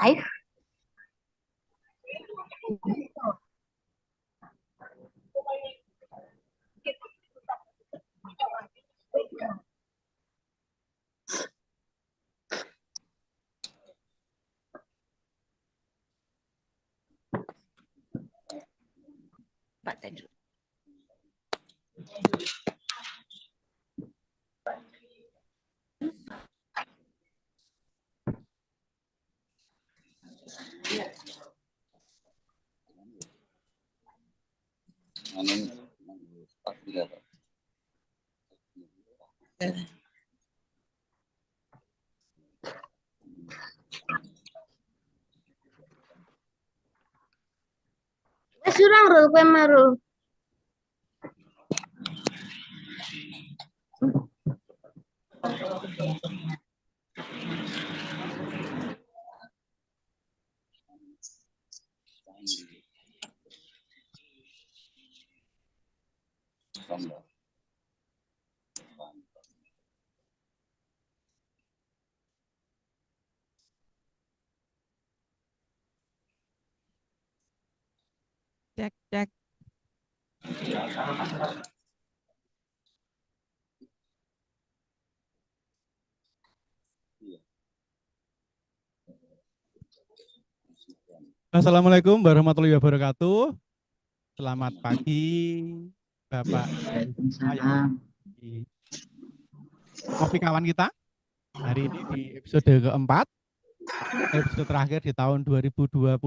Live. Pak Tendu. Surang rul kue marul. Cek, cek. Assalamualaikum warahmatullahi wabarakatuh. Selamat pagi, Bapak. Waalaikumsalam. Kopi kawan kita hari ini di episode keempat, episode terakhir di tahun 2023.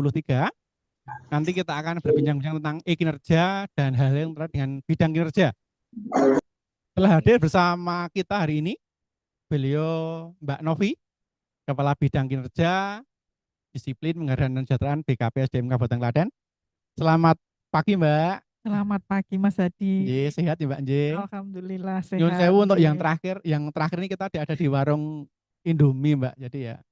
Nanti kita akan berbincang-bincang tentang kinerja dan hal-hal yang terkait dengan bidang kinerja. Telah hadir bersama kita hari ini beliau Mbak Novi, Kepala Bidang Kinerja Disiplin Penghargaan dan Kesejahteraan BKP SDM Kabupaten Klaten. Selamat pagi Mbak. Selamat pagi Mas Hadi. Nggih, sehat ya Mbak nggih. Alhamdulillah sehat. Nyun sewu untuk nggih. yang terakhir ini kita ada di warung Indomie Mbak. Jadi ya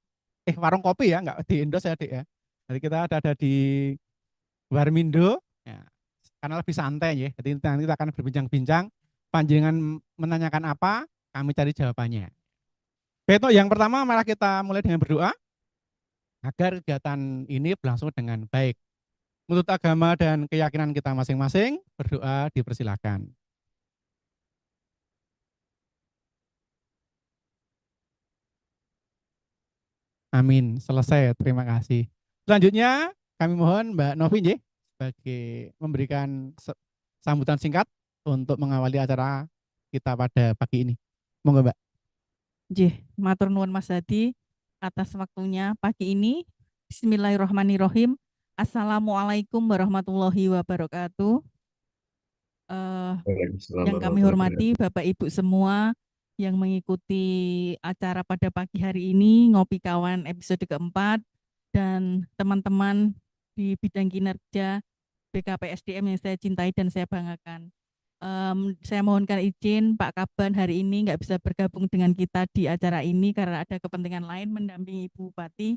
warung kopi ya, enggak di Indo saya ya. Jadi kita ada di Warmindo ya. Karena lebih santai ya. Jadi nanti kita akan berbincang-bincang, panjenengan menanyakan apa, kami cari jawabannya. Beto, yang pertama mari kita mulai dengan berdoa agar kegiatan ini berlangsung dengan baik. Menurut agama dan keyakinan kita masing-masing, berdoa dipersilakan. Amin. Selesai. Terima kasih. Selanjutnya kami mohon Mbak Novi nggih sebagai memberikan sambutan singkat untuk mengawali acara kita pada pagi ini. Monggo Mbak. Nggih, matur nuwun Mas Hadi atas waktunya pagi ini. Bismillahirrahmanirrahim. Assalamualaikum warahmatullahi wabarakatuh. Yang kami hormati Bapak Ibu semua yang mengikuti acara pada pagi hari ini, Ngopi Kawan episode keempat, dan teman-teman di bidang kinerja BKP SDM yang saya cintai dan saya banggakan. Saya mohonkan izin Pak Kaban hari ini nggak bisa bergabung dengan kita di acara ini karena ada kepentingan lain mendampingi Ibu Bupati.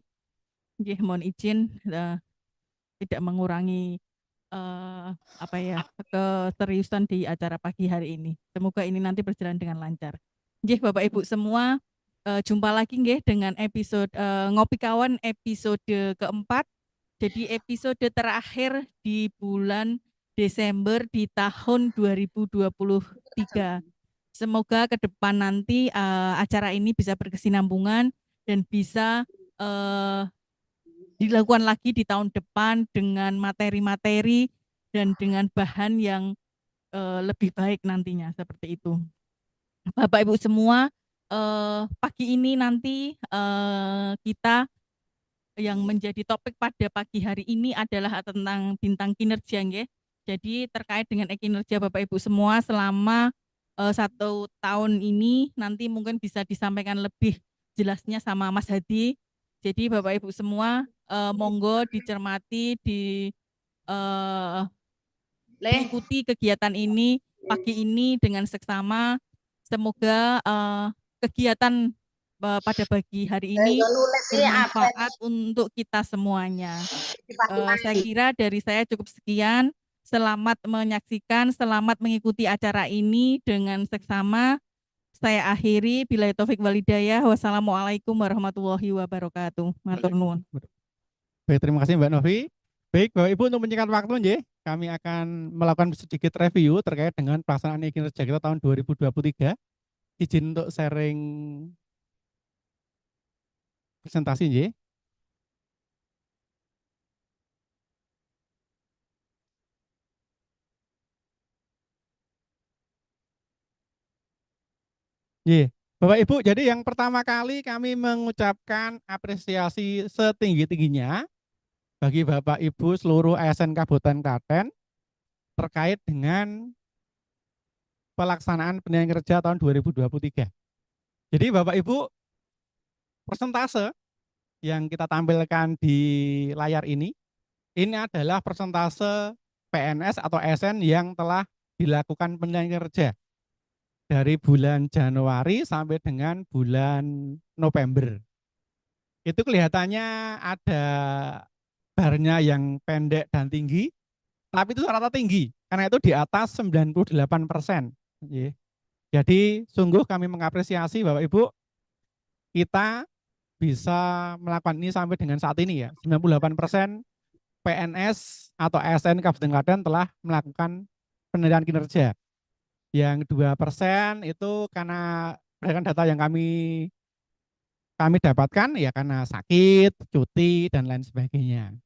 Mohon izin tidak mengurangi keseriusan di acara pagi hari ini. Semoga ini nanti berjalan dengan lancar. Bapak Ibu semua, jumpa lagi dengan episode Ngopi Kawan episode keempat. Jadi episode terakhir di bulan Desember di tahun 2023. Semoga ke depan nanti acara ini bisa berkesinambungan dan bisa dilakukan lagi di tahun depan dengan materi-materi dan dengan bahan yang lebih baik nantinya, seperti itu. Bapak Ibu semua, pagi ini nanti kita yang menjadi topik pada pagi hari ini adalah tentang bintang kinerja, nggih. Jadi terkait dengan kinerja Bapak Ibu semua selama 1 tahun ini, nanti mungkin bisa disampaikan lebih jelasnya sama Mas Hadi. Jadi Bapak Ibu semua monggo dicermati, eh, diikuti kegiatan ini pagi ini dengan seksama. Semoga kegiatan pada pagi hari ini bermanfaat untuk kita semuanya. Saya kira dari saya cukup sekian. Selamat menyaksikan, selamat mengikuti acara ini dengan seksama. Saya akhiri. Billahi taufik walhidayah. Wassalamualaikum warahmatullahi wabarakatuh. Matur nuwun. Baik, terima kasih Mbak Novi. Baik, Bapak Ibu, untuk menyingkat waktu, nggih, kami akan melakukan sedikit review terkait dengan pelaksanaan kinerja kita tahun 2023. Izin untuk sharing presentasi, nggih. Nggih. Bapak Ibu, jadi yang pertama kali kami mengucapkan apresiasi setinggi-tingginya bagi Bapak Ibu seluruh ASN Kabupaten Klaten terkait dengan pelaksanaan penilaian kerja tahun 2023. Jadi Bapak Ibu, persentase yang kita tampilkan di layar ini adalah persentase PNS atau ASN yang telah dilakukan penilaian kerja dari bulan Januari sampai dengan bulan November. Itu kelihatannya ada barnya yang pendek dan tinggi, tapi itu rata tinggi, karena itu di atas 98%. Jadi sungguh kami mengapresiasi Bapak Ibu, kita bisa melakukan ini sampai dengan saat ini ya. 98% PNS atau ASN Kabupaten Klaten telah melakukan penilaian kinerja. Yang 2% itu karena berdasarkan data yang kami dapatkan ya karena sakit, cuti, dan lain sebagainya.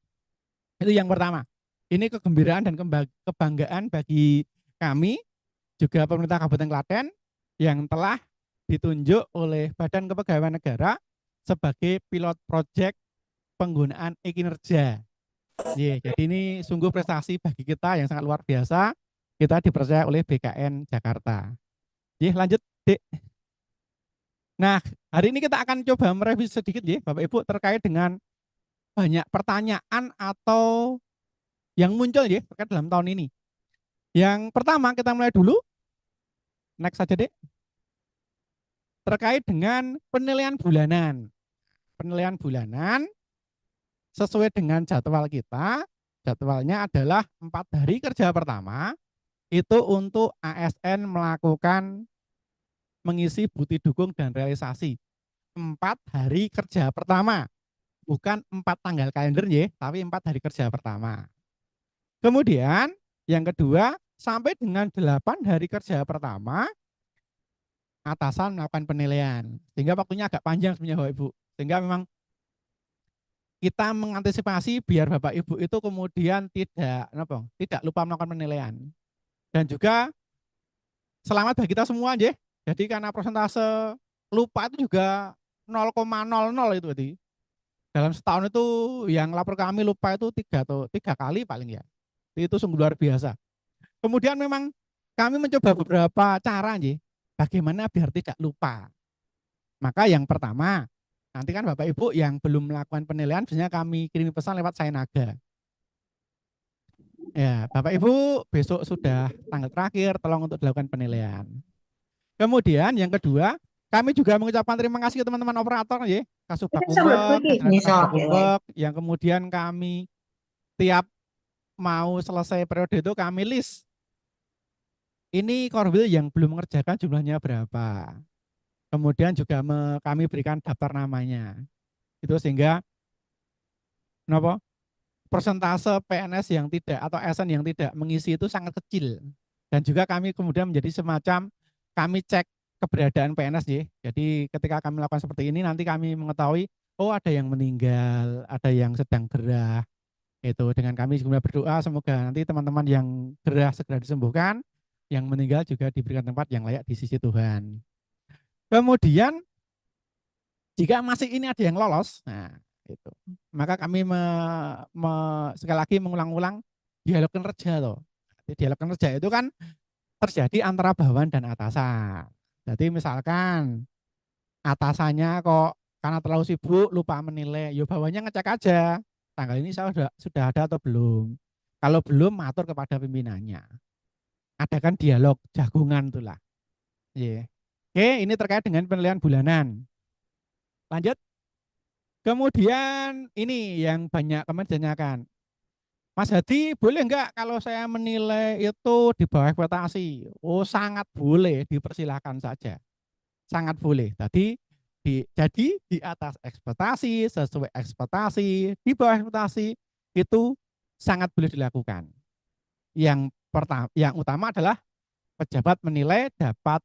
Itu yang pertama. Ini kegembiraan dan kebanggaan bagi kami, juga pemerintah Kabupaten Klaten yang telah ditunjuk oleh Badan Kepegawaian Negara sebagai pilot project penggunaan e-kinerja. Jadi ini sungguh prestasi bagi kita yang sangat luar biasa. Kita dipercaya oleh BKN Jakarta. Lanjut, Dek. Nah, hari ini kita akan coba merevisi sedikit ya, Bapak Ibu, terkait dengan banyak pertanyaan atau yang muncul ya terkait dalam tahun ini. Yang pertama kita mulai dulu. Next saja, Dek. Terkait dengan penilaian bulanan. Penilaian bulanan sesuai dengan jadwal kita. Jadwalnya adalah 4 hari kerja pertama itu untuk ASN melakukan mengisi bukti dukung dan realisasi. 4 hari kerja pertama. Bukan 4 tanggal kalender ya, tapi 4 hari kerja pertama. Kemudian yang kedua, sampai dengan 8 hari kerja pertama, atasan melakukan penilaian. Sehingga waktunya agak panjang sebenarnya Bapak Ibu. Sehingga memang kita mengantisipasi biar Bapak Ibu itu kemudian tidak lupa melakukan penilaian. Dan juga selamat bagi kita semua aja. Jadi karena persentase lupa itu juga 0,00 itu tadi. Dalam setahun itu yang lapor kami lupa itu 3 kali paling ya. Itu sungguh luar biasa. Kemudian memang kami mencoba beberapa cara aja bagaimana biar tidak lupa. Maka yang pertama, nanti kan Bapak Ibu yang belum melakukan penilaian biasanya kami kirim pesan lewat Sainaga. Ya, Bapak Ibu besok sudah tanggal terakhir, tolong untuk dilakukan penilaian. Kemudian yang kedua, kami juga mengucapkan terima kasih ke teman-teman operator ya, Kasubag Umbek, yang kemudian kami tiap mau selesai periode itu kami list. Ini korwil yang belum mengerjakan jumlahnya berapa. Kemudian juga kami berikan daftar namanya. Itu sehingga persentase PNS yang tidak atau ASN yang tidak mengisi itu sangat kecil. Dan juga kami kemudian menjadi semacam kami cek keberadaan PNS ya. Jadi ketika kami melakukan seperti ini nanti kami mengetahui oh ada yang meninggal, ada yang sedang gerah. Itu dengan kami juga berdoa semoga nanti teman-teman yang gerah segera disembuhkan, yang meninggal juga diberikan tempat yang layak di sisi Tuhan. Kemudian jika masih ini ada yang lolos, nah Itu. Maka kami sekali lagi mengulang-ulang dialog kinerja toh. Dialog kinerja itu kan terjadi antara bawahan dan atasan. Jadi misalkan atasannya kok karena terlalu sibuk lupa menilai, ya bawahnya ngecek aja tanggal ini saya sudah ada atau belum. Kalau belum, atur kepada pimpinannya. Adakan dialog jagungan itulah. Yeah. Oke, ini terkait dengan penilaian bulanan. Lanjut. Kemudian ini yang banyak kemarin ditanyakan. Mas Hadi, boleh enggak kalau saya menilai itu di bawah ekspektasi? Oh, sangat boleh, dipersilahkan saja. Sangat boleh. Jadi di atas ekspektasi, sesuai ekspektasi, di bawah ekspektasi itu sangat boleh dilakukan. Yang utama adalah pejabat menilai dapat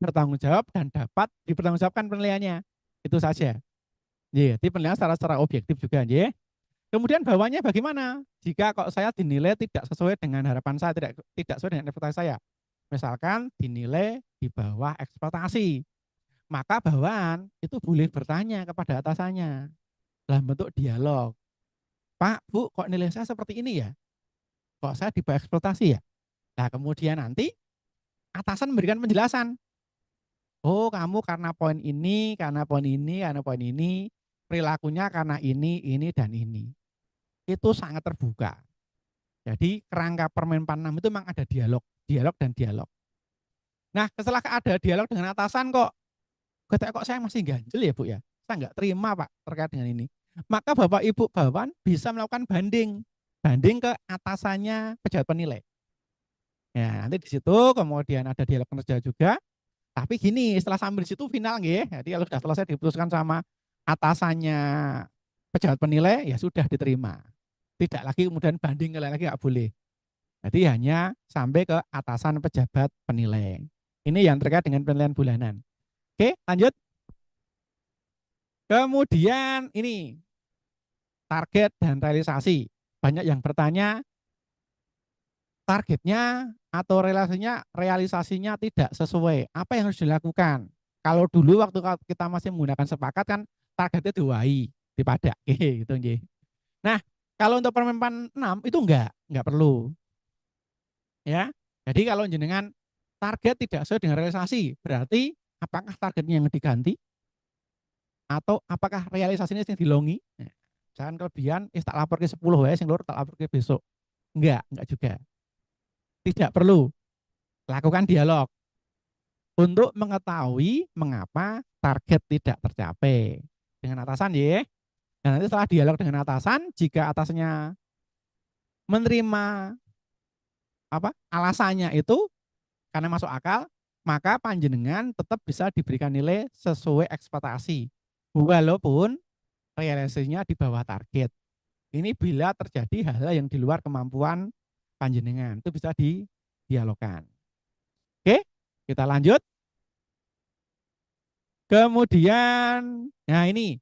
bertanggung jawab dan dapat dipertanggungjawabkan penilaiannya. Itu saja. Jadi penilaian secara objektif juga. Kemudian bawahnya bagaimana? Jika kok saya dinilai tidak sesuai dengan harapan saya, tidak sesuai dengan ekspektasi saya. Misalkan dinilai di bawah ekspektasi, maka bawahan itu boleh bertanya kepada atasannya dalam bentuk dialog. Pak, Bu, kok nilai saya seperti ini ya? Kok saya di bawah ekspektasi ya? Nah, kemudian nanti atasan memberikan penjelasan. Oh, kamu karena poin ini, karena poin ini, karena poin ini, perilakunya karena ini, dan ini. Itu sangat terbuka. Jadi kerangka Permen 46 itu memang ada dialog dan dialog. Nah, setelah ada dialog dengan atasan kok saya masih ganjel ya Bu ya. Saya nggak terima Pak terkait dengan ini. Maka Bapak Ibu bawahan bisa melakukan banding ke atasannya pejabat penilai. Ya, nanti di situ kemudian ada dialog kinerja juga. Tapi gini, setelah sampai di situ final nggih. Jadi kalau sudah selesai diputuskan sama atasannya pejabat penilai, ya sudah diterima. Tidak lagi kemudian banding lagi nggak boleh. Jadi hanya sampai ke atasan pejabat penilai. Ini yang terkait dengan penilaian bulanan. Oke, lanjut. Kemudian ini target dan realisasi. Banyak yang bertanya targetnya atau realisasinya tidak sesuai. Apa yang harus dilakukan? Kalau dulu waktu kita masih menggunakan sepakat kan targetnya diwai, dipadak gitu nggih. Nah, kalau untuk Permen 6 itu enggak perlu. Ya. Jadi kalau jenengan target tidak sesuai dengan realisasi, berarti apakah targetnya yang diganti atau apakah realisasinya yang dilongi? Nah, jangan kelebihan tak lapor ke 10 wae sing lur tak lapor ke besok. Enggak juga. Tidak perlu. Lakukan dialog untuk mengetahui mengapa target tidak tercapai dengan atasan ya. Dan nanti setelah dialog dengan atasan, jika atasannya menerima alasannya itu karena masuk akal, maka panjenengan tetap bisa diberikan nilai sesuai ekspektasi walaupun realisasinya di bawah target. Ini bila terjadi hal-hal yang di luar kemampuan panjenengan, itu bisa didialogkan. Oke, kita lanjut. Kemudian, nah ini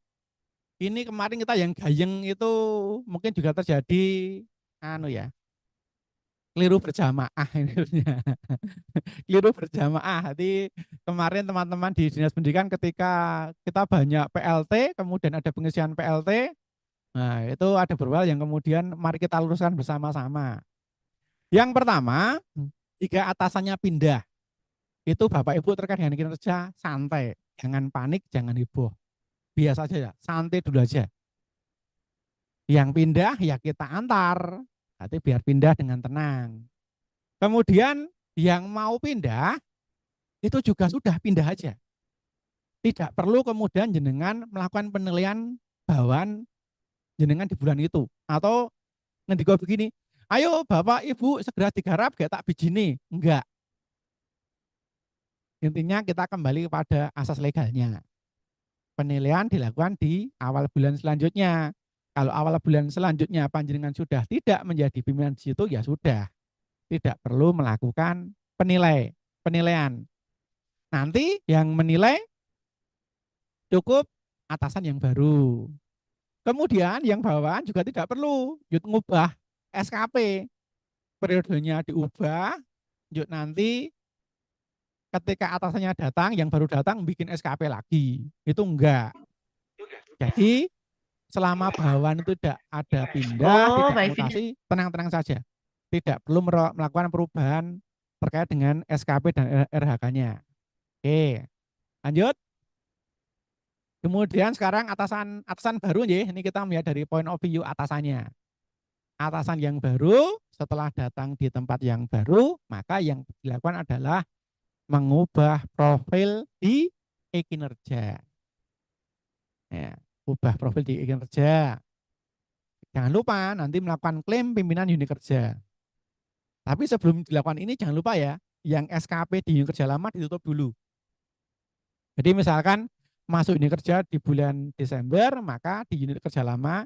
kemarin kita yang gayeng itu mungkin juga terjadi keliru berjamaah ini. Keliru berjamaah. Jadi kemarin teman-teman di Dinas Pendidikan ketika kita banyak PLT, kemudian ada pengisian PLT, nah itu ada beberapa yang kemudian mari kita luruskan bersama-sama. Yang pertama, jika atasannya pindah, itu Bapak Ibu terkait dengan kinerja santai, jangan panik, jangan heboh. Biasa saja, santai dulu aja. Yang pindah ya kita antar, nanti biar pindah dengan tenang. Kemudian yang mau pindah itu juga sudah pindah aja. Tidak perlu kemudian jenengan melakukan penilaian bawahan jenengan di bulan itu. Atau ngendika begini, ayo Bapak Ibu segera digarap gak tak bijini. Enggak. Intinya kita kembali kepada asas legalnya. Penilaian dilakukan di awal bulan selanjutnya. Kalau awal bulan selanjutnya panjenengan sudah tidak menjadi pimpinan di situ, ya sudah. Tidak perlu melakukan penilaian. Nanti yang menilai cukup atasan yang baru. Kemudian yang bawahan juga tidak perlu ngubah SKP. Periodenya diubah, nanti ketika atasannya datang, yang baru datang bikin SKP lagi. Itu enggak. Jadi selama bawahan itu tidak ada pindah, Oh, tidak wifi-nya. mutasi, tenang-tenang saja. Tidak perlu melakukan perubahan terkait dengan SKP dan RH-nya. Oke, lanjut. Kemudian sekarang atasan baru ya, ini kita melihat dari point of view atasannya. Atasan yang baru setelah datang di tempat yang baru, maka yang dilakukan adalah mengubah profil di e-kinerja. Ya, ubah profil di e-kinerja. Jangan lupa nanti melakukan klaim pimpinan unit kerja. Tapi sebelum dilakukan ini jangan lupa ya, yang SKP di unit kerja lama ditutup dulu. Jadi misalkan masuk unit kerja di bulan Desember, maka di unit kerja lama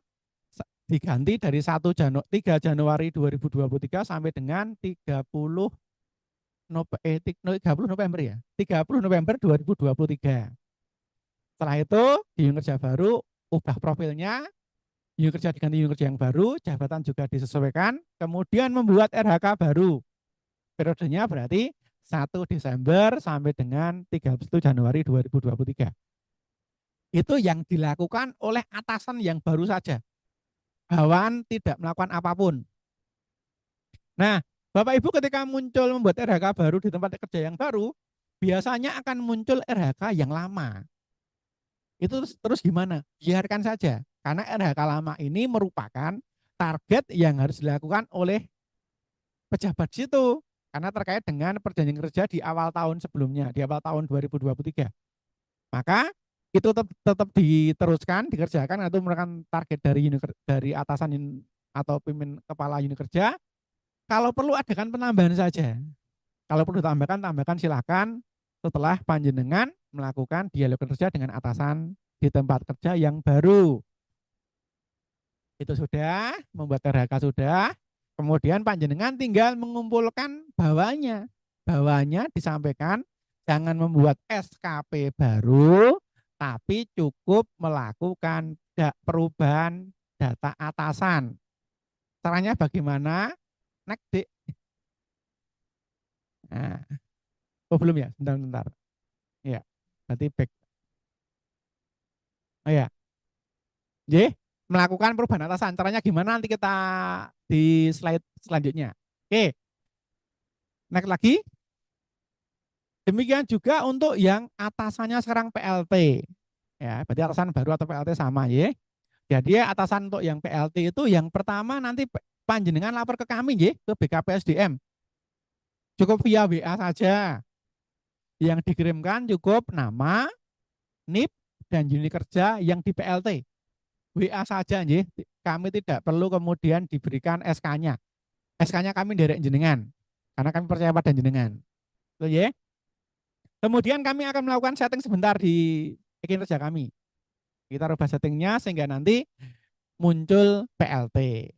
diganti dari 3 Januari 2023 sampai dengan 30 November ya. 30 November 2023. Setelah itu di unit kerja baru ubah profilnya, unit kerja diganti unit kerja yang baru, jabatan juga disesuaikan, kemudian membuat RHK baru. Periodenya berarti 1 Desember sampai dengan 31 Januari 2023. Itu yang dilakukan oleh atasan yang baru saja. Bawahan tidak melakukan apapun. Nah, Bapak Ibu ketika muncul membuat RHK baru di tempat kerja yang baru, biasanya akan muncul RHK yang lama. Itu terus gimana? Biarkan saja. Karena RHK lama ini merupakan target yang harus dilakukan oleh pejabat situ. Karena terkait dengan perjanjian kerja di awal tahun sebelumnya, di awal tahun 2023. Maka itu tetap diteruskan, dikerjakan atau merupakan target dari atasan atau pimpin kepala unit kerja. Kalau perlu adakan penambahan saja. Kalau perlu tambahkan silakan setelah panjenengan melakukan dialog kerja dengan atasan di tempat kerja yang baru. Itu sudah, membuat RHK sudah. Kemudian panjenengan tinggal mengumpulkan bawahnya. Bawahnya disampaikan jangan membuat SKP baru, tapi cukup melakukan perubahan data atasan. Caranya bagaimana? Next, Dik. Nah, oh belum ya? Bentar. Ya, berarti back. Oh ya. J, melakukan perubahan atasan. Caranya gimana nanti kita di slide selanjutnya. Oke. Next lagi. Demikian juga untuk yang atasannya sekarang PLT. Ya, berarti atasan baru atau PLT sama ya. Jadi atasan untuk yang PLT itu yang pertama nanti panjenengan lapor ke kami ya, ke BKPSDM. Cukup via WA saja. Yang dikirimkan cukup nama, NIP, dan unit kerja yang di PLT. WA saja ya. Kami tidak perlu kemudian diberikan SK-nya. SK-nya kami direct jenengan. Karena kami percaya pada jenengan. Betul ya? Kemudian kami akan melakukan setting sebentar di kinerja kami. Kita rubah settingnya sehingga nanti muncul PLT.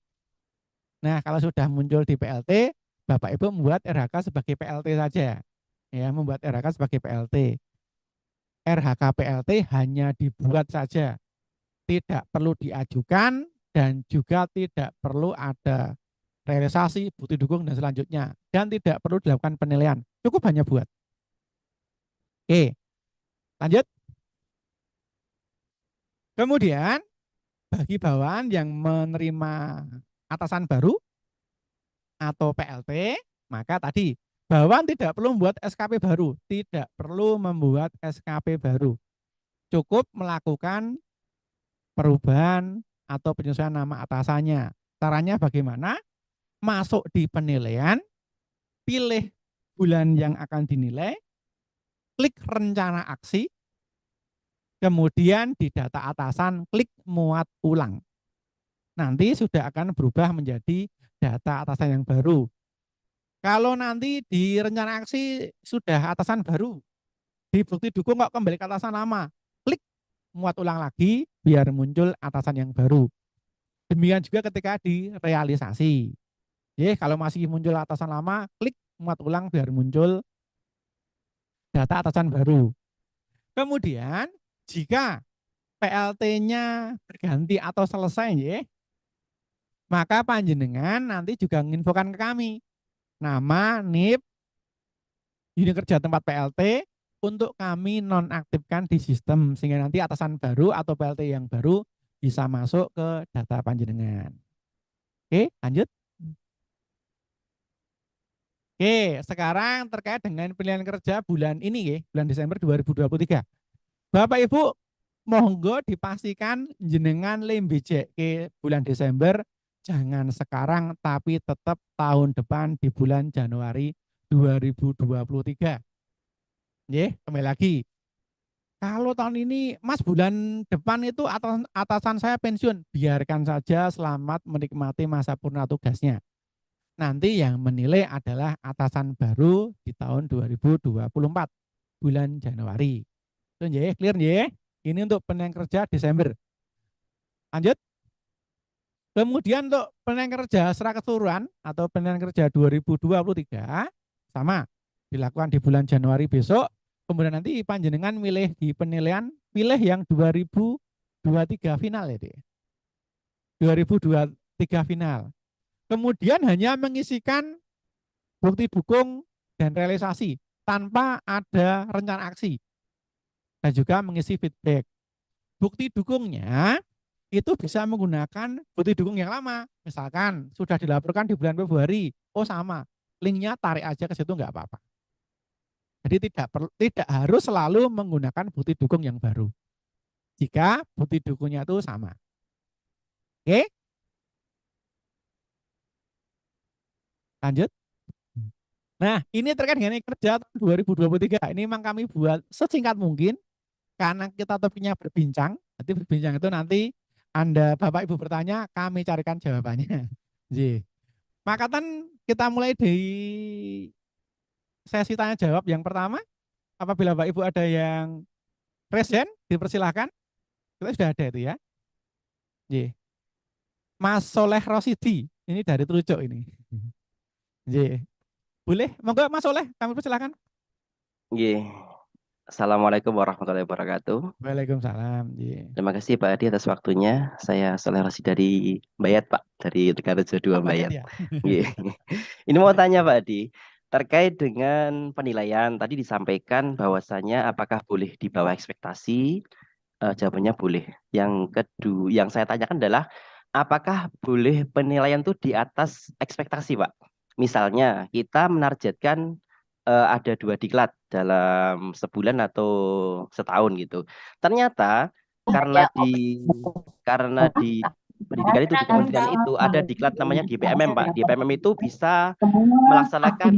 Nah, kalau sudah muncul di PLT, Bapak Ibu membuat RHK sebagai PLT saja. Ya, membuat RHK sebagai PLT. RHK PLT hanya dibuat saja. Tidak perlu diajukan dan juga tidak perlu ada realisasi, bukti dukung dan selanjutnya. Dan tidak perlu dilakukan penilaian. Cukup hanya buat. Oke, lanjut. Kemudian bagi bawahan yang menerima atasan baru atau PLT, maka tadi bawahan tidak perlu membuat SKP baru, tidak perlu membuat SKP baru. Cukup melakukan perubahan atau penyesuaian nama atasannya. Caranya bagaimana? Masuk di penilaian, pilih bulan yang akan dinilai, klik rencana aksi, kemudian di data atasan klik muat ulang. Nanti sudah akan berubah menjadi data atasan yang baru. Kalau nanti di rencana aksi sudah atasan baru, di bukti dukung kok kembali ke atasan lama, klik muat ulang lagi biar muncul atasan yang baru. Demikian juga ketika di realisasi. Kalau masih muncul atasan lama, klik muat ulang biar muncul data atasan baru. Kemudian jika PLT-nya berganti atau selesai maka panjenengan nanti juga menginfokan ke kami nama, NIP, unit kerja tempat PLT untuk kami nonaktifkan di sistem sehingga nanti atasan baru atau PLT yang baru bisa masuk ke data panjenengan. Oke, lanjut. Oke, sekarang terkait dengan pilihan kerja bulan ini ya, bulan Desember 2023. Bapak Ibu, monggo dipastikan jenengan lembe ke bulan Desember jangan sekarang tapi tetap tahun depan di bulan Januari 2023. Ya, kembali lagi. Kalau tahun ini Mas bulan depan itu atasan saya pensiun, biarkan saja, selamat menikmati masa purna tugasnya. Nanti yang menilai adalah atasan baru di tahun 2024 bulan Januari. Itu ya, clear ya. Ini untuk penilaian kerja Desember. Lanjut. Kemudian untuk penilaian kerja secara keseluruhan atau penilaian kerja 2023 sama dilakukan di bulan Januari besok. Kemudian nanti panjenengan milih di penilaian, pilih yang 2023 final ya, deh. 2023 final. Kemudian hanya mengisikan bukti dukung dan realisasi tanpa ada rencana aksi. Dan juga mengisi feedback. Bukti dukungnya itu bisa menggunakan bukti dukung yang lama. Misalkan sudah dilaporkan di bulan Februari, oh sama, linknya tarik aja ke situ nggak apa-apa. Jadi tidak harus selalu menggunakan bukti dukung yang baru. Jika bukti dukungnya itu sama. Oke? Lanjut. Nah, ini terkait dengan kerja tahun 2023. Ini memang kami buat sesingkat mungkin karena kita topiknya berbincang. Nanti berbincang itu nanti Anda Bapak Ibu bertanya, kami carikan jawabannya. Jadi, Makatan kita mulai dari sesi tanya jawab yang pertama. Apabila Bapak Ibu ada yang present, dipersilahkan. Kita sudah ada itu ya. Jadi, Mas Soleh Rosidi, ini dari Terucuk ini. Jadi, boleh, monggo Mas Soleh, kami persilahkan. Nggih. Assalamualaikum warahmatullahi wabarakatuh. Waalaikumsalam. Jadi. Terima kasih Pak Adi atas waktunya. Saya Soleh Rosi dari Bayat Pak, dari Tegarrejo 2 Bayat. Ya? Nggih. Ini mau tanya Pak Adi, terkait dengan penilaian tadi disampaikan bahwasanya apakah boleh di bawah ekspektasi? Jawabannya boleh. Yang kedua, yang saya tanyakan adalah apakah boleh penilaian itu di atas ekspektasi, Pak? Misalnya kita menargetkan ada 2 diklat dalam sebulan atau setahun gitu. Ternyata karena di pendidikan itu di kementerian itu ada diklat namanya DPMM, Pak. DPMM itu bisa melaksanakan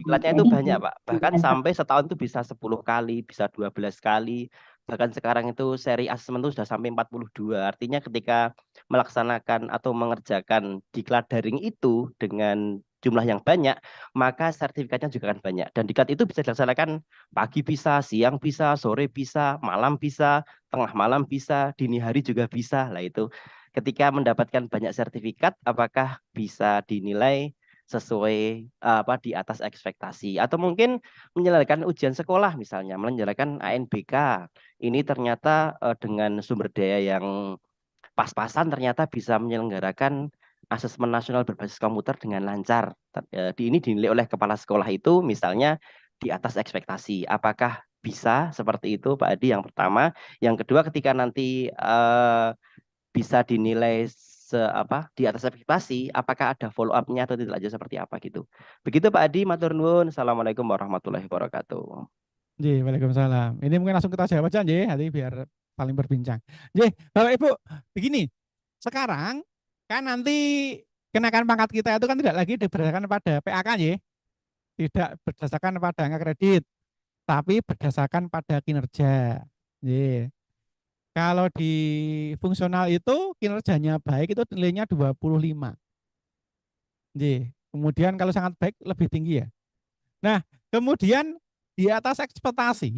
diklatnya itu banyak, Pak. Bahkan sampai setahun itu bisa 10 kali, bisa 12 kali. Bahkan sekarang itu seri asesmen itu sudah sampai 42. Artinya ketika melaksanakan atau mengerjakan diklat daring itu dengan jumlah yang banyak, maka sertifikatnya juga akan banyak. Dan diklat itu bisa dilaksanakan pagi bisa, siang bisa, sore bisa, malam bisa, tengah malam bisa, dini hari juga bisa. Lah itu ketika mendapatkan banyak sertifikat, apakah bisa dinilai sesuai di atas ekspektasi, atau mungkin menyelenggarakan ujian sekolah misalnya, menyelenggarakan ANBK ini ternyata dengan sumber daya yang pas-pasan ternyata bisa menyelenggarakan asesmen nasional berbasis komputer dengan lancar. Ini dinilai oleh kepala sekolah itu misalnya di atas ekspektasi. Apakah bisa seperti itu Pak Adi, yang pertama? Yang kedua, ketika nanti bisa dinilai di atas ekspektasi, apakah ada follow up-nya atau tidak aja seperti apa gitu. Begitu Pak Adi, matur nuwun. Assalamualaikum warahmatullahi wabarakatuh. Ji, waalaikumsalam. Ini mungkin langsung kita jawab aja, Ji, nanti biar paling berbincang. Ji, Bapak Ibu, begini. Sekarang kan nanti kenaikan pangkat kita itu kan tidak lagi berdasarkan pada PAK, Ji. Tidak berdasarkan pada angka kredit, tapi berdasarkan pada kinerja. Ji. Kalau di fungsional itu kinerjanya baik itu nilainya 25. Ji. Kemudian kalau sangat baik lebih tinggi ya. Nah, kemudian di atas ekspektasi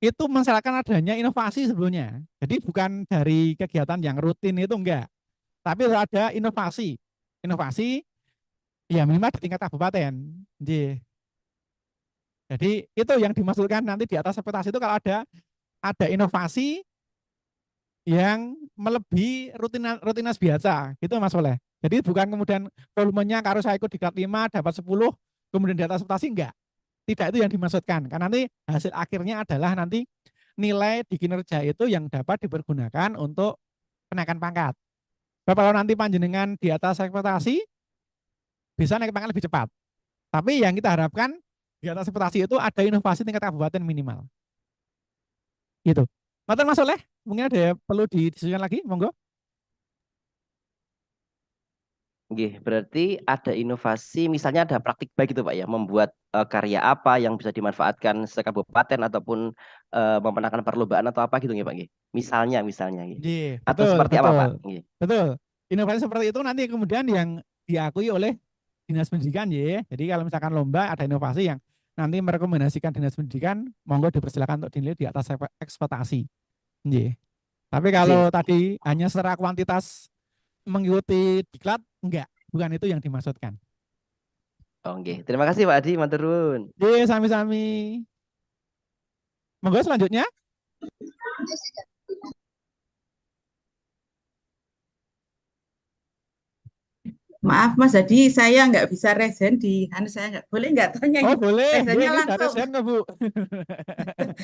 itu mensyaratkan adanya inovasi sebelumnya. Jadi bukan dari kegiatan yang rutin itu enggak. Tapi ada inovasi. Inovasi ya minimal di tingkat kabupaten. Jadi itu yang dimaksudkan nanti di atas ekspektasi itu kalau ada inovasi yang melebihi rutinitas biasa. Gitu Mas Soleh. Jadi bukan kemudian volumenya kalau saya ikut di kelas 5 dapat 10 kemudian di atas ekspektasi enggak. Tidak, itu yang dimaksudkan. Karena nanti hasil akhirnya adalah nanti nilai di kinerja itu yang dapat dipergunakan untuk kenaikan pangkat. Bapak kalau nanti panjenengan di atas ekspektasi, bisa naik pangkat lebih cepat. Tapi yang kita harapkan di atas ekspektasi itu ada inovasi tingkat kabupaten minimal. Gitu. Mata Mas Soleh, mungkin ada perlu didiskusikan lagi, monggo. Oke, berarti ada inovasi, misalnya ada praktik baik itu Pak ya, membuat karya apa yang bisa dimanfaatkan sekabupaten ataupun memenangkan perlombaan atau apa gitu nggih Pak nggih. Misalnya nggih. Iya, Atau betul, seperti apa betul, Pak? Nggih. betul. Inovasi seperti itu nanti kemudian yang diakui oleh dinas pendidikan ya. Jadi kalau misalkan lomba ada inovasi yang nanti merekomendasikan dinas pendidikan, monggo dipersilakan untuk dinilai di atas ekspektasi. Iya. Tapi Nggih. kalau tadi hanya secara kuantitas mengikuti diklat, enggak, bukan itu yang dimaksudkan. Oke, terima kasih Pak Adi, matur nuwun. Iya, sami-sami. Monggo selanjutnya. Maaf Mas, jadi saya nggak bisa resen di, saya nggak tanya Oh ini. boleh, Resennya ini sudah langsung, resen nggak Bu?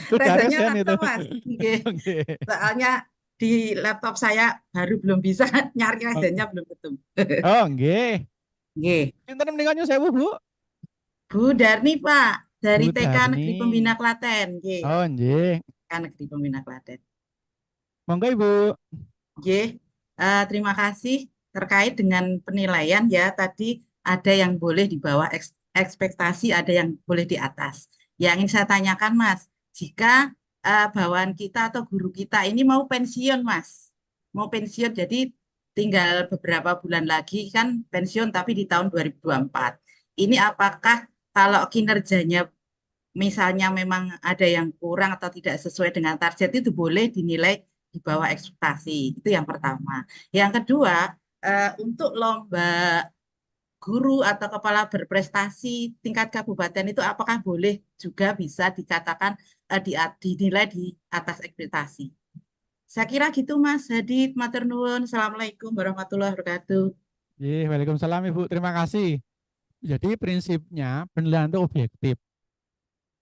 Sudah resennya resen itu. langsung Mas. Oke. Oke. Soalnya di laptop saya baru belum bisa nyari resennya belum ketemu. Oh, nggih. Oke. Pinten menika nyuwun sewu, Bu? Bu Darni Pak, dari Bu TK Negeri Darni. Pembina Klaten. Oke. Oh, nggih. TK Negeri Pembina Klaten. Monggo Ibu. Oke. Terima kasih terkait dengan penilaian ya. Tadi ada yang boleh di bawah ekspektasi, ada yang boleh di atas. Yang ingin saya tanyakan Mas, jika bawahan kita atau guru kita ini mau pensiun Mas, mau pensiun jadi tinggal beberapa bulan lagi kan pensiun tapi di tahun 2024. Ini apakah kalau kinerjanya misalnya memang ada yang kurang atau tidak sesuai dengan target itu boleh dinilai di bawah ekspektasi. Itu yang pertama. Yang kedua, untuk lomba guru atau kepala berprestasi tingkat kabupaten itu apakah boleh juga bisa dikatakan dinilai di atas ekspektasi. Saya kira gitu Mas Hadi, matur nuwun. Assalamualaikum warahmatullahi wabarakatuh. Nggih, waalaikumsalam Ibu. Terima kasih. Jadi prinsipnya penilaian itu objektif.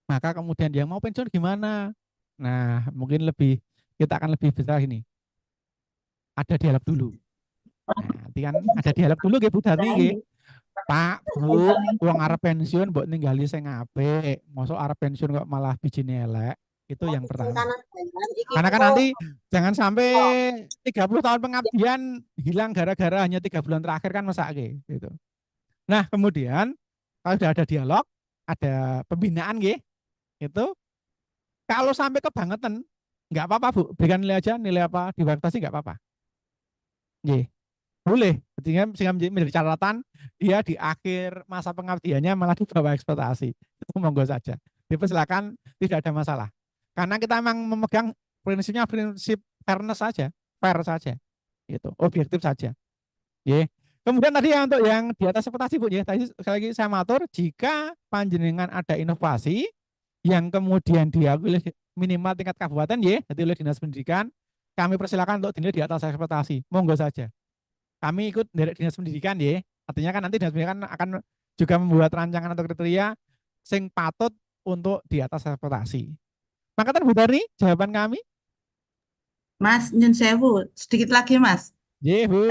Maka kemudian yang mau pensiun gimana? Nah, mungkin kita akan lebih besar ini. Ada dialog dulu. Nah, nanti kan ada dialog dulu nggih Bu Darni nggih. Pak, Bu, wong arep pensiun mbok ninggali sing apik. Mosok arep pensiun kok malah bijine elek. Itu yang pertama. Karena kan nanti jangan sampai 30 tahun pengabdian hilang gara-gara hanya 3 bulan terakhir kan mesake gitu. Nah, kemudian kalau sudah ada dialog, ada pembinaan nggih. Itu kalau sampai kebangetan nggak apa-apa Bu, berikan nilai aja, nilai apa di ekspektasi nggak apa-apa. Nggih. Boleh, sehingga menjadi catatan dia di akhir masa pengabdiannya malah di bawah ekspektasi. Itu monggo saja. Dipersilakan, tidak ada masalah. Karena kita memang memegang prinsipnya prinsip fairness saja, fair saja. Gitu, objektif saja. Ya. Kemudian tadi yang untuk yang di atas ekspektasi Bu ya, tadi sekali lagi saya matur jika panjenengan ada inovasi yang kemudian diakui minimal tingkat kabupaten ya, jadi oleh Dinas Pendidikan, kami persilakan untuk dinilai di atas ekspektasi. Monggo saja. Kami ikut dari dinas pendidikan ya. Artinya kan nanti dinas pendidikan akan juga membuat rancangan atau kriteria sing patut untuk di atas ekspektasi. Makatan Bu Darni, jawaban kami. Mas Nyun Sewu, sedikit lagi Mas. Iya Bu.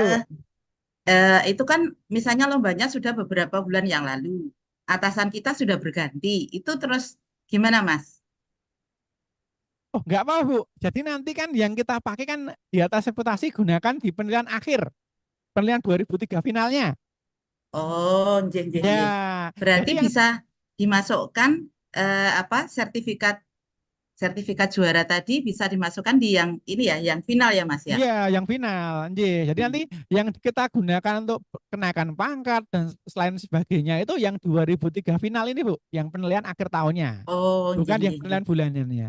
Itu kan misalnya lombanya sudah beberapa bulan yang lalu. Atasan kita sudah berganti. Itu terus gimana Mas? Oh enggak apa Bu. Jadi nanti kan yang kita pakai kan di atas ekspektasi gunakan di penilaian akhir. Penilaian 2003 finalnya. Oh, nggih, nggih, nggih. Ya. Berarti Jadi yang bisa dimasukkan sertifikat juara tadi bisa dimasukkan di yang ini ya, yang final ya Mas ya. iya, yang final. Jadi nanti yang kita gunakan untuk kenaikan pangkat dan selain sebagainya itu yang 2003 final ini Bu, yang penilaian akhir tahunnya. Oh, Bukan nggih, yang nggih, nggih. penilaian bulanannya.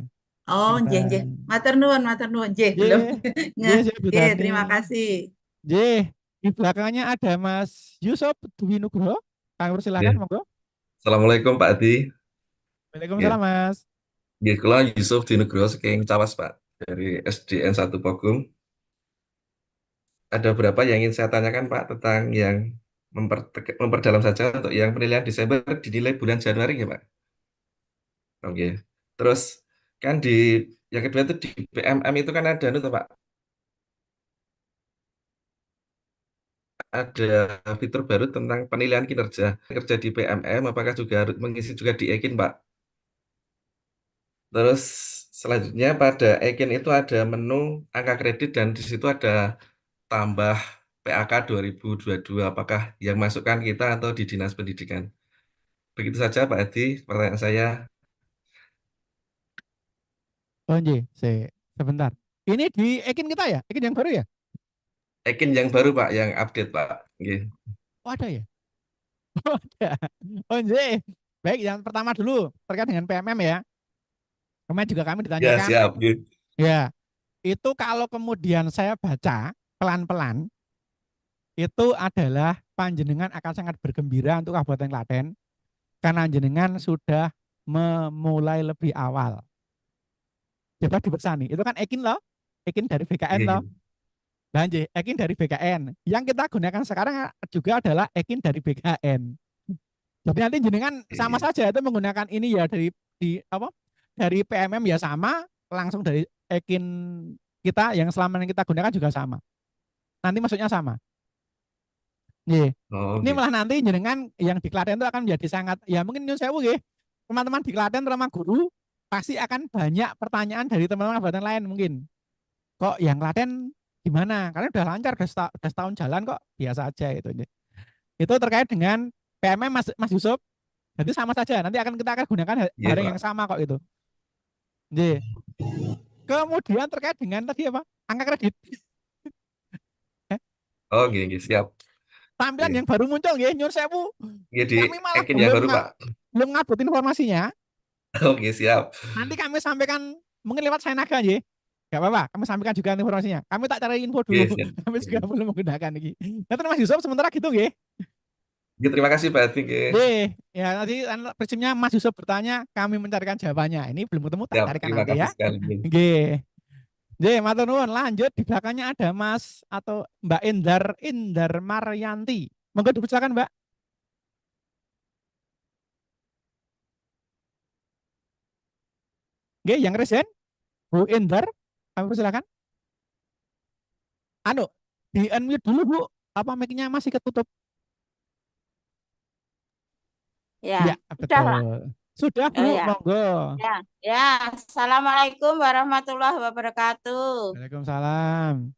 Oh, nggih, nggih. Matur nuwun, nggih, belum. Nggih, saya Bu Nggih, Darni. terima kasih. Nggih, di belakangnya ada Mas Yusuf Dwi Nugroho. Kami persilakan, Nggih. monggo. Assalamualaikum Pak Adi. Waalaikumsalam Mas. Nggih, kula Yusuf di Nugroho saking Cawas Pak, dari SDN 1 Pogum. Ada beberapa yang ingin saya tanyakan Pak tentang yang memperdalam saja untuk yang penilaian Desember dinilai bulan Januari ya Pak. Oke. Terus kan yang kedua itu di PMM itu kan ada itu Pak. ada fitur baru tentang penilaian kinerja kerja di PMM, apakah juga harus mengisi juga di Ekin, Pak? Terus selanjutnya pada Ekin itu ada menu angka kredit dan di situ ada tambah PAK 2022, apakah yang masukkan kita atau di Dinas Pendidikan? Begitu saja Pak Edi, pertanyaan saya. Oh, sebentar. Ini di Ekin kita ya? Ekin yang baru ya? Ekin yang baru Pak, yang update Pak. Nggih. Oh, ada ya? Oh, ada. Oh, baik, yang pertama dulu terkait dengan PMM ya. Kemarin juga kami Ya, ditanyakan, siap. Nggih. ya, itu kalau kemudian saya baca pelan-pelan, itu adalah panjenengan akan sangat bergembira untuk Kabupaten Klaten karena jenengan sudah memulai lebih awal. Coba dipersani, itu kan Ekin loh, Ekin dari BKN Nggih, loh. nggih. Lanjut, Ekin dari BKN. Yang kita gunakan sekarang juga adalah Ekin dari BKN. Jadi nanti jenengan sama Nggih. saja itu menggunakan ini ya dari dari PMM ya sama, langsung dari Ekin kita yang selama ini kita gunakan juga sama. Nanti maksudnya sama. Nih, Oh, ini nggih. malah nanti jenengan yang di Klaten itu akan menjadi sangat ya mungkin nyun sewu nggih. Teman-teman di Klaten terutama guru pasti akan banyak pertanyaan dari teman-teman kabupaten lain mungkin. Kok yang Klaten gimana? Karena udah lancar, udah setahun jalan kok biasa aja itu. Itu terkait dengan PMM Mas Yusuf. Jadi sama saja. Nanti kita akan gunakan Nggih, barang Pak. yang sama kok itu. Nih. Kemudian terkait dengan tadi apa? Angka kredit. Oh, nggih, nggih, siap. Tampilan Nggih. yang baru muncul nggih, nyun sewu. Nggih, di Kami malah Ekin yang baru Pak. belum ngupload informasinya. Oke, siap. Nanti kami sampaikan mungkin lewat saya naga nggih. Gak apa-apa, kami sampaikan juga informasinya. Kami tak cari info Nggih, dulu. siap. Kami juga belum menggunakan ini. Nah, Mas Yusuf sementara gitu nggih. Nggih, terima kasih Pak Edi, nggih. Ya nanti prinsipnya Mas Yusuf bertanya, kami mencarikan jawabannya. Ini belum ketemu, tak Siap, carikan terima nanti kasih ya. sekali. Nggih. Nggih. Matur nuwun. Lanjut di belakangnya ada Mas atau Mbak Indar Maryanti. Monggo dipersilakan Mbak. Nggih, yang resen Bu Indar, kami persilakan. Anu, di unmute dulu Bu. Apa mic-nya masih ketutup? Ya, Ya, sudah, Pak. betul. Sudah Oh Bu, ya, monggo. ya. Assalamualaikum warahmatullahi wabarakatuh. Waalaikumsalam.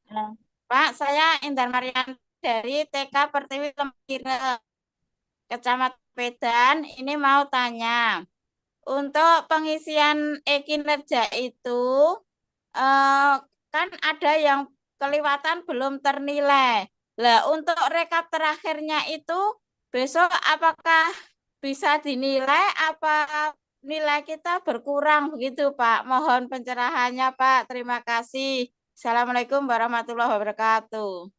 Pak, saya Indah Marian dari TK Pertiwi Lempire, Kecamatan Medan. Ini mau tanya, untuk pengisian e-kinerja itu kan ada yang kelewatan belum ternilai. Lah, untuk rekap terakhirnya itu besok apakah bisa dinilai apa nilai kita berkurang begitu Pak? Mohon pencerahannya Pak. Terima kasih. Assalamualaikum warahmatullahi wabarakatuh.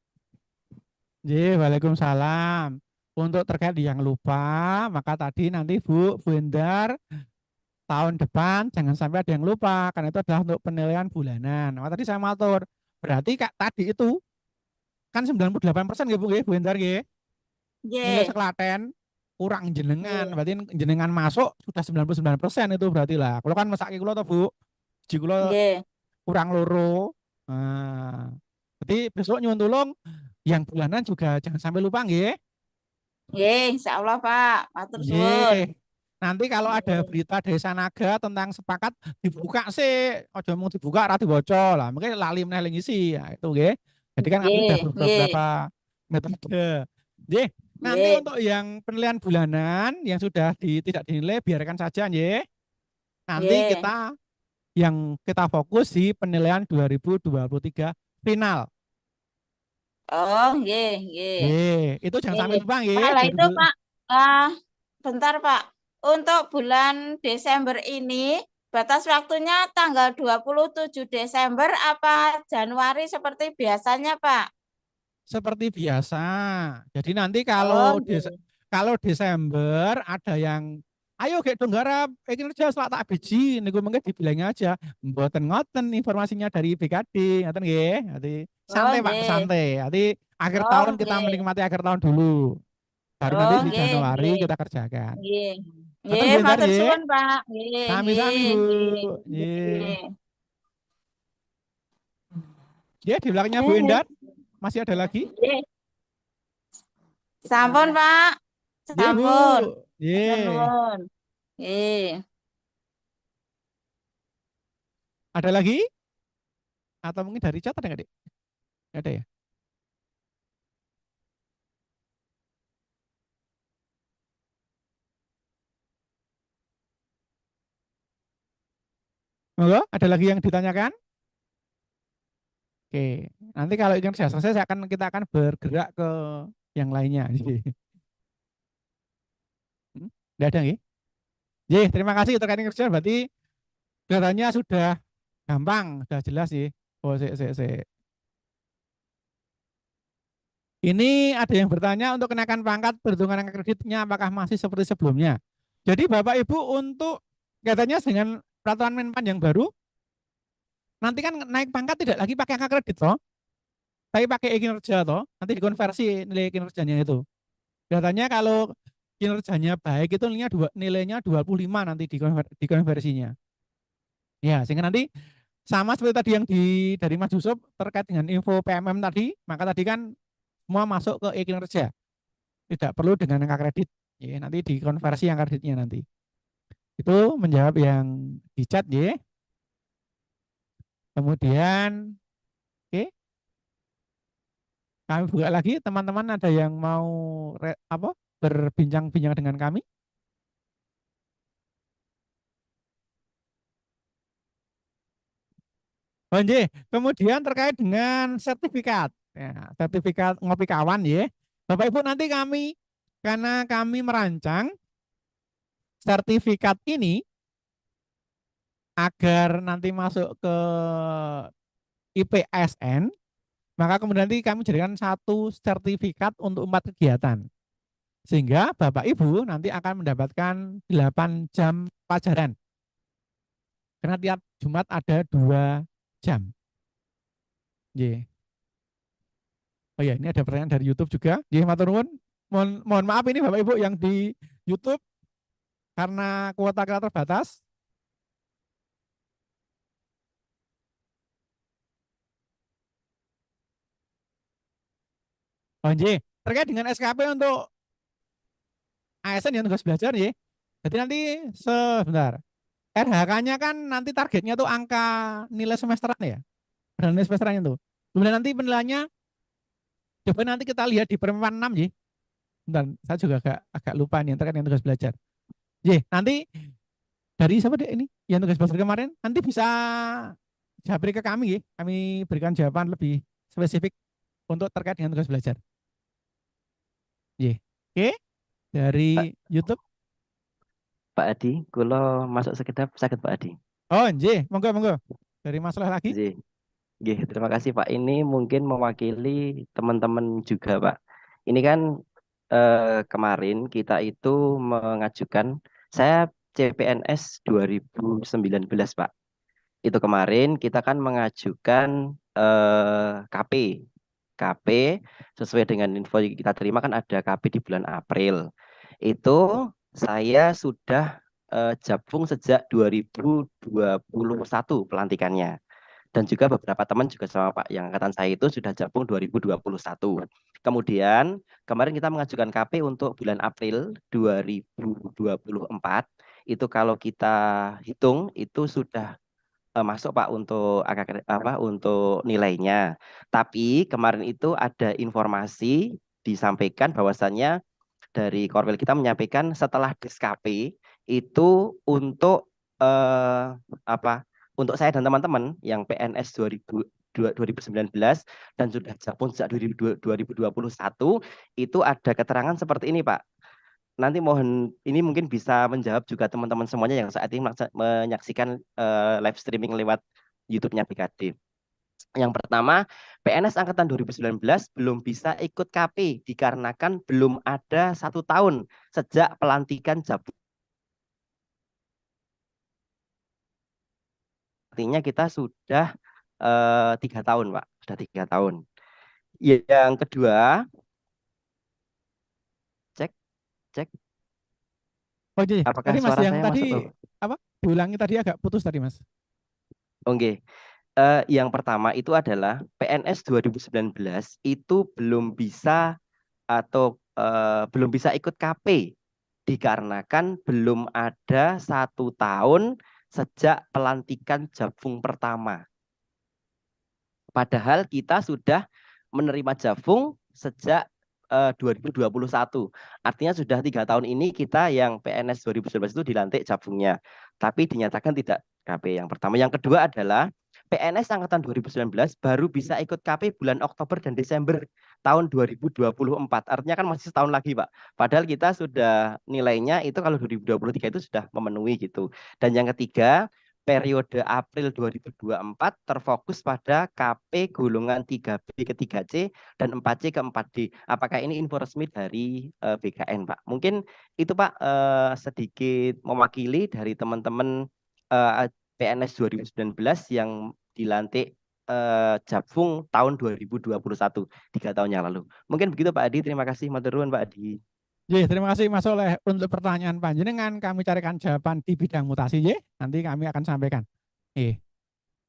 Waalaikumsalam. Untuk terkait yang lupa, maka tadi nanti Bu Indar tahun depan jangan sampai ada yang lupa karena itu adalah untuk penilaian bulanan. Nah, tadi saya matur. Berarti Kak tadi itu kan 98% nggih Bu nggih, Bu Indar nggih. Nilai Nggih, seklaten kurang jenengan, nggih, berarti jenengan masuk sudah 99% itu berarti lah. Kalau kan mesake kula to Bu, ji kula nggih, kurang loro. Nah, berarti besok nyuwun tulung yang bulanan juga jangan sampai lupa nggih. nggih, insyaallah Pak. Matur suwun. Nggih. Nanti kalau ada Nggih, berita Desa Naga tentang sepakat dibuka sih, ojo mau dibuka ra dibaca lah. Mungkin lali meneh ngisi. Ya, itu nggih. Jadi kan kami sudah nggih, nggih, beberapa metode. Nggih. Nanti nggih, untuk yang penilaian bulanan yang sudah tidak dinilai biarkan saja nggih. Nanti nggih. kita fokus di penilaian 2023 final. Oh, nggih, nggih. Itu jangan sampai Nggih. lupa Pak, nggih. lah itu Pak, bentar Pak. Untuk bulan Desember ini, batas waktunya tanggal 27 Desember apa Januari seperti biasanya Pak? Seperti biasa. Jadi nanti Oh, nggih. kalau Desember ada yang ayo kayak dong garap kinerja selak tak biji niku mungkin dibilangnya aja mboten ngoten informasinya dari BKD ngoten nggih. Nanti Oh, santai Pak, nggih. santai. Nanti akhir Oh, tahun kita nggih. menikmati akhir tahun dulu. Baru nanti Oh, di nggih, Januari nggih. kita kerjakan. Nggih. Ngoten Nggih, Bu Indar matur nggih. suwun Pak. Nggih, Sami-sami nggih, Bu. nggih. Nggih. Nggih. Ya di belakangnya Bu Nggih. Indar masih ada lagi? Nggih. Sampun, Pak. Ye, Bu. Sampun. Ye. Matur nuwun. Nggih. Ada lagi? Atau mungkin dari chat ada nggak, Dik? Nggak ada ya? Monggo, ada lagi yang ditanyakan? Oke, nanti kalau ingin sudah selesai kita akan bergerak ke yang lainnya. Nggak ada nggih? Ye, terima kasih terkait kerja, berarti kelihatannya sudah gampang, sudah jelas sih. Oh, sik. Ini ada yang bertanya untuk kenaikan pangkat perhitungan angka kreditnya apakah masih seperti sebelumnya. Jadi Bapak Ibu untuk katanya dengan peraturan Menpan yang baru nanti kan naik pangkat tidak lagi pakai angka kredit toh, tapi pakai kinerja toh, nanti dikonversi nilai kinerjanya itu. Katanya kalau kinerjanya baik itu nilainya 25 nanti dikonversinya. Ya, sehingga nanti sama seperti tadi yang dari Mas Yusuf terkait dengan info PMM tadi, maka tadi kan semua masuk ke kinerja. Tidak perlu dengan angka kredit. Ya, nanti dikonversi angka kreditnya nanti. Itu menjawab yang di chat ya. Kemudian oke. Kami buka lagi, teman-teman ada yang mau berbincang-bincang dengan kami? Oh, kemudian terkait dengan sertifikat. Ya, sertifikat ngopi kawan ya. Bapak Ibu nanti karena kami merancang sertifikat ini agar nanti masuk ke IPSN, maka kemudian nanti kami jadikan satu sertifikat untuk 4 kegiatan. Sehingga Bapak Ibu nanti akan mendapatkan 8 jam pelajaran. Karena tiap Jumat ada 2 jam. Oh ya, ini ada pertanyaan dari YouTube juga. Matur nuwun. Mohon maaf ini Bapak Ibu yang di YouTube karena kuota kita terbatas. Oh terkait dengan SKP untuk ASN yang tugas belajar ya. Jadi nanti sebentar. RHK-nya kan nanti targetnya tuh angka nilai semesteran ya. Nilai semesterannya tuh. Kemudian nanti penilaiannya coba nanti kita lihat di perempuan 6 ya. Bentar, saya juga agak lupa nih terkait dengan tugas belajar. Nanti dari siapa deh ini yang tugas belajar kemarin nanti bisa japri ke kami ya. Kami berikan jawaban lebih spesifik untuk terkait dengan tugas belajar. Oke. Dari YouTube Pak Adi, kula masuk sekedap sakit Pak Adi. Oh, monggo. Dari masalah lagi? Terima kasih Pak. Ini mungkin mewakili teman-teman juga Pak. Ini kan kemarin kita itu mengajukan, saya CPNS 2019 Pak. Itu kemarin kita kan mengajukan KP sesuai dengan info yang kita terima kan ada KP di bulan April. Itu saya sudah jabung sejak 2021 pelantikannya. Dan juga beberapa teman juga sama Pak yang angkatan saya itu sudah jabung 2021. Kemudian kemarin kita mengajukan KP untuk bulan April 2024. Itu kalau kita hitung itu sudah masuk Pak untuk untuk nilainya. Tapi kemarin itu ada informasi disampaikan bahwasannya dari Korwil kita menyampaikan setelah DSKP itu untuk untuk saya dan teman-teman yang PNS 2019 dan sudah jabung sejak 2021 itu ada keterangan seperti ini Pak. Nanti mohon ini mungkin bisa menjawab juga teman-teman semuanya yang saat ini menyaksikan live streaming lewat YouTube-nya BKD. Yang pertama, PNS Angkatan 2019 belum bisa ikut KP dikarenakan belum ada 1 tahun sejak pelantikan jabung. Artinya kita sudah 3 tahun, Pak. Sudah 3 tahun. Yang kedua, cek. Oh iya, Apakah tadi Mas suara yang saya tadi masuk? diulangi tadi agak putus tadi Mas. Oke. Yang pertama itu adalah PNS 2019 itu belum bisa atau belum bisa ikut KP dikarenakan belum ada 1 tahun sejak pelantikan Jabfung pertama. Padahal kita sudah menerima Jabfung sejak 2021. Artinya sudah 3 tahun ini kita yang PNS 2019 itu dilantik Jabfungnya. Tapi dinyatakan tidak KP yang pertama. Yang kedua adalah PNS angkatan 2019 baru bisa ikut KP bulan Oktober dan Desember tahun 2024. Artinya kan masih setahun lagi, Pak. Padahal kita sudah nilainya itu kalau 2023 itu sudah memenuhi gitu. Dan yang ketiga, periode April 2024 terfokus pada KP golongan 3B ke 3C dan 4C ke 4D. Apakah ini info resmi dari BKN, Pak? Mungkin itu, Pak, sedikit mewakili dari teman-teman PNS 2019 yang dilantik Jabfung tahun 2021, 3 tahun yang lalu. Mungkin begitu, Pak Adi. Terima kasih, matur nuwun, Pak Adi. Terima kasih Mas Soleh untuk pertanyaan panjenengan. Kami carikan jawaban di bidang mutasi, nanti kami akan sampaikan.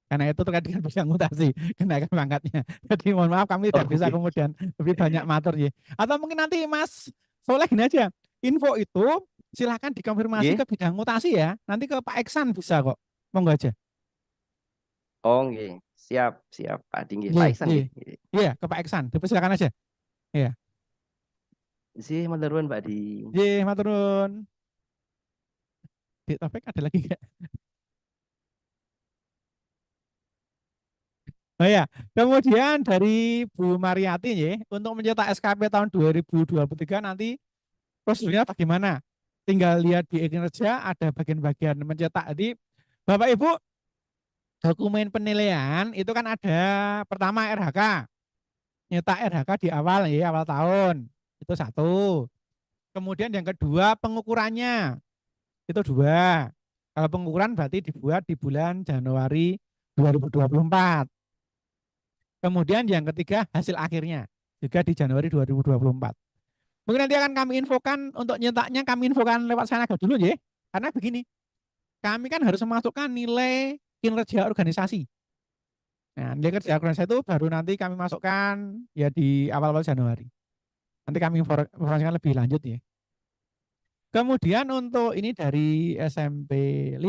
Karena itu terkait dengan bidang mutasi, kenaikan pangkatnya. Jadi mohon maaf kami tidak bisa kemudian lebih banyak matur, Atau mungkin nanti Mas Soleh gini aja, info itu silakan dikonfirmasi ke bidang mutasi ya. Nanti ke Pak Eksan bisa kok. Monggo aja. Oh, nggih. Siap, Pak Adi. Pak Eksan. Iya, ke Pak Eksan. Silakan aja. Iya. Sih, matur nuwun, Pak Adi. Matur nuwun. Di topik ada lagi enggak? Oh ya, kemudian dari Bu Mariati untuk mencetak SKP tahun 2023 nanti prosedurnya bagaimana? Tinggal lihat di e-kinerja ada bagian-bagian mencetak. Jadi Bapak Ibu, dokumen penilaian itu kan ada pertama RHK. Nyetak RHK di awal awal tahun. Itu 1. Kemudian yang kedua pengukurannya. Itu 2. Kalau pengukuran berarti dibuat di bulan Januari 2024. Kemudian yang ketiga hasil akhirnya juga di Januari 2024. Mungkin nanti akan kami infokan untuk nyetaknya, kami infokan lewat sana dulu Karena begini, kami kan harus memasukkan nilai kinerja organisasi. Nah, nilai kinerja organisasi itu baru nanti kami masukkan ya di awal-awal Januari. Nanti kami informasikan lebih lanjut Kemudian untuk ini dari SMP 5.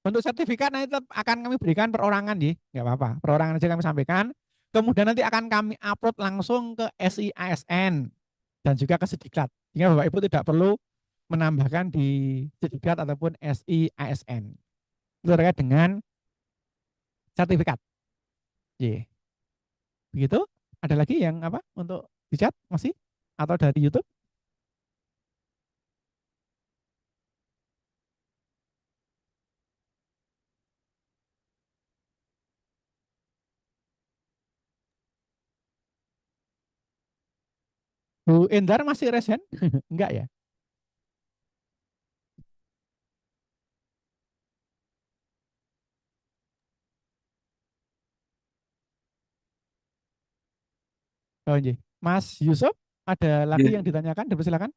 Untuk sertifikat nanti tetap akan kami berikan perorangan nggak apa-apa. Perorangan aja kami sampaikan. Kemudian nanti akan kami upload langsung ke SIASN dan juga ke Sediklat. Sehingga Bapak Ibu tidak perlu menambahkan di Sediklat ataupun SIASN. Itu terkait dengan sertifikat. Begitu? Ada lagi yang apa untuk di chat masih atau dari YouTube? Bu Endar masih resen? Enggak ya? Oh iya. Mas Yusuf, ada lagi yang ditanyakan? Silakan.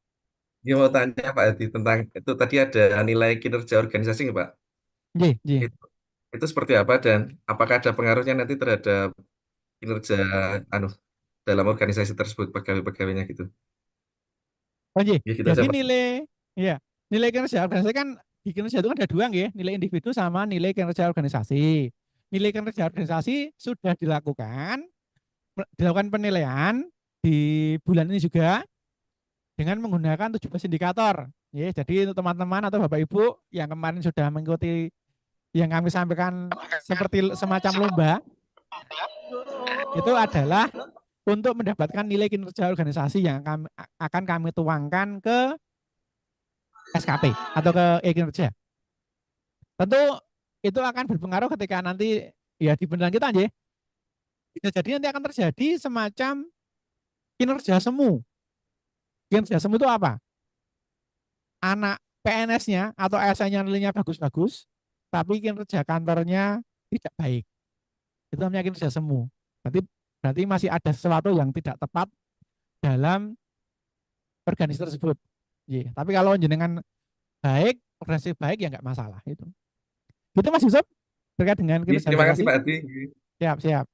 Dia mau tanya Pak Adi tentang itu tadi ada nilai kinerja organisasi nggak, Pak? Itu seperti apa dan apakah ada pengaruhnya nanti terhadap kinerja dalam organisasi tersebut pegawai-pegawainya gitu? Oh iya. Gitu Jadi aja, Pak. nilai kinerja organisasi kan di kinerja itu kan ada 2 nilai individu sama nilai kinerja organisasi. Nilai kinerja organisasi sudah dilakukan penilaian di bulan ini juga dengan menggunakan 17 indikator. Jadi untuk teman-teman atau Bapak Ibu yang kemarin sudah mengikuti yang kami sampaikan seperti semacam lomba, itu adalah untuk mendapatkan nilai kinerja organisasi yang akan kami tuangkan ke SKP atau ke e-kinerja. Tentu itu akan berpengaruh ketika nanti di penilaian kita bisa jadi nanti akan terjadi semacam kinerja semu. Kinerja semu itu apa? Anak PNS-nya atau ASN-nya nilainya bagus-bagus, tapi kinerja kantornya tidak baik. Itu namanya kinerja semu. Berarti masih ada sesuatu yang tidak tepat dalam organisasi tersebut. Tapi kalau jenengan baik, organisasi baik ya nggak masalah itu. Gitu Mas Yusuf terkait dengan kinerja. Terima kasih Pak Adi. Siap.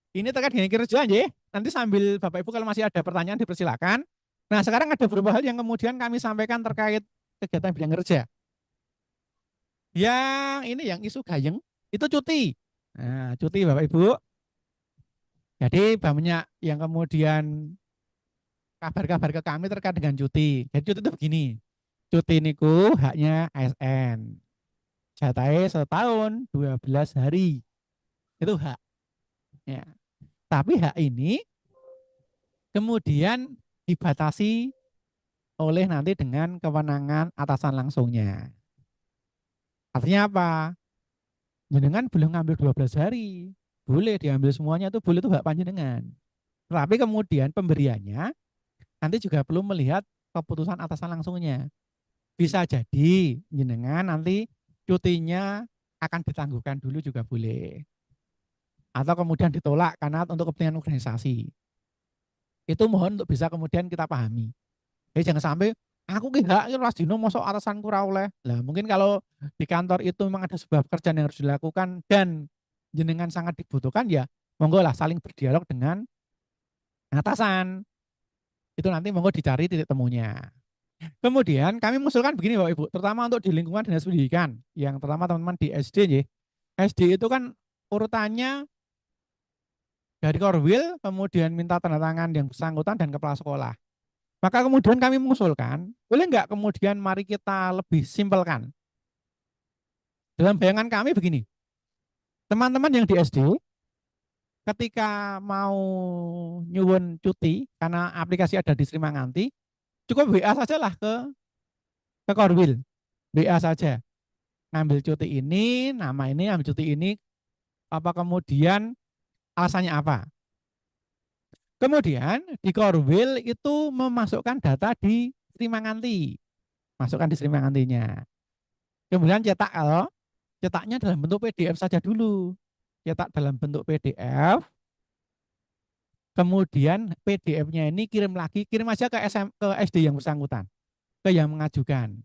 Ini terkait dengan kinerja nanti sambil Bapak Ibu kalau masih ada pertanyaan dipersilakan. Nah, sekarang ada beberapa hal yang kemudian kami sampaikan terkait kegiatan bidang kerja. Yang ini yang isu gayeng itu cuti. Nah, cuti Bapak Ibu. Jadi banyak yang kemudian kabar-kabar ke kami terkait dengan cuti. Jadi cuti itu begini. Cuti niku haknya ASN. Jatahnya setahun 12 hari. Itu hak. Ya. Tapi hak ini kemudian dibatasi oleh nanti dengan kewenangan atasan langsungnya. Artinya apa? Jenengan belum ngambil 12 hari. Boleh diambil semuanya itu boleh, itu hak panjenengan. Tapi kemudian pemberiannya nanti juga perlu melihat keputusan atasan langsungnya. Bisa jadi jenengan nanti cutinya akan ditangguhkan dulu juga boleh. Atau kemudian ditolak karena untuk kepentingan organisasi. Itu mohon untuk bisa kemudian kita pahami. Jadi jangan sampai aku ki hak ras dino mosok atasanku ora oleh. Lah mungkin kalau di kantor itu memang ada sebuah pekerjaan yang harus dilakukan dan jenengan sangat dibutuhkan, ya monggo lah saling berdialog dengan atasan. Itu nanti monggo dicari titik temunya. Kemudian kami mengusulkan begini Bapak Ibu, terutama untuk di lingkungan dinas pendidikan, yang terutama teman-teman di SD ya. SD itu kan urutannya dari Korwil, kemudian minta tanda tangan yang bersangkutan dan kepala sekolah. Maka kemudian kami mengusulkan, boleh nggak kemudian mari kita lebih simpelkan. Dalam bayangan kami begini, teman-teman yang di SD, ketika mau nyuwun cuti, karena aplikasi ada di Sri Manganti, cukup WA saja lah ke Korwil. WA saja. Ngambil cuti ini, nama ini, ambil cuti ini, apa kemudian alasannya apa. Kemudian di Korwil itu memasukkan data di Sri Manganti. Masukkan di Sri Mangantinya. Kemudian cetaknya dalam bentuk PDF saja dulu. Cetak dalam bentuk PDF. Kemudian PDF-nya ini kirim aja ke SD yang bersangkutan, ke yang mengajukan.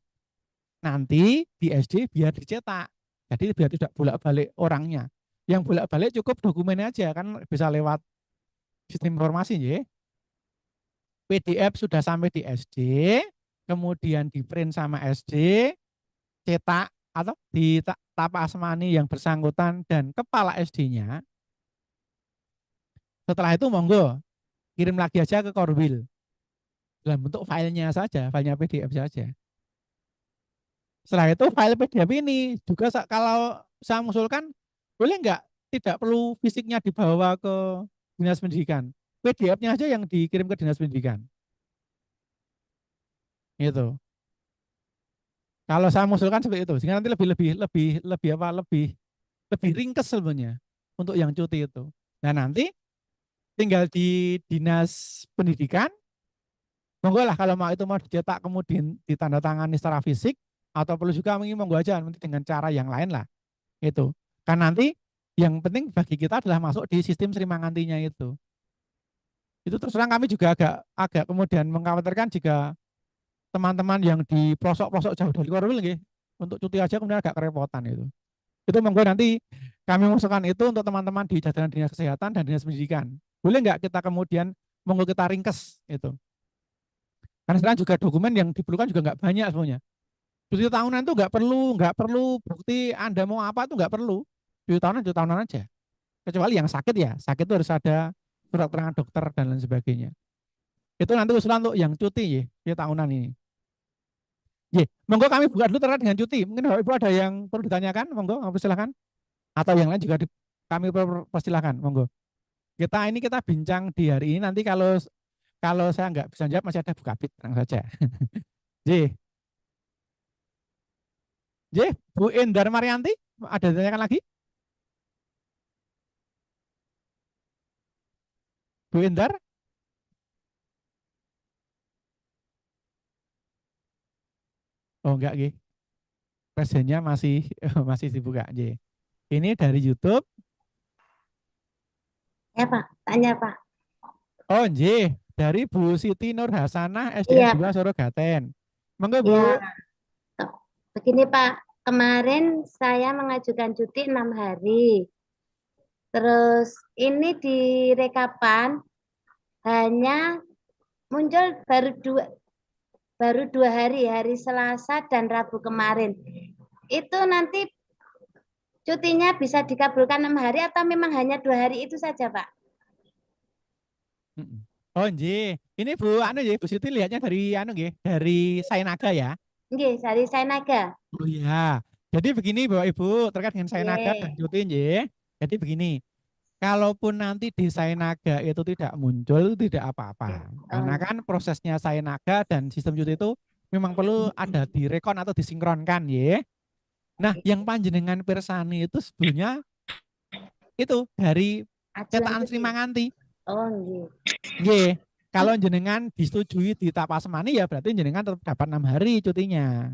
Nanti di SD biar dicetak. Jadi biar tidak bolak-balik orangnya. Yang bolak-balik cukup dokumennya aja, kan bisa lewat sistem informasi ya. PDF sudah sampai di SD, kemudian di print sama SD, cetak atau di tapak asmani yang bersangkutan dan kepala SD-nya. Setelah itu monggo kirim lagi aja ke Korwil dalam bentuk filenya saja, filenya PDF saja. Setelah itu file PDF ini juga kalau saya mengusulkan boleh nggak tidak perlu fisiknya dibawa ke dinas pendidikan, PDF-nya aja yang dikirim ke dinas pendidikan. Itu. Kalau saya mengusulkan seperti itu, sehingga nanti lebih ringkes sebenarnya untuk yang cuti itu. Nah nanti tinggal di dinas pendidikan, monggo lah kalau mau itu mau dicetak kemudian ditandatangani secara fisik atau perlu juga monggo aja nanti dengan cara yang lain lah. Itu. Kan nanti yang penting bagi kita adalah masuk di sistem Sri Mangantinya itu. Itu terus terang kami juga agak kemudian mengkhawatirkan jika teman-teman yang di pelosok-pelosok jauh dari Korwil untuk cuti aja kemudian agak kerepotan itu. Itu monggo nanti kami mengusulkan itu untuk teman-teman di jajaran dinas kesehatan dan dinas pendidikan. Boleh nggak kita kemudian monggo kita ringkes itu. Karena sekarang juga dokumen yang diperlukan juga nggak banyak semuanya. Cuti tahunan itu nggak perlu bukti Anda mau apa itu nggak perlu. Cuti tahunan aja. Kecuali yang sakit ya, sakit itu harus ada surat keterangan dokter dan lain sebagainya. Itu nanti usulan untuk yang cuti ya tahunan ini. Monggo kami buka dulu terkait dengan cuti. Mungkin Bapak Ibu ada yang perlu ditanyakan, monggo silakan. Atau yang lain juga kami persilahkan, monggo. Kita bincang di hari ini, nanti kalau saya nggak bisa jawab masih ada Bukabit, tenang saja. Bu Endar Marianti, ada ditanyakan lagi? Bu Endar? Oh enggak, G. Presidennya masih dibuka, J. Ini dari YouTube. Ya Pak, tanya Pak. Oh, J. Dari Bu Siti Nur Hasanah SDN 2 Sorogaten. Monggo Bu. Ya, begini Pak, kemarin saya mengajukan cuti 6 hari. Terus ini di rekapan hanya muncul baru 2 hari, hari Selasa dan Rabu kemarin. Itu nanti cutinya bisa dikabulkan 6 hari atau memang hanya 2 hari itu saja, Pak? Oh, nggih. Ini Bu Bu Siti lihatnya dari dari Sainaga ya. Nggih, dari Sainaga. Oh iya. Jadi begini Bapak Ibu, terkait dengan Sainaga dan Nggih. cuti nggih. Jadi begini, kalaupun nanti di Sainaga itu tidak muncul, itu tidak apa-apa. Karena kan prosesnya Sainaga dan sistem cuti itu memang perlu ada direkon atau disinkronkan ya. Nah, yang panjenengan pirsani itu sebenarnya itu dari Acuan cetakan cuti. Sri Manganti. Oh, nggih. Nggih. Kalau jenengan disetujui di Tapasmani ya berarti jenengan tetap dapat 6 hari cutinya.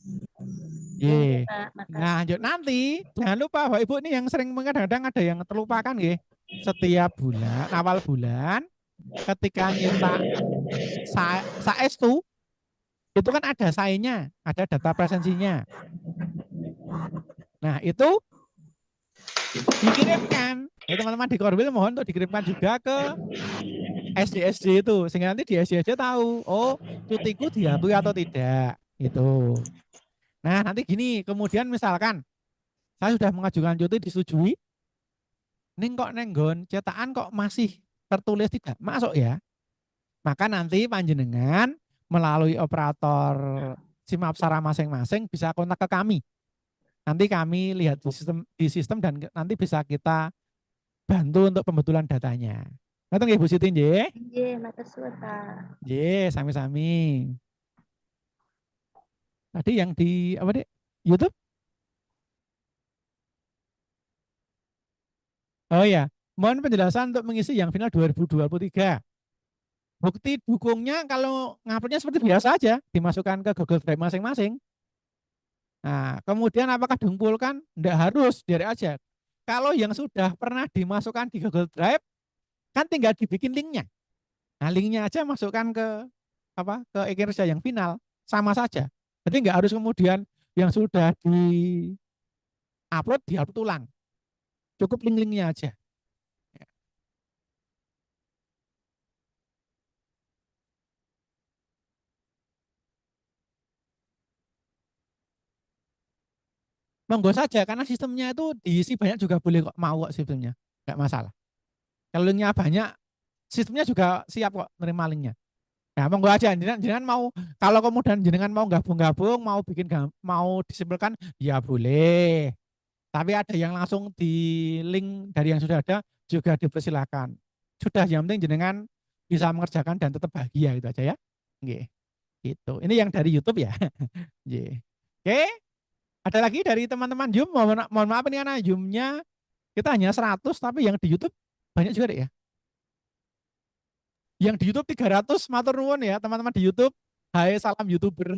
Nggih, Nggih. Pak. Makasih. Nah, lanjut nanti jangan lupa Bapak Ibu ini yang sering kadang-kadang ada yang terlupakan nggih. Setiap bulan, awal bulan ketika nyetak saestu itu kan ada sainnya, ada data presensinya. Nah, itu dikirimkan. Ya teman-teman di Korwil mohon untuk dikirimkan juga ke SD itu sehingga nanti di SD tahu, oh cutiku diakui atau tidak. Itu. Nah, nanti gini, kemudian misalkan saya sudah mengajukan cuti disetujui, ning kok nenggon cetakan kok masih tertulis tidak masuk ya. Maka nanti panjenengan melalui operator SIM Apsara masing-masing bisa kontak ke kami. Nanti kami lihat di sistem dan nanti bisa kita bantu untuk pembetulan datanya. Ngerti nggih Bu Siti nggih? Nggih, matur suwun, Pak. Nggih, sami-sami. Tadi yang di apa deh? YouTube? Oh ya, mohon penjelasan untuk mengisi yang final 2023. Bukti dukungnya kalau nguploadnya seperti biasa aja, dimasukkan ke Google Drive masing-masing. Nah, kemudian apakah dikumpulkan? Tidak harus, direct aja. Kalau yang sudah pernah dimasukkan di Google Drive, kan tinggal dibikin linknya. Nah, linknya aja masukkan ke ke e-kinerja yang final, sama saja. Jadi nggak harus kemudian yang sudah diupload ulang. Cukup link-linknya aja. Monggo saja karena sistemnya itu diisi banyak juga boleh kok, mau kok sistemnya, nggak masalah. Kalau linknya banyak, sistemnya juga siap kok menerima linknya. Nah, monggo aja, jenengan mau, kalau kemudian jenengan mau gabung-gabung, mau mau disimpulkan, ya boleh. Tapi ada yang langsung di link dari yang sudah ada juga dipersilakan. Sudah, yang penting jenengan bisa mengerjakan dan tetap bahagia itu aja ya. Oke, gitu. Ini yang dari YouTube ya. Oke. Ada lagi dari teman-teman Zoom? Mohon maaf ini karena Zoom-nya kita hanya 100, tapi yang di YouTube banyak juga deh ya. Yang di YouTube 300, matur nuwun ya teman-teman di YouTube. Hai salam YouTuber.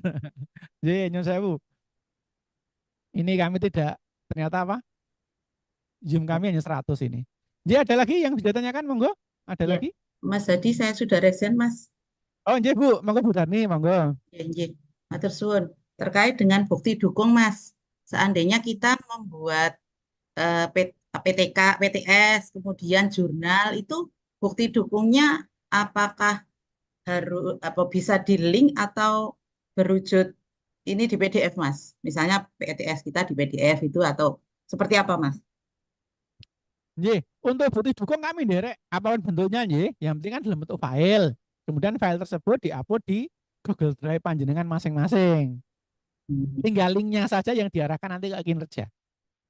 Jadi nyun sewu. Ini kami tidak, ternyata apa? Zoom kami hanya 100 ini. Jadi ada lagi yang bisa tanyakan, monggo? Ada Ya, lagi? Mas Hadi, saya sudah resen, Mas. Oh, nggih Bu, monggo Bu Darni, monggo. Nggih, matur suwun. Terkait dengan bukti dukung, Mas. Seandainya kita membuat PTK, PTS, kemudian jurnal, itu bukti dukungnya apakah harus bisa di link atau berwujud ini di PDF, Mas? Misalnya PTS kita di PDF itu atau seperti apa, Mas? Nggih, untuk bukti dukung kami nderek apapun bentuknya nggih, yang penting kan dalam bentuk file. Kemudian file tersebut diupload di Google Drive panjenengan masing-masing. Tinggal linknya saja yang diarahkan nanti ke kinerja.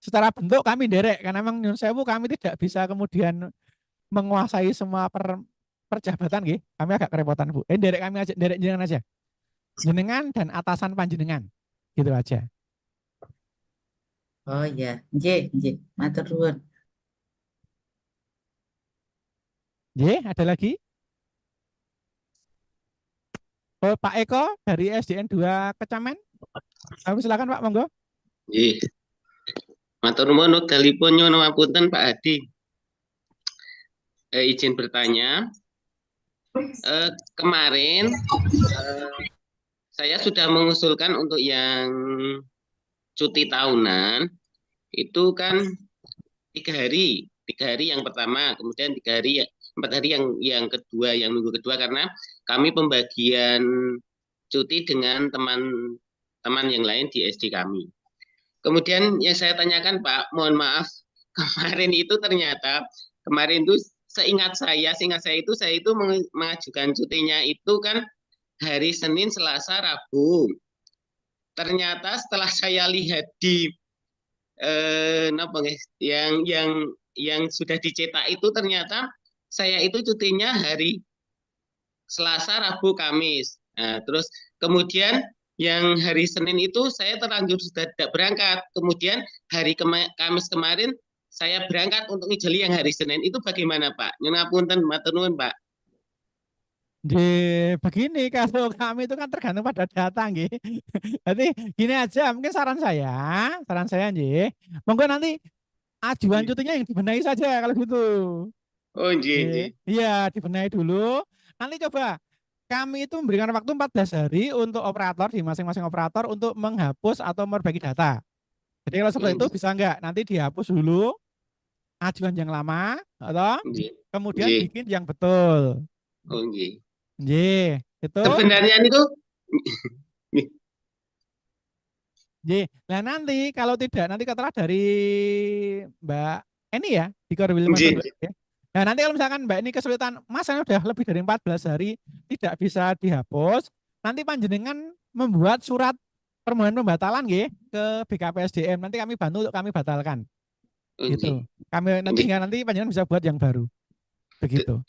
Secara bentuk kami nderek karena memang nyun sewu kami tidak bisa kemudian menguasai semua perjabatan nggih. Kami agak kerepotan Bu. Nderek kami aja, nderek jenengan aja. Jenengan dan atasan panjenengan. Gitu aja. Oh iya, nggih, matur nuwun. Nggih, ada lagi? Oh, Pak Eko dari SDN 2 Kecamen. Kami silakan Pak, monggo. Nggih. Matur nuwun wektalipun nyuwun ngapunten Pak Hadi. Izin bertanya. Kemarin saya sudah mengusulkan untuk yang cuti tahunan itu kan 3 hari yang pertama, kemudian 3 hari hari yang kedua, yang minggu kedua, karena kami pembagian cuti dengan teman-teman yang lain di SD kami. Kemudian yang saya tanyakan Pak, mohon maaf, kemarin itu ternyata seingat saya itu mengajukan cutinya itu kan hari Senin, Selasa, Rabu. Ternyata setelah saya lihat di yang sudah dicetak itu, ternyata saya itu cutinya hari Selasa, Rabu, Kamis. Nah, terus kemudian yang hari Senin itu saya terlanjur sudah tidak berangkat. Kemudian hari Kamis kemarin saya berangkat untuk ngijoli yang hari Senin. Itu bagaimana Pak? Nyuwun ngapunten, matur nuwun Pak. Begini, kalau kami itu kan tergantung pada data, nggih. Jadi gini aja, mungkin saran saya nggih, monggo nanti ajuan cutinya yang dibenahi saja kalau gitu. Oh, nggih. Iya, dibenahi dulu. Nanti coba kami itu memberikan waktu 14 hari untuk operator di masing-masing operator untuk menghapus atau memperbaiki data. Jadi kalau seperti itu bisa enggak? Nanti dihapus dulu ajuan yang lama, atau kemudian bikin yang betul. Oh, nggih. Nggih, itu. Sebenarnya itu Nah nanti kalau tidak, nanti katalah dari Mbak Eni ya, di Korwil Mas. Nah nanti kalau misalkan Mbak Eni kesulitan, Mas udah lebih dari 14 hari tidak bisa dihapus, nanti panjenengan membuat surat permohonan pembatalan nggih ke BKPSDM, nanti kami bantu untuk kami batalkan. Gitu. Kami nanti panjenengan bisa buat yang baru. Begitu.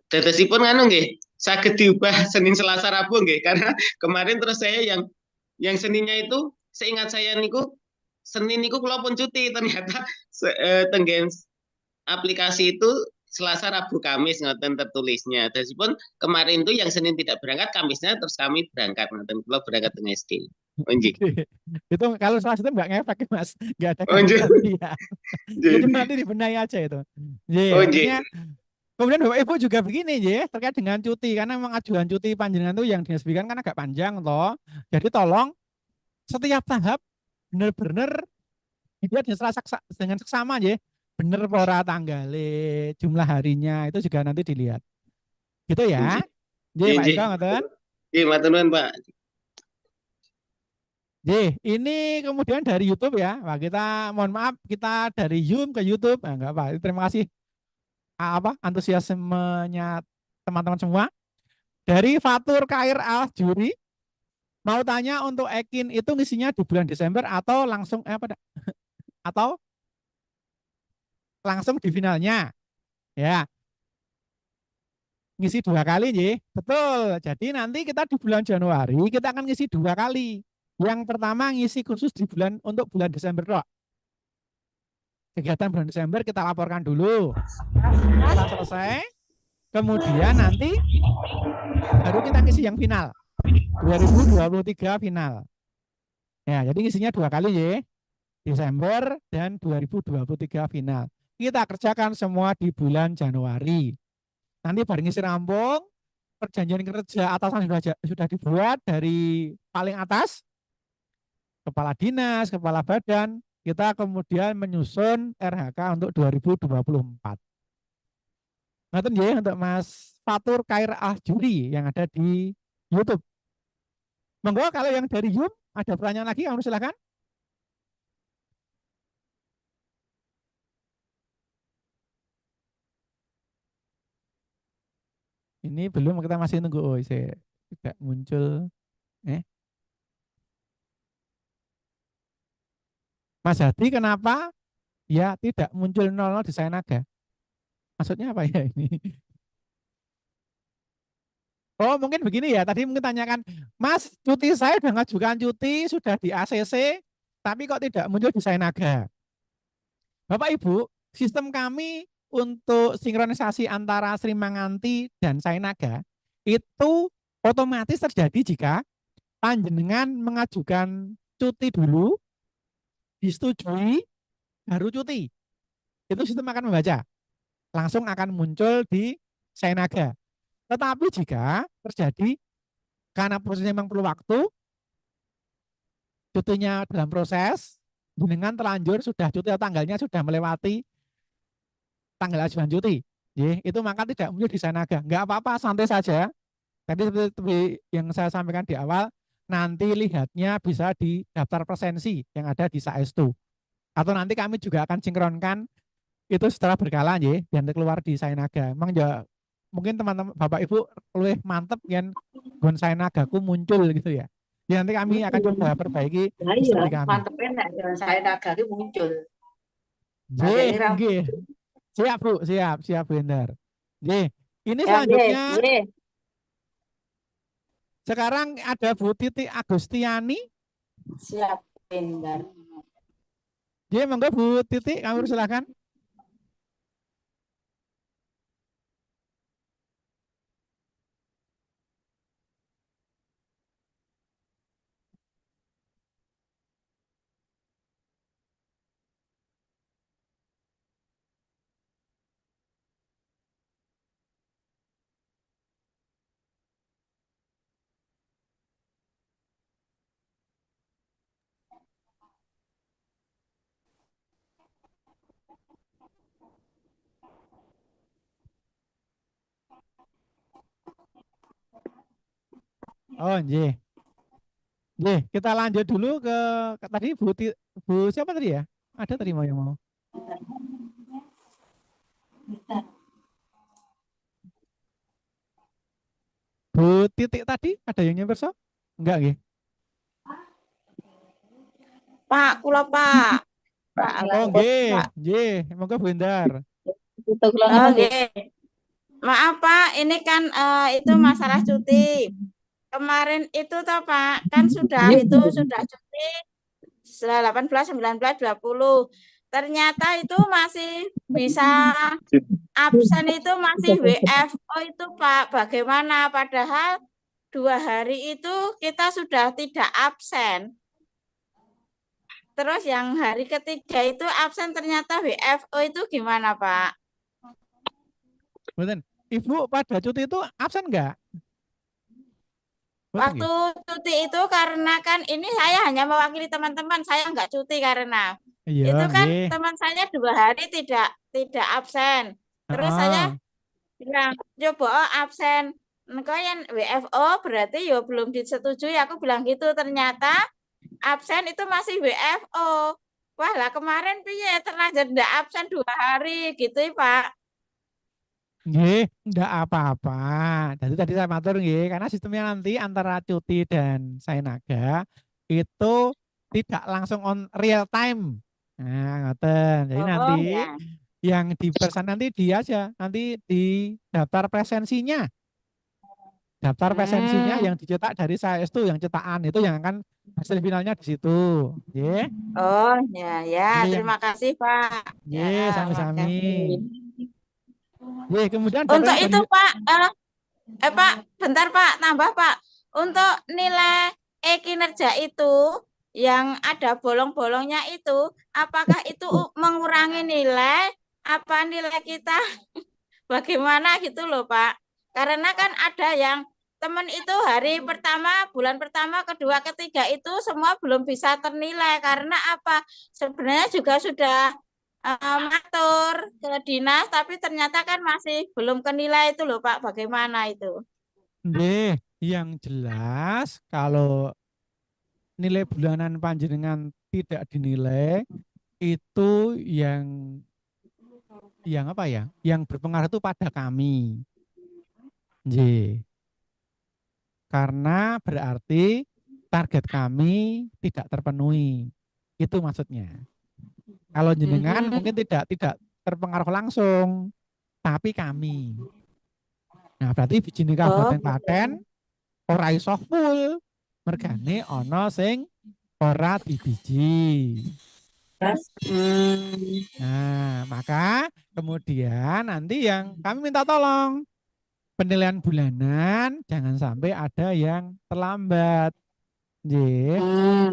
Dadosipun nganu nggih, saged diubah Senin, Selasa, Rabu nggih, karena kemarin terus saya yang Seninnya itu seingat saya niku Senin niku kula pun cuti, ternyata tenggen aplikasi itu Selasa, Rabu, Kamis ngoten tertulisnya. Dadosipun kemarin itu yang Senin tidak berangkat, Kamisnya terus kami berangkat ngoten, kula berangkat ke SD. Itu kalau Selasa itu enggak ngefek Mas, enggak ada ganti ya. Jadi nanti dibenahi aja itu. Artinya kemudian Bapak Ibu juga begini ya, terkait dengan cuti, karena memang ajuan cuti panjenengan itu yang dinas pendidikan kan agak panjang toh. Jadi tolong setiap tahap benar-benar dia dengan seksama ya, bener pora tanggalnya, jumlah harinya itu juga nanti dilihat. Gitu ya. Pak Eko ngoten. Nggih, matur nuwun Pak. Ini kemudian dari YouTube ya. Wah, kita mohon maaf kita dari Zoom ke YouTube. Nah, enggak apa. Terima kasih antusiasmenya teman-teman semua. Dari Fatur Kair Al Juri mau tanya untuk Ekin itu ngisinya di bulan Desember atau langsung atau langsung di finalnya. Ya. Ngisi 2 kali nggih. Betul. Jadi nanti kita di bulan Januari kita akan ngisi 2 kali. Yang pertama ngisi khusus untuk bulan Desember dok. Kegiatan bulan Desember kita laporkan dulu. Setelah selesai, kemudian nanti baru kita ngisi yang final. 2023 final. Ya, jadi ngisinya 2 kali ya. Desember dan 2023 final. Kita kerjakan semua di bulan Januari. Nanti baru ngisi rampung, perjanjian kerja atasan sudah dibuat dari paling atas, kepala dinas, kepala badan, kita kemudian menyusun RHK untuk 2024. Nanti ya untuk Mas Fatur Kair Ahjuri yang ada di YouTube. Monggo kalau yang dari YouTube ada pertanyaan lagi, kamu silakan. Ini belum, kita masih nunggu. Oh, saya tidak muncul. Mas Hadi, kenapa ya tidak muncul 00 di Sainaga? Maksudnya apa ya ini? Oh, mungkin begini ya. Tadi mungkin tanyakan, Mas, cuti saya sudah ngajukan cuti, sudah di ACC, tapi kok tidak muncul di Sainaga? Bapak Ibu, sistem kami untuk sinkronisasi antara Sri Manganti dan Sainaga itu otomatis terjadi jika panjenengan mengajukan cuti dulu, disetujui, baru cuti. Itu sistem akan membaca. Langsung akan muncul di Sainaga. Tetapi jika terjadi, karena prosesnya memang perlu waktu, cutinya dalam proses, dengan terlanjur sudah cuti atau tanggalnya sudah melewati tanggal ajuan cuti. Itu maka tidak muncul di Sainaga. Enggak apa-apa, santai saja. Tadi seperti yang saya sampaikan di awal, nanti lihatnya bisa di daftar presensi yang ada di Saestu. Atau nanti kami juga akan sinkronkan itu secara berkala ya, biar keluar di Sainaga. Emang ya mungkin teman-teman Bapak Ibu lebih mantep yang gon Sainagaku muncul gitu ya. Ya nanti kami akan coba perbaiki sistem di kami. Mantepnya nek Sainaga ki muncul. Nggih, nggih. Siap Bu, siap Bu Endar. Nggih. Ini Ya, selanjutnya nggih. sekarang ada Bu Titi Agustiani. Siap, Endar. Nggih, monggo Bu Titi, kami silakan. Oh, nggih. Nggih, kita lanjut dulu ke tadi Bu siapa tadi ya? Ada tadi mau yang mau. Bu Titik tadi ada yang nyamper so? Enggak nggih. Pak, kula Pak. Pak, Oh nggih, monggo Bu Endar. Oh, nggih. Maaf Pak, ini kan itu masalah cuti. Kemarin itu toh Pak, kan sudah cuti 18, 19, 20. Ternyata itu masih bisa absen, itu masih WFO itu Pak. Bagaimana? Padahal 2 hari itu kita sudah tidak absen. Terus yang hari ketiga itu absen, ternyata WFO itu gimana Pak? Betul. Ibu pada cuti itu absen enggak? Waktu cuti itu karena kan ini saya hanya mewakili teman-teman, saya enggak cuti karena itu kan teman saya 2 hari tidak absen. Terus saya bilang coba absen, engkau yang WFO berarti ya belum disetujui. Aku bilang gitu, ternyata absen itu masih WFO. Wah lah kemarin piye terlanjur ndak absen 2 hari gitu ya Pak. Nggih, enggak apa-apa. Jadi tadi saya matur nggih, karena sistemnya nanti antara cuti dan Sainaga itu tidak langsung on real time. Nah, ngoten. Jadi nanti yang dipesan nanti dia aja, nanti di daftar presensinya. Daftar presensinya yang dicetak dari Saestu, yang cetakan itu yang akan hasil finalnya di situ. Nggih. Oh, ya. Terima kasih, Pak. Nggih, sami-sami. Kemudian untuk itu Pak, Pak, bentar Pak, tambah Pak. Untuk nilai kinerja itu yang ada bolong-bolongnya itu, apakah itu mengurangi nilai? Apa nilai kita bagaimana gitu loh Pak? Karena kan ada yang teman itu hari pertama, bulan pertama, kedua, ketiga itu semua belum bisa ternilai karena apa? Sebenarnya juga sudah matur ke dinas, tapi ternyata kan masih belum kenilai itu loh Pak, bagaimana itu? Yang jelas kalau nilai bulanan panjenengan tidak dinilai itu yang apa ya? Yang berpengaruh itu pada kami. Karena berarti target kami tidak terpenuhi. Itu maksudnya. Kalau jenengan mungkin tidak terpengaruh langsung, tapi kami. Nah, berarti bijine kabupaten Klaten ora iso full, mergane ana sing ora dibiji. Nah, maka kemudian nanti yang kami minta tolong penilaian bulanan jangan sampai ada yang terlambat. Nah,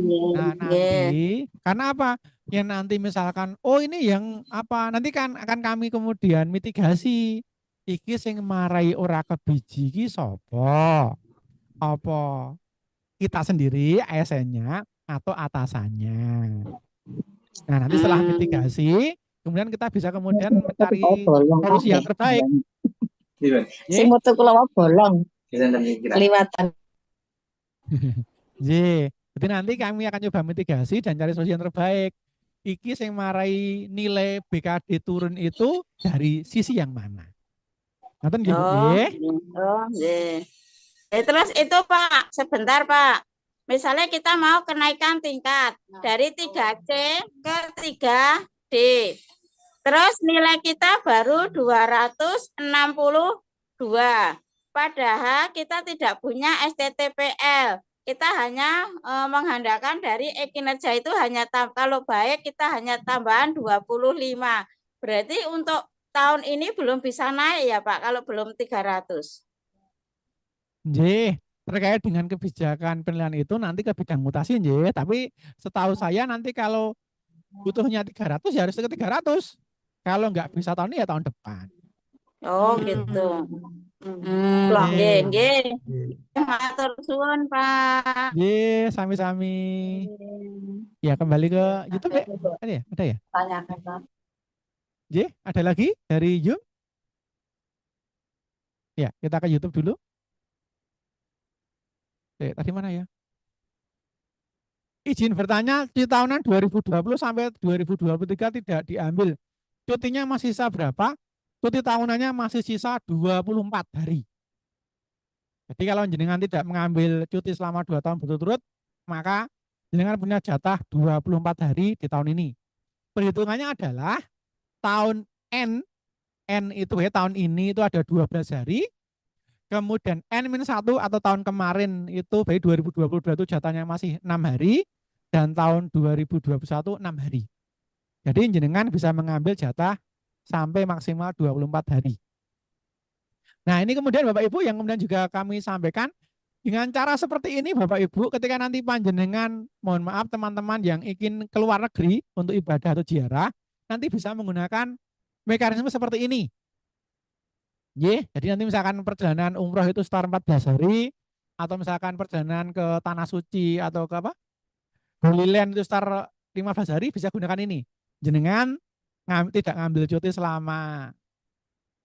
nanti karena apa? Ya nanti misalkan ini yang apa? Nanti kan akan kami kemudian mitigasi. Iki sing marai ora kebiji iki sapa? Apa kita sendiri ASN-nya atau atasannya? Nah, nanti setelah mitigasi kemudian kita bisa kemudian mencari solusi yang terbaik. Sing metu kula bolong. Kelewatan. Jadi nanti kami akan coba mitigasi dan cari solusi yang terbaik. Iki yang marai nilai BKD turun itu dari sisi yang mana? Ngoten nggih, Bu? Oh, nggih. Terus itu Pak, sebentar Pak. Misalnya kita mau kenaikan tingkat dari 3C ke 3D. Terus nilai kita baru 262. Padahal kita tidak punya STTPL. Kita hanya mengandalkan dari kinerja itu hanya kalau baik kita hanya tambahan 25. Berarti untuk tahun ini belum bisa naik ya Pak kalau belum 300. Nggih, terkait dengan kebijakan penilaian itu nanti ke bidang mutasi nggih, tapi setahu saya nanti kalau butuhnya 300 ya harus ke 300. Kalau nggak bisa tahun ini ya tahun depan. Oh gitu. Nggih, nggih. Matur suwun, Pak. Nggih, sami-sami. Ya, kembali ke YouTube ya. Ada ya? Ada ya? Tanyakan, Pak. Nggih, ada lagi dari Zoom? Ya, kita ke YouTube dulu. Tadi mana ya? Izin bertanya, cuti tahunan 2020 sampai 2023 tidak diambil. Cutinya masih sisa berapa? Cuti tahunannya masih sisa 24 hari. Jadi kalau jenengan tidak mengambil cuti selama 2 tahun berturut-turut, maka jenengan punya jatah 24 hari di tahun ini. Perhitungannya adalah tahun N itu ya, tahun ini itu ada 12 hari, kemudian N-1 atau tahun kemarin itu baik 2022 itu jatahnya masih 6 hari, dan tahun 2021 6 hari. Jadi jenengan bisa mengambil jatah sampai maksimal 24 hari. Nah ini kemudian Bapak Ibu yang kemudian juga kami sampaikan, dengan cara seperti ini Bapak Ibu ketika nanti panjenengan, mohon maaf teman-teman yang ingin keluar negeri untuk ibadah atau ziarah, nanti bisa menggunakan mekanisme seperti ini. Jadi nanti misalkan perjalanan umroh itu sekitar 14 hari, atau misalkan perjalanan ke Tanah Suci atau ke apa? Holy Land itu sekitar 15 hari, bisa gunakan ini. Jenengan tidak ngambil cuti selama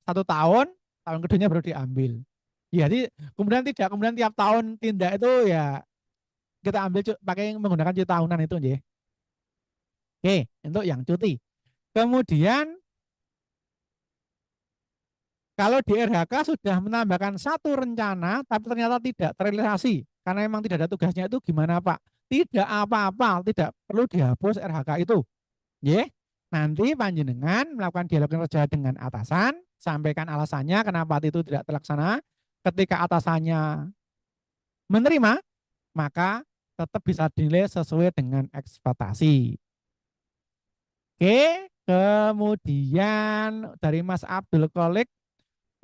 1 tahun, tahun keduanya baru diambil. Ya, jadi kemudian tiap tahun tindak itu ya kita ambil pakai menggunakan cuti tahunan itu ya. Oke, untuk yang cuti. Kemudian kalau di RHK sudah menambahkan 1 rencana tapi ternyata tidak terrealisasi karena memang tidak ada tugasnya, itu gimana Pak? Tidak apa-apa, tidak perlu dihapus RHK itu. Nanti panjenengan melakukan dialog kerja dengan atasan, sampaikan alasannya kenapa itu tidak terlaksana. Ketika atasannya menerima, maka tetap bisa dinilai sesuai dengan ekspektasi. Oke, kemudian dari Mas Abdul Kholik,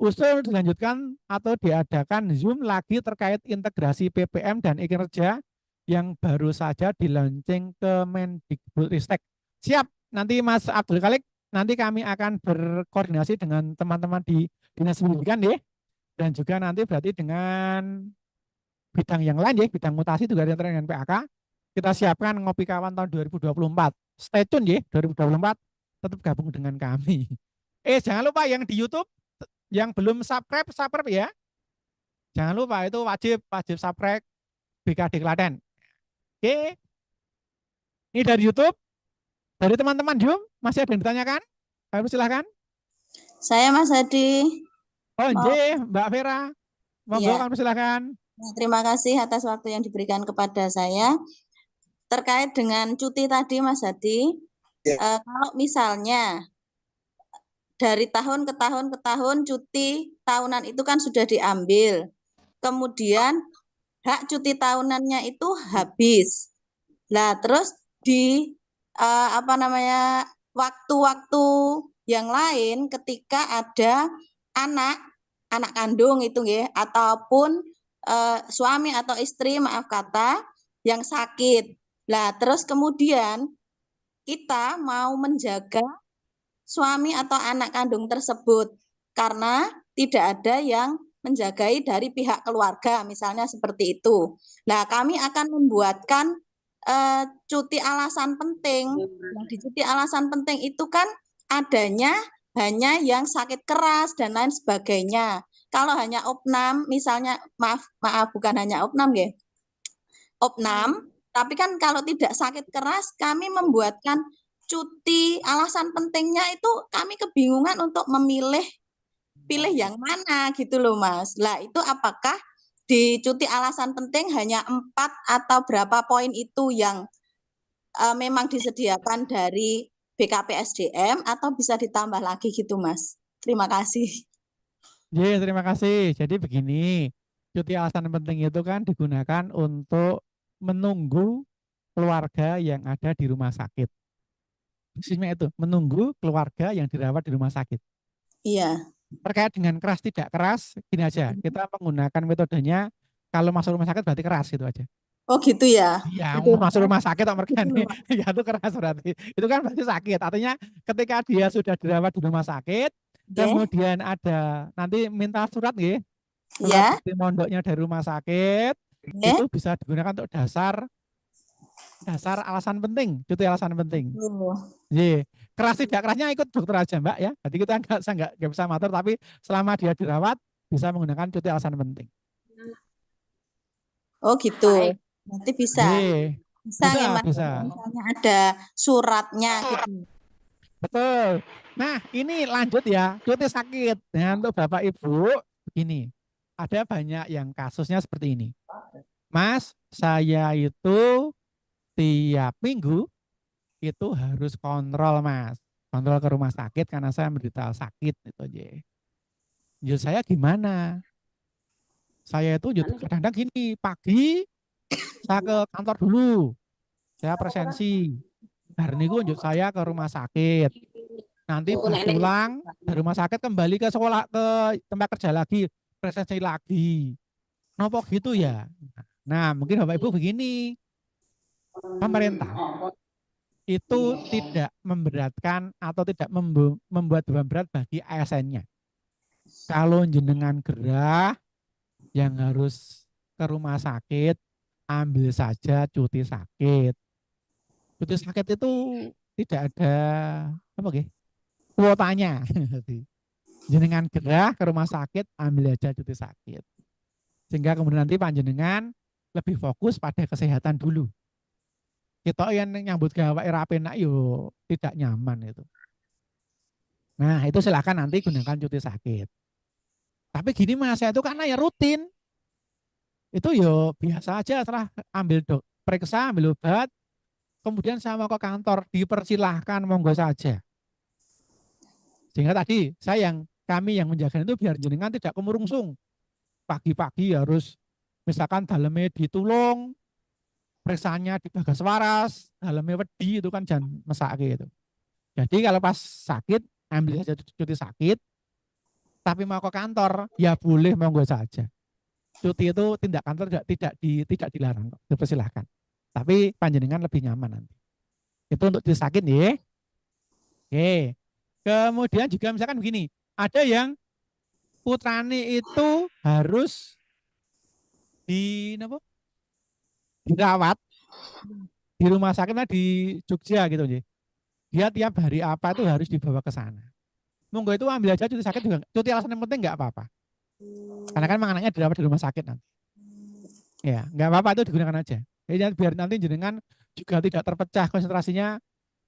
usul dilanjutkan atau diadakan Zoom lagi terkait integrasi PPM dan e-kinerja yang baru saja dilaunching ke Mendikbudristek. Siap, nanti Mas Abdul Kholik, nanti kami akan berkoordinasi dengan teman-teman di Dinas Pendidikan ya. Dan juga nanti berarti dengan bidang yang lain ya, bidang mutasi juga dengan PAK. Kita siapkan ngopi kawan tahun 2024. Stay tune ya, 2024 tetap gabung dengan kami. Jangan lupa yang di YouTube, yang belum subscribe ya. Jangan lupa itu wajib subscribe BKD Klaten. Oke. Ini dari YouTube. Dari teman-teman Zoom, masih ada yang ditanyakan? Kami silahkan. Saya Mas Hadi. Oh, Mbak Vera. Monggo kami silahkan. Terima kasih atas waktu yang diberikan kepada saya. Terkait dengan cuti tadi Mas Hadi, kalau misalnya dari tahun ke tahun cuti tahunan itu kan sudah diambil. Kemudian hak cuti tahunannya itu habis. Nah, terus di waktu-waktu yang lain ketika ada anak kandung itu ya, ataupun suami atau istri maaf kata yang sakit. Nah, terus kemudian kita mau menjaga suami atau anak kandung tersebut karena tidak ada yang menjagai dari pihak keluarga, misalnya seperti itu. Nah, kami akan membuatkan cuti alasan penting. Nah, di cuti alasan penting itu kan adanya hanya yang sakit keras dan lain sebagainya. Kalau hanya opnam, misalnya maaf bukan hanya opnam ya, opnam, tapi kan kalau tidak sakit keras kami membuatkan cuti. Alasan pentingnya itu kami kebingungan untuk pilih yang mana gitu loh Mas. Lah itu apakah di cuti alasan penting hanya 4 atau berapa poin itu yang memang disediakan dari BKPSDM atau bisa ditambah lagi gitu Mas? Terima kasih. Terima kasih. Jadi begini, cuti alasan penting itu kan digunakan untuk menunggu keluarga yang ada di rumah sakit. Maksudnya itu, menunggu keluarga yang dirawat di rumah sakit. Iya. Terkait dengan keras tidak keras, gini aja, kita menggunakan metodenya kalau masuk rumah sakit berarti keras gitu aja. Oh gitu ya? Iya, Itu masuk rumah sakit atau mereka Gitu loh, Mas. ya itu keras berarti. Itu kan berarti sakit. Artinya ketika dia sudah dirawat di rumah sakit, kemudian ada nanti minta surat nggih. Surat Ya. bukti mondoknya dari rumah sakit, itu bisa digunakan untuk dasar alasan penting, cuti alasan penting. Keras tidak kerasnya ikut dokter aja Mbak ya. Jadi kita nggak bisa matur, tapi selama dia dirawat bisa menggunakan cuti alasan penting. Oh gitu. Nanti bisa. Bisa ya Mas. Bisa. Misalnya ada suratnya gitu. Betul. Nah ini lanjut ya, cuti sakit. Nah, untuk Bapak Ibu begini, ada banyak yang kasusnya seperti ini. Mas, saya itu tiap minggu itu harus kontrol Mas. Kontrol ke rumah sakit karena saya menderita sakit itu aja. Ya saya gimana? Saya itu kadang-kadang gini, pagi saya ke kantor dulu. Saya presensi. Hari ini saya ke rumah sakit. Nanti pulang dari rumah sakit kembali ke sekolah, ke tempat kerja lagi, presensi lagi. Nopo gitu ya. Nah, mungkin Bapak Ibu begini. Pemerintah itu tidak memberatkan atau tidak membuat beban berat bagi ASN-nya. Kalau jenengan gerah yang harus ke rumah sakit, ambil saja cuti sakit. Cuti sakit itu tidak ada apa gitu, kuotanya. Jenengan gerah ke rumah sakit, ambil aja cuti sakit. Sehingga kemudian nanti panjenengan lebih fokus pada kesehatan dulu. Kita yang nyambut gawe rapenak yo tidak nyaman itu. Nah itu silakan nanti gunakan cuti sakit. Tapi gini Mas, saya itu karena ya rutin. Itu yo biasa aja, setelah ambil periksa, ambil obat, kemudian saya mau ke kantor, dipersilahkan monggo saja. Sehingga tadi kami yang menjaga itu biar jenengan tidak kemurungsung. Pagi-pagi harus misalkan dalamnya ditulung, periksanya di bagas waras, dalamnya wedi itu kan jangan mesak gitu. Jadi kalau pas sakit, ambil saja cuti sakit, tapi mau ke kantor, ya boleh monggo saja. Cuti itu tindak kantor tidak dilarang, dipersilahkan. Tapi panjenengan lebih nyaman nanti. Itu untuk cuti sakit ya. Oke. Kemudian juga misalkan begini, ada yang putrane itu harus dirawat di rumah sakitnya di Jogja gitu ya. Dia tiap hari apa itu harus dibawa ke sana. Monggo itu ambil aja cuti sakit juga, cuti alasan yang penting nggak apa-apa. Karena kan anaknya dirawat di rumah sakit nanti. Ya, nggak apa-apa itu digunakan aja. Jadi biar nanti jenengan juga tidak terpecah konsentrasinya.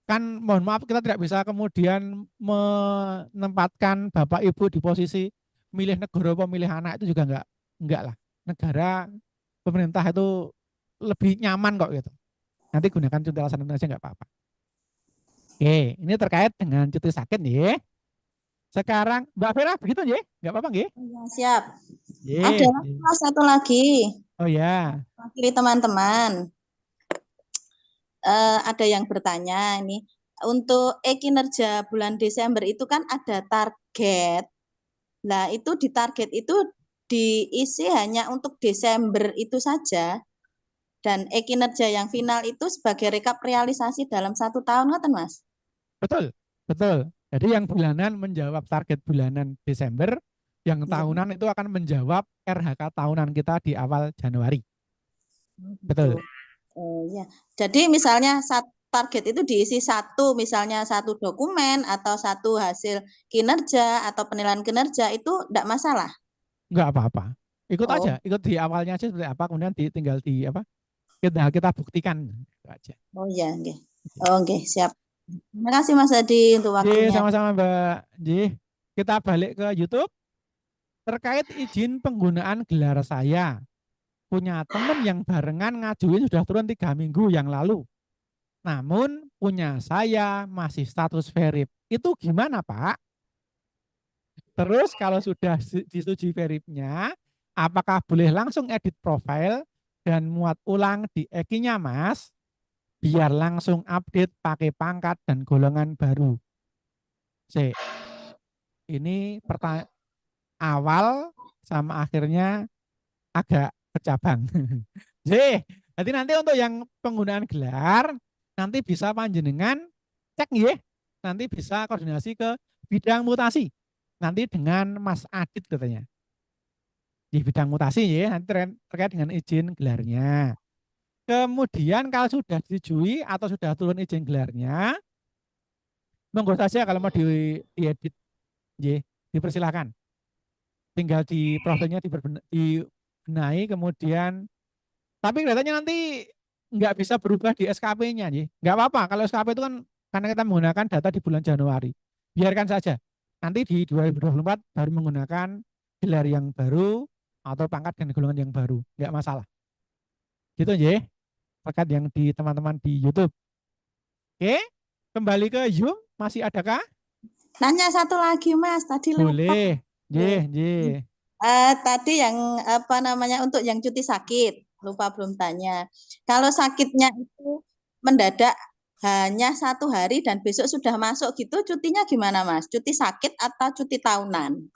Kan mohon maaf kita tidak bisa kemudian menempatkan Bapak Ibu di posisi milih negara apa milih anak, itu juga enggak lah. Negara pemerintah itu lebih nyaman kok gitu. Nanti gunakan cuti alasan aja nggak apa-apa. Oke, ini terkait dengan cuti sakit nih. Sekarang Mbak Vera begitu ya? Nggak apa-apa nggih? Ya, siap. Ye. Ada satu lagi. Oh ya. Wakili teman-teman. Ada yang bertanya ini, untuk kinerja bulan Desember itu kan ada target. Nah, itu di target itu diisi hanya untuk Desember itu saja. Dan kinerja yang final itu sebagai rekap realisasi dalam 1 tahun, kan Mas? Betul, betul. Jadi yang bulanan menjawab target bulanan Desember, yang tahunan itu akan menjawab RHK tahunan kita di awal Januari. Betul. Ya. Jadi misalnya target itu diisi satu, misalnya satu dokumen atau satu hasil kinerja atau penilaian kinerja, itu tidak masalah. Enggak apa-apa. Ikut Oh, aja, ikut di awalnya aja seperti apa, kemudian tinggal di apa? Kita buktikan itu aja. oh ya, oke. Oh, oke, siap. Terima kasih Mas Adi untuk J, waktunya. sama-sama Mbak J. Kita balik ke YouTube. Terkait izin penggunaan gelar saya, punya teman yang barengan ngajuin sudah turun 3 minggu yang lalu. Namun punya saya masih status verif. Itu gimana Pak? Terus kalau sudah disetujui verifnya, apakah boleh langsung edit profile dan muat ulang di EKI-nya Mas? Biar langsung update pakai pangkat dan golongan baru. C. Ini pertanyaan awal sama akhirnya agak bercabang. J. Jadi nanti untuk yang penggunaan gelar, nanti bisa panjenengan cek ya. Nanti bisa koordinasi ke bidang mutasi. Nanti dengan Mas Adit katanya. Di bidang mutasi ya, nanti terkait dengan izin gelarnya. Kemudian kalau sudah disetujui atau sudah turun izin gelarnya, monggo saja kalau mau diedit, dipersilakan. Tinggal di profilnya dibenahi, kemudian, tapi kelihatannya nanti nggak bisa berubah di SKP-nya, nggak apa-apa. Kalau SKP itu kan karena kita menggunakan data di bulan Januari, biarkan saja. Nanti di 2024 baru menggunakan gelar yang baru atau pangkat dan golongan yang baru, nggak masalah. Gitu ya. Terkait yang di teman-teman di YouTube. Oke, kembali ke Zoom, masih adakah? Nanya satu lagi Mas, tadi lupa. Boleh, Tadi yang apa namanya untuk yang cuti sakit, lupa belum tanya. Kalau sakitnya itu mendadak hanya 1 hari dan besok sudah masuk gitu, cutinya gimana Mas? Cuti sakit atau cuti tahunan?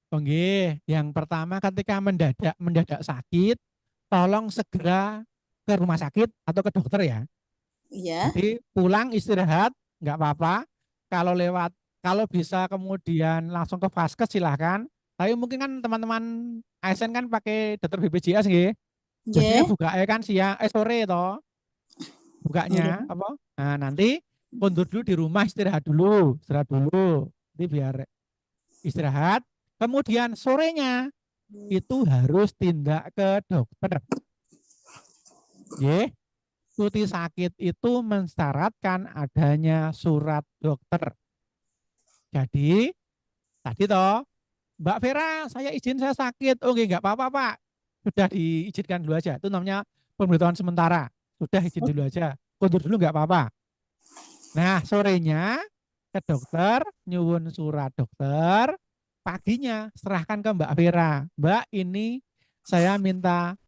Oke, yang pertama ketika mendadak sakit, tolong segera ke rumah sakit atau ke dokter ya. Iya. Jadi pulang istirahat nggak apa-apa. Kalau bisa kemudian langsung ke vaskes silahkan. Tapi mungkin kan teman-teman ASN kan pakai dokter BPJS nggih. Biasanya buka kan sore toh. Bukanya apa? Nah, nanti mundur dulu di rumah istirahat dulu. Nanti biar istirahat. Kemudian sorenya itu harus tindak ke dokter. Cuti sakit itu mensyaratkan adanya surat dokter. Jadi tadi toh, Mbak Vera, saya izin saya sakit. Oke, nggak apa-apa Pak. Sudah diizinkan dulu aja. Itu namanya pemberitahuan sementara. Sudah izin dulu aja. Kundur dulu nggak apa-apa. Nah, sorenya ke dokter, nyuwun surat dokter. Paginya serahkan ke Mbak Vera. Mbak, ini saya minta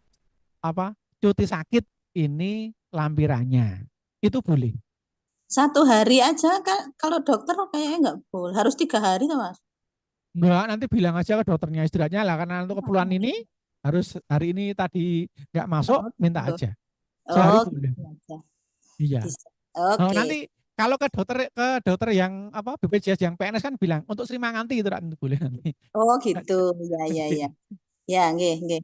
cuti sakit, ini lampirannya. Itu boleh. 1 hari aja kan, kalau dokter kayaknya nggak boleh. Harus 3 hari tuh Mas. Enggak, nanti bilang aja ke dokternya istirahatnya lah, karena untuk keperluan ini harus hari ini tadi nggak masuk, minta aja. Sehari boleh. Iya. Oke. Nanti kalau ke dokter yang BPJS yang PNS kan bilang untuk Sri Manganti itu boleh nanti. Oh gitu, ya. Ya, nggih.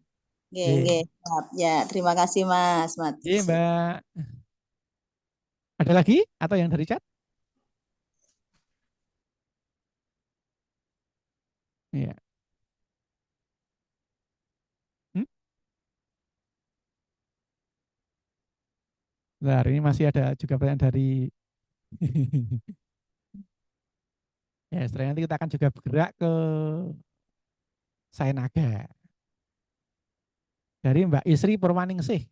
Ya, terima kasih Mas. Iya Mbak. Ada lagi atau yang dari chat? Iya. Nah, ini masih ada juga pertanyaan dari ya, setelah nanti kita akan juga bergerak ke Sainaga dari Mbak Isri Purwaningsih.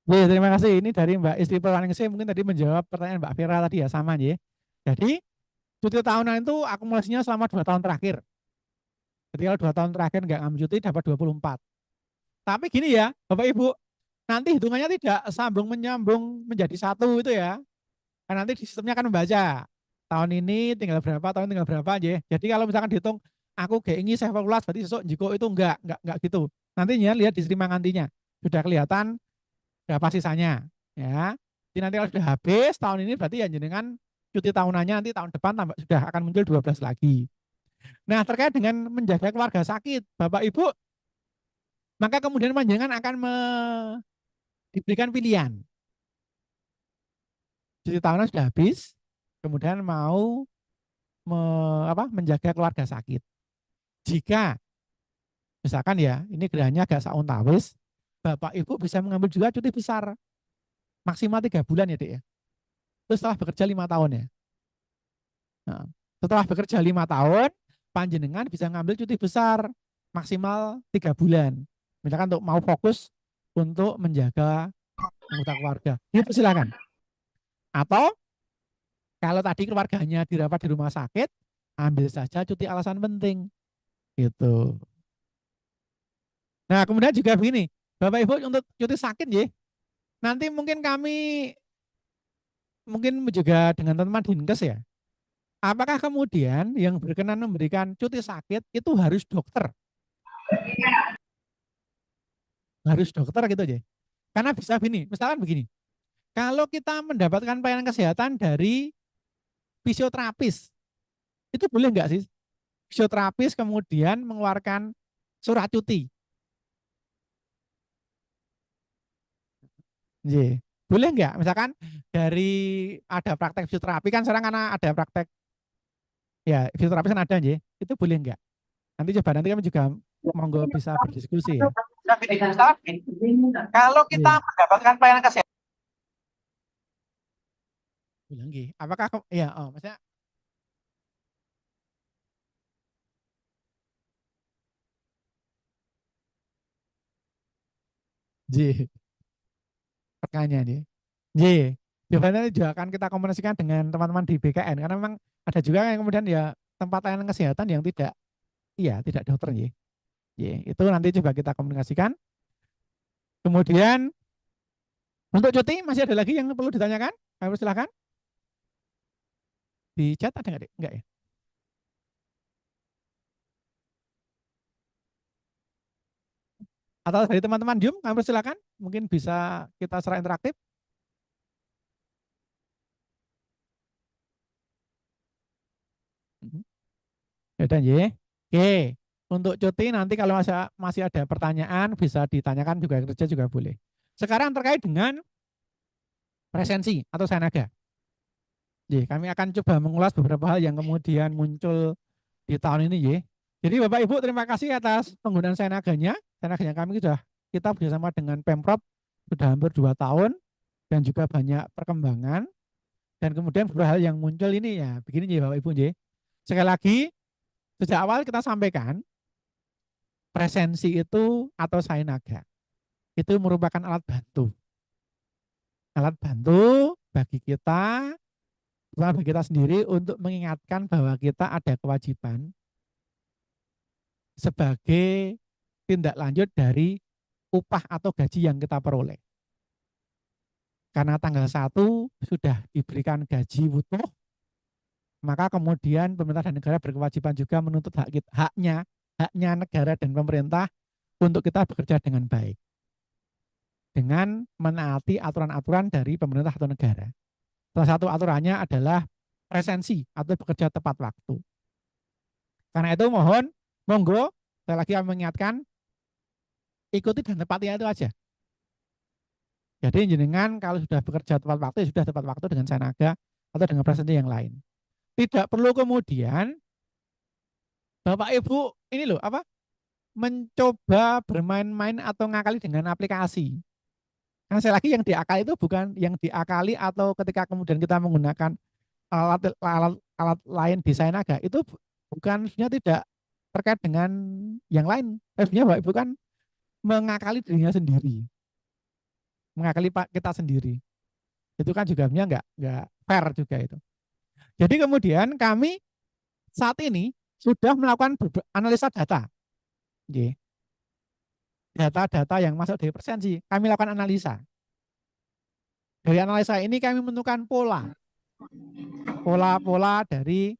Ya, terima kasih. Ini dari Mbak Istri Purwaningsih mungkin tadi menjawab pertanyaan Mbak Vera tadi ya, sama ya. Jadi cuti tahunan itu akumulasinya selama 2 tahun terakhir. Jadi kalau 2 tahun terakhir nggak ngambil cuti dapat 24. Tapi gini ya, Bapak Ibu, nanti hitungannya tidak sambung menyambung menjadi satu itu ya. Karena nanti di sistemnya akan membaca. Tahun ini tinggal berapa, tahun tinggal berapa aja. Jadi kalau misalkan dihitung, aku kayak ini saya kalkulas, berarti besok jiko itu enggak gitu. Nantinya lihat di streaming nantinya. Sudah kelihatan berapa sisanya. Ya. Jadi nanti kalau sudah habis tahun ini berarti ya jenengan cuti tahunannya nanti tahun depan tambah, sudah akan muncul 12 lagi. Nah, terkait dengan menjaga keluarga sakit, Bapak Ibu, maka kemudian panjenengan akan diberikan pilihan. Cuti tahunan sudah habis, kemudian mau menjaga keluarga sakit. Jika misalkan ya, ini gerahnya agak sauntawis, Bapak Ibu bisa mengambil juga cuti besar, maksimal 3 bulan ya Dek ya. Terus setelah bekerja 5 tahun ya. Nah, setelah bekerja 5 tahun, panjenengan bisa ngambil cuti besar, maksimal 3 bulan. Misalkan untuk mau fokus untuk menjaga anggota keluarga. Ini silakan. Atau kalau tadi keluarganya dirawat di rumah sakit, ambil saja cuti alasan penting. Gitu. Nah, kemudian juga begini, Bapak Ibu untuk cuti sakit ya. Nanti mungkin kami juga dengan teman-teman Dinkes ya. Apakah kemudian yang berkenan memberikan cuti sakit itu harus dokter? Harus dokter gitu aja. Karena bisa begini, misalkan begini. Kalau kita mendapatkan pelayanan kesehatan dari fisioterapis, itu boleh nggak sih? Fisioterapis kemudian mengeluarkan surat cuti. Boleh nggak? Misalkan dari ada praktek fisioterapi kan sekarang karena ada praktek ya fisioterapis kan ada itu boleh nggak? Nanti kami juga monggo bisa berdiskusi ya. Kalau kita mendapatkan pelayanan kesehatan, apakah ya maksudnya pertanyaan jawabannya juga akan kita komunikasikan dengan teman-teman di BKN karena memang ada juga yang kemudian ya tempat layanan kesehatan yang tidak dokter itu nanti coba kita komunikasikan. Kemudian untuk cuti masih ada lagi yang perlu ditanyakan? Kami silakan. Di chat ada nggak? Enggak ya? Atau dari teman-teman Zoom, kami silakan. Mungkin bisa kita secara interaktif. Ya udah Oke. Untuk cuti nanti kalau masih ada pertanyaan bisa ditanyakan juga kerja juga boleh. Sekarang terkait dengan presensi atau sanaga. Kami akan coba mengulas beberapa hal yang kemudian muncul di tahun ini Jadi Bapak Ibu terima kasih atas penggunaan sanaganya. Sanaganya kami kita bersama dengan Pemprov sudah hampir 2 tahun dan juga banyak perkembangan. Dan kemudian beberapa hal yang muncul ini ya begini Bapak Ibu Sekali lagi sejak awal kita sampaikan presensi itu atau sainaga itu merupakan alat bantu. Alat bantu bagi kita sendiri untuk mengingatkan bahwa kita ada kewajiban sebagai tindak lanjut dari upah atau gaji yang kita peroleh. Karena tanggal 1 sudah diberikan gaji utuh, maka kemudian pemerintah dan negara berkewajiban juga menuntut haknya negara dan pemerintah untuk kita bekerja dengan baik. Dengan menaati aturan-aturan dari pemerintah atau negara. Salah satu aturannya adalah presensi atau bekerja tepat waktu. Karena itu monggo, saya lagi mengingatkan, ikuti dan tepatinya itu aja. Jadi jenengan kalau sudah bekerja tepat waktu, sudah tepat waktu dengan sanaga atau dengan presensi yang lain. Tidak perlu kemudian Bapak Ibu ini mencoba bermain-main atau ngakali dengan aplikasi. Karena saya lagi yang diakali itu bukan yang diakali atau ketika kemudian kita menggunakan alat lain di sanaga itu bukan sebenarnya tidak terkait dengan yang lain. Sebenarnya Bapak Ibu kan mengakali dirinya sendiri. Mengakali kita sendiri. Itu kan juga sebenarnya enggak fair juga itu. Jadi kemudian kami saat ini sudah melakukan analisa data. Nggih. Data-data yang masuk dari presensi, kami lakukan analisa. Dari analisa ini kami menentukan pola-pola dari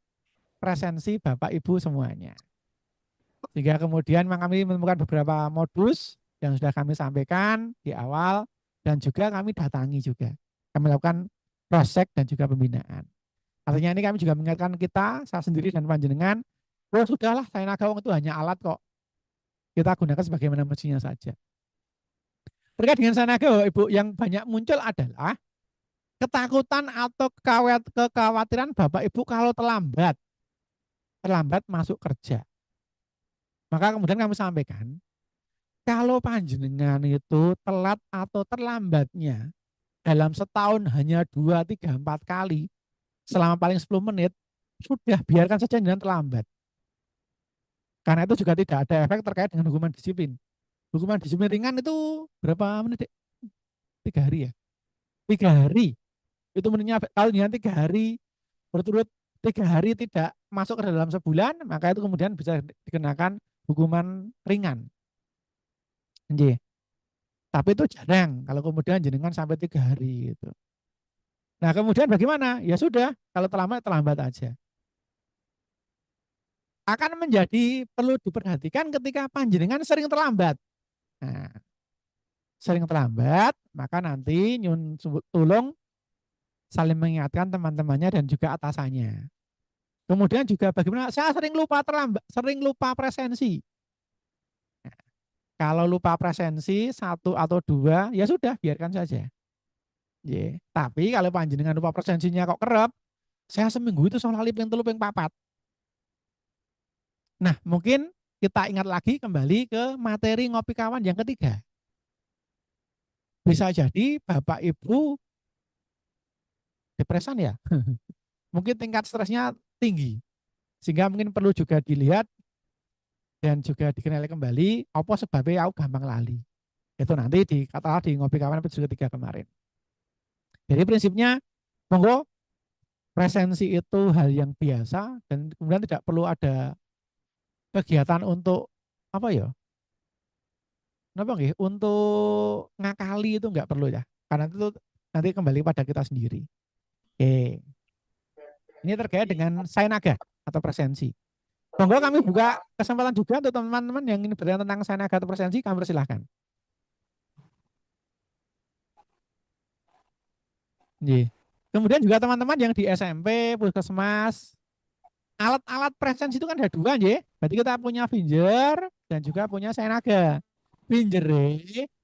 presensi Bapak Ibu semuanya. Sehingga kemudian kami menemukan beberapa modus yang sudah kami sampaikan di awal dan juga kami datangi juga. Kami lakukan cross-check dan juga pembinaan. Artinya ini kami juga mengingatkan kita, saya sendiri dan panjenengan, oh sudahlah Sainaga itu hanya alat kok. Kita gunakan sebagaimana mestinya saja. Terkait dengan Sainaga, Ibu, yang banyak muncul adalah ketakutan atau kekhawatiran Bapak Ibu kalau terlambat masuk kerja. Maka kemudian kami sampaikan, kalau panjenengan itu telat atau terlambatnya dalam setahun hanya 2, 3, 4 kali selama paling 10 menit, sudah biarkan saja jangan terlambat. Karena itu juga tidak ada efek terkait dengan hukuman disiplin. Hukuman disiplin ringan itu berapa menit? 3 hari ya? 3 hari. Itu menitnya kalau 3 hari berturut 3 hari tidak masuk ke dalam sebulan, maka itu kemudian bisa dikenakan hukuman ringan. Nggih. Tapi itu jarang kalau kemudian jenengan sampai 3 hari gitu. Nah, kemudian bagaimana? Ya sudah, kalau terlambat aja. Akan menjadi perlu diperhatikan ketika panjenengan sering terlambat. Nah, sering terlambat, maka nanti nyun tulung saling mengingatkan teman-temannya dan juga atasannya. Kemudian juga bagaimana saya sering lupa presensi. Nah, kalau lupa presensi 1 atau 2, ya sudah biarkan saja. Yeah. Tapi kalau panjenengan lupa presensinya kok kerap, saya seminggu itu soal ping 3 ping 4. Nah, mungkin kita ingat lagi kembali ke materi ngopi kawan yang ketiga. Bisa jadi Bapak Ibu depresan ya. Mungkin tingkat stresnya tinggi. Sehingga mungkin perlu juga dilihat dan juga dikenali kembali apa sebabnya aku gampang lali. Itu nanti di ngopi kawan episode 3 kemarin. Jadi prinsipnya monggo presensi itu hal yang biasa dan kemudian tidak perlu ada kegiatan untuk apa ya? Kenapa nggih? Untuk ngakali itu enggak perlu ya. Karena itu nanti kembali pada kita sendiri. Oke. Ini terkait dengan Sainaga atau presensi. Monggo kami buka kesempatan juga untuk teman-teman yang ingin bertanya tentang Sainaga atau presensi, kami persilahkan. Kemudian juga teman-teman yang di SMP, Puskesmas, alat-alat presensi itu kan ada 2 ya. Berarti kita punya Finger dan juga punya Sainaga. Finger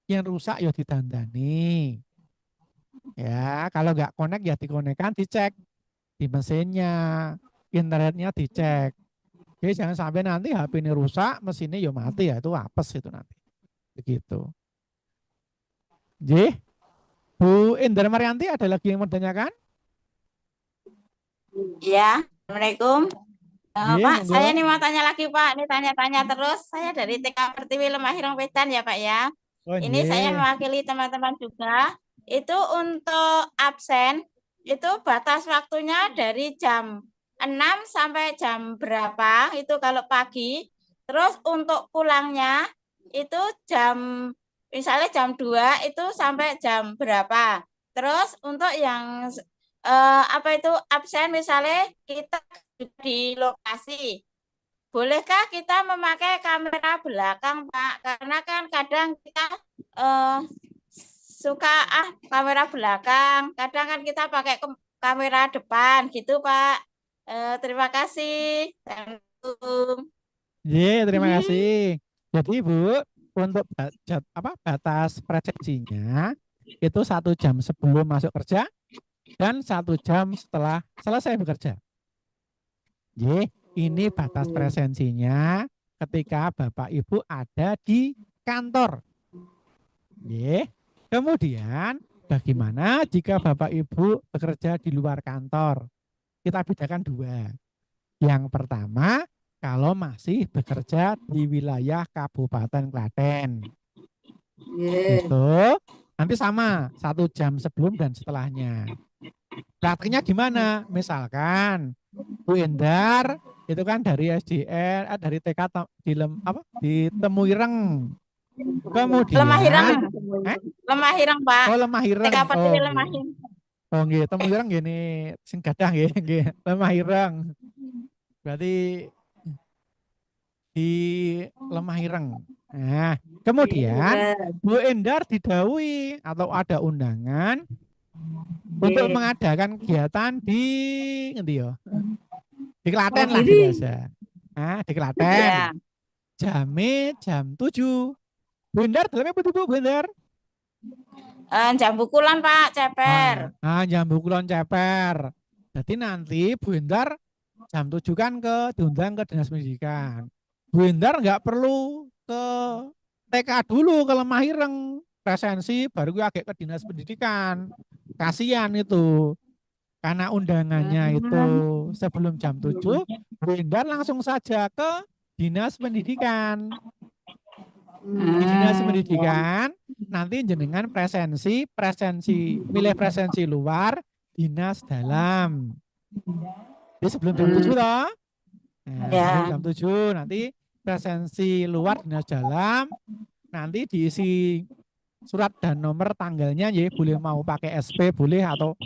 yang rusak ya ditandani. Ya, kalau nggak connect ya dikonekkan, dicek di mesinnya, internetnya dicek. Jadi jangan sampai nanti HP ini rusak, mesinnya ya mati ya, itu apes itu nanti. Begitu. Jadi, Bu Indra Marianti ada lagi yang mau ditanyakan? Ya, Assalamualaikum. Iya, Pak, monggo. saya ini mau tanya lagi Pak, ini tanya-tanya terus. Saya dari TK Pertiwi Lemahirong Wetan ya Pak ya. Oh, Ini saya mewakili teman-teman juga. Itu untuk absen, itu batas waktunya dari jam 6 sampai jam berapa, itu kalau pagi. Terus untuk pulangnya, itu misalnya jam 2 itu sampai jam berapa. Terus untuk yang absen misalnya kita di lokasi. Bolehkah kita memakai kamera belakang, Pak? Karena kan kadang kita suka kamera belakang, kadang kan kita pakai kamera depan gitu, Pak. Terima kasih. Terima kasih. Jadi Bu, untuk batas presensinya itu 1 jam sebelum masuk kerja dan 1 jam setelah selesai bekerja. Ini batas presensinya ketika Bapak Ibu ada di kantor. Kemudian bagaimana jika Bapak Ibu bekerja di luar kantor? Kita bedakan 2. Yang pertama, kalau masih bekerja di wilayah Kabupaten Klaten. Itu nanti sama 1 jam sebelum dan setelahnya. Praktiknya gimana? Misalkan Bu Endar itu kan dari SDN, dari TK di Temuireng. Kemudian Lemah Ireng. eh? Lemah Ireng, Pak. Oh, Lemah Ireng. TK Oh, Putri nggih. Lemah Ireng. Oh, nggih, Temuireng gini sing gadah nggih, nggih. Lemah Ireng. Berarti di Lemah Ireng. Nah, kemudian Bu Endar didhawuhi atau ada undangan untuk mengadakan kegiatan di ngendi ya? Di Klaten lah biasa. Nah, di Klaten. Ya. Jam 7. Bu Endar dalamnya putih Bu Endar. Jambu Kulon, Pak, Ceper. Jambu Kulon Ceper. Jadi nanti Bu Endar jam 7 kan diundang ke Dinas Pendidikan. Bu Endar nggak perlu ke TK dulu ke Lemah Ireng presensi baru gue agak ke Dinas Pendidikan. Kasihan itu. Karena undangannya itu sebelum jam 7, Bu Endar langsung saja ke Dinas Pendidikan. Di Dinas Pendidikan nanti jenengan presensi milih presensi luar, dinas dalam. Jadi sebelum jam 7 toh. Nah, sebelum jam 7 nanti presensi luar dinas dalam, nanti diisi surat dan nomor tanggalnya ya, boleh mau pakai SP boleh atau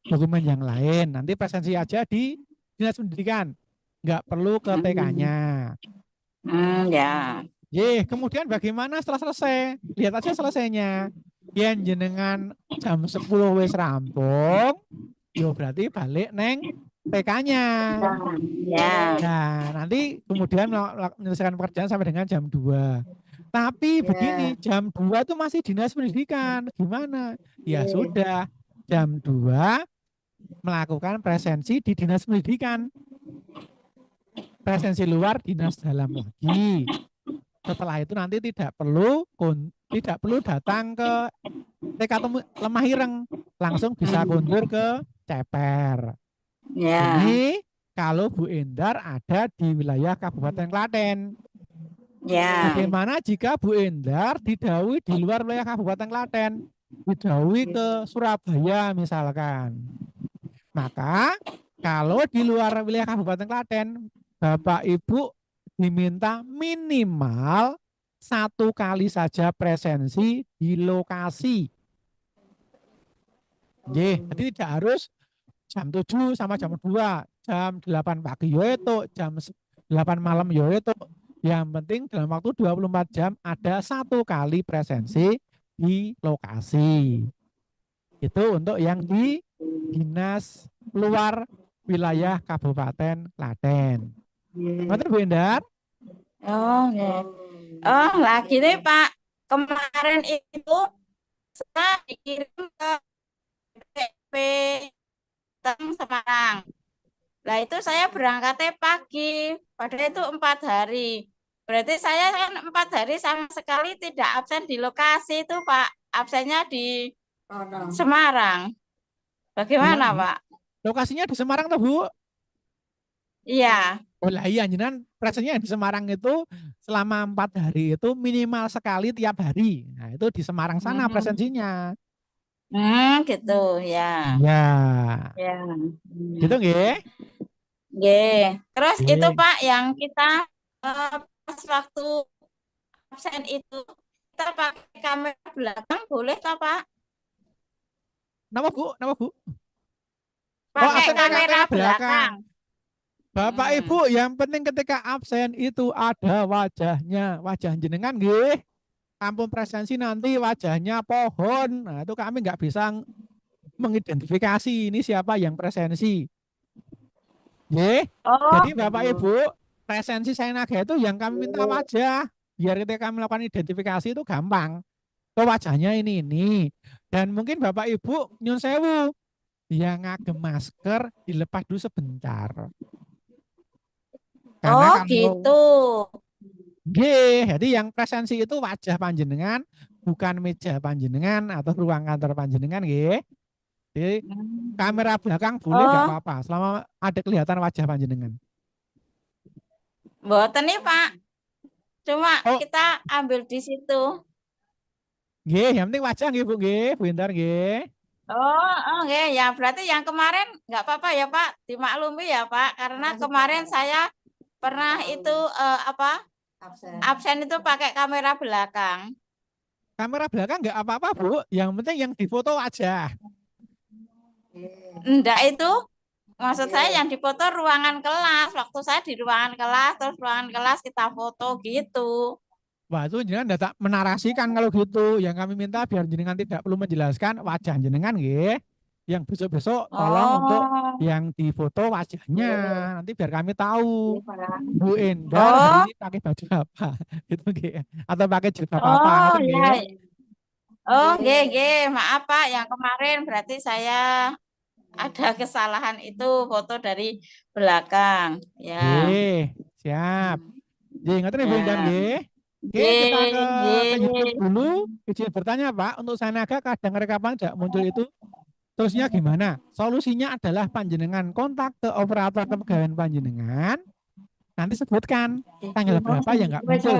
dokumen yang lain. Nanti presensi aja di Dinas Pendidikan. Nggak perlu ke TK-nya. Ya. Kemudian bagaimana setelah selesai? Lihat aja selesainya. Yen jenengan jam 10 wis rampung, yo berarti balik neng TK-nya. Ya. Nah, nanti kemudian menyelesaikan pekerjaan sampai dengan jam 2. Tapi begini, jam 2 itu masih Dinas Pendidikan. Gimana? Ya sudah, jam 2 melakukan presensi di Dinas Pendidikan. Presensi luar, dinas dalam lagi. Setelah itu nanti tidak perlu datang ke TK Lemah Ireng, langsung bisa kunjur ke Ceper. Ini kalau Bu Endar ada di wilayah Kabupaten Klaten. Bagaimana jika Bu Endar didhawuhi di luar wilayah Kabupaten Klaten, didhawuhi ke Surabaya misalkan. Maka kalau di luar wilayah Kabupaten Klaten, Bapak Ibu diminta minimal 1 kali saja presensi di lokasi. Jadi tidak harus jam 7 sama jam 2, jam 8 pagi itu, jam 8 malam itu. Yang penting dalam waktu 24 jam ada 1 kali presensi di lokasi. Itu untuk yang di dinas luar wilayah Kabupaten Klaten. Betul Bu Endar? Oh, lagi nih Pak. Kemarin itu saya dikirim ke BP Semarang. Nah itu saya berangkatnya pagi. Padahal itu 4 hari. Berarti saya kan 4 hari sama sekali tidak absen di lokasi itu Pak. Absennya di Semarang. Bagaimana Pak? Lokasinya di Semarang tuh Bu? Iya. Oh lah iya, jenengan presensinya di Semarang itu selama 4 hari itu minimal sekali tiap hari. Nah itu di Semarang sana presensinya. Gitu ya. Ya. Ya. Gitu nggih? Nggih. Terus itu Pak yang kita pas waktu absen itu kita pakai kamera belakang boleh toh Pak? Nama Bu? Pakai kamera belakang. Bapak Ibu, yang penting ketika absen itu ada wajahnya, wajah jenengan nggih. Ampun presensi nanti wajahnya pohon. Nah, itu kami nggak bisa mengidentifikasi ini siapa yang presensi. Jadi Bapak Ibu, presensi saya naga itu yang kami minta wajah. Biar ketika kami melakukan identifikasi itu gampang. Ke wajahnya ini. Dan mungkin Bapak Ibu nyun sewu yang ngagem masker dilepas dulu sebentar. Karena gitu. Jadi yang presensi itu wajah panjenengan, bukan meja panjenengan atau ruang kantor panjenengan, nggih. Jadi kamera belakang boleh nggak apa-apa, selama ada kelihatan wajah panjenengan. Mboten nih Pak, cuma kita ambil di situ. Nggih, yang penting wajah nggih Bu, nggih, bentar nggih. Nggih, ya berarti yang kemarin nggak apa-apa ya Pak, dimaklumi ya Pak, karena kemarin saya pernah itu apa? Absen itu pakai kamera belakang. Kamera belakang nggak apa-apa, Bu. Yang penting yang difoto aja. Enggak itu maksud saya yang dipoto ruangan kelas. Waktu saya di ruangan kelas, terus ruangan kelas kita foto gitu. Wah, itu jenengan tak menarasikan kalau gitu. Yang kami minta biar jenengan tidak perlu menjelaskan wajah jenengan nggih. Yang besok-besok tolong untuk yang difoto wajahnya. Nanti biar kami tahu Bu Endar hari ini pakai baju apa gitu nggih. Atau pakai jilbab apa Oh ngoten nggih. ya. Oh, nggih, maaf Pak, yang kemarin berarti saya ada kesalahan itu foto dari belakang. Ya. Nggih, siap. Nggih, ngoten Bu Endar nggih. Oke, kita ke YouTube dulu. Izin bertanya Pak, untuk Sanaga kadang rekapan tidak muncul itu. Terusnya gimana? Solusinya adalah panjenengan kontak ke operator kepegawaian panjenengan. Nanti sebutkan tanggal berapa yang nggak muncul.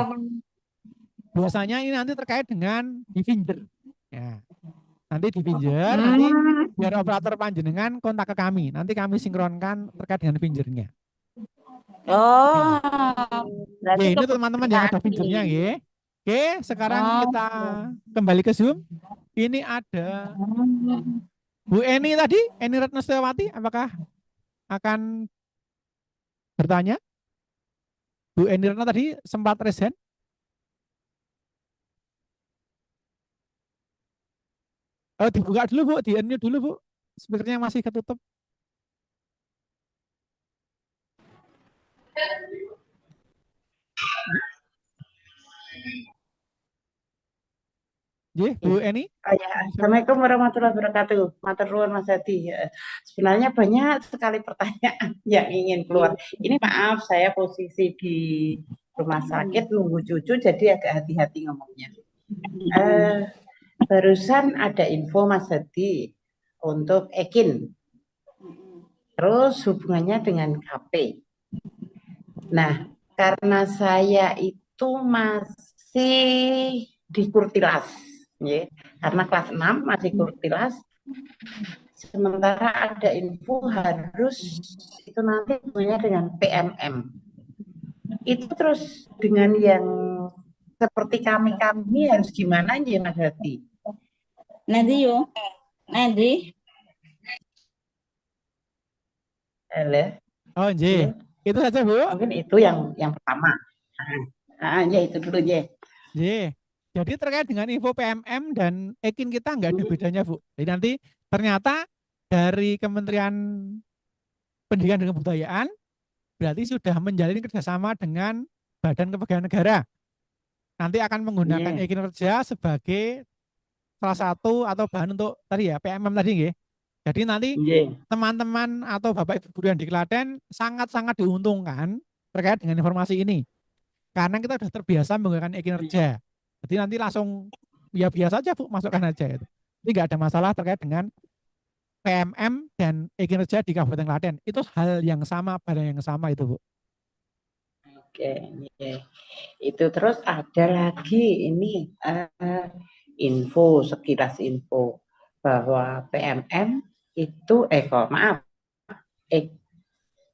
Biasanya ini nanti terkait dengan Divinger. Ya. Nanti Divinger, nanti biar operator panjenengan kontak ke kami. Nanti kami sinkronkan terkait dengan Fingernya. Oh, Ya, ini teman-teman yang ada Fingernya ya. Oke, sekarang kita kembali ke Zoom. Ini ada Bu Eni tadi, Eni Ratnaswati, apakah akan bertanya? Bu Eni Ratna tadi sempat raise hand. Oh, dibuka dulu Bu, di unmute dulu Bu. Speakernya masih ketutup. Bu Eni. Assalamualaikum warahmatullahi wabarakatuh. Matur nuwun Mas Hadi. Sebenarnya banyak sekali pertanyaan yang ingin keluar. Ini maaf, saya posisi di rumah sakit nunggu cucu, jadi agak hati-hati ngomongnya. Barusan ada info Mas Hadi untuk Ekin. Terus hubungannya dengan KP. Nah, karena saya itu masih di Kurtilas, ya, karena kelas 6 masih Kurtilas. Sementara ada info harus itu nanti hubungannya dengan PMM. Itu terus dengan yang seperti kami harus gimana ya Mas Hadi? Nanti yo, nanti. Halo. Oh, J. Itu saja Bu. Mungkin itu yang pertama. Ya itu dulu J. J. Jadi terkait dengan info PMM dan Ekin kita nggak ada bedanya Bu. Jadi nanti ternyata dari Kementerian Pendidikan dan Kebudayaan berarti sudah menjalin kerjasama dengan Badan Kepegawaian Negara. Nanti akan menggunakan Ekin Kerja sebagai salah satu atau bahan untuk tadi ya PMM tadi nggih. Jadi nanti teman-teman atau Bapak Ibu guru yang di Klaten sangat-sangat diuntungkan terkait dengan informasi ini. Karena kita sudah terbiasa menggunakan e-kinerja. Jadi nanti langsung ya biasa aja Bu, masukkan aja itu. Jadi nggak ada masalah terkait dengan PMM dan e-kinerja di Kabupaten Klaten. Itu hal yang sama, barang yang sama itu Bu. Oke, itu terus ada lagi ini info, sekilas info bahwa PMM itu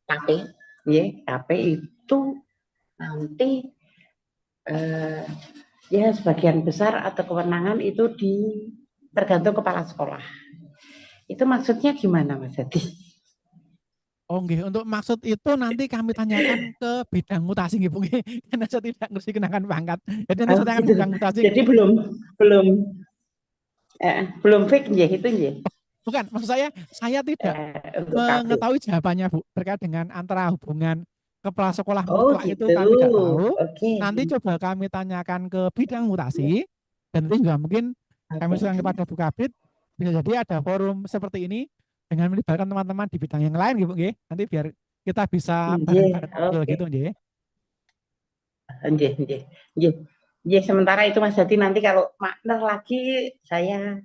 KP itu nanti ya sebagian besar atau kewenangan itu tergantung kepala sekolah. Itu maksudnya gimana Mas Hadi? Oh nggih, untuk maksud itu nanti kami tanyakan ke bidang mutasi nggih Bu, karena saya tidak ngerti kenakan pangkat. Jadi nanti saya tanyakan gitu. bidang mutasi. Jadi belum fix nggih itu nggih. Bukan, maksud saya tidak mengetahui jawabannya Bu terkait dengan antara hubungan kepala sekolah mutlak gitu. itu kami tidak tahu. Okay. Nanti coba kami tanyakan ke bidang mutasi dan nanti juga mungkin kami serahkan kepada Bu Kabid. Bisa jadi ada forum seperti ini dengan melibatkan teman-teman di bidang yang lain gitu nggih. Nanti biar kita bisa bareng-bareng gitu nggih. Nggih, sementara itu Mas Hadi nanti kalau makna lagi saya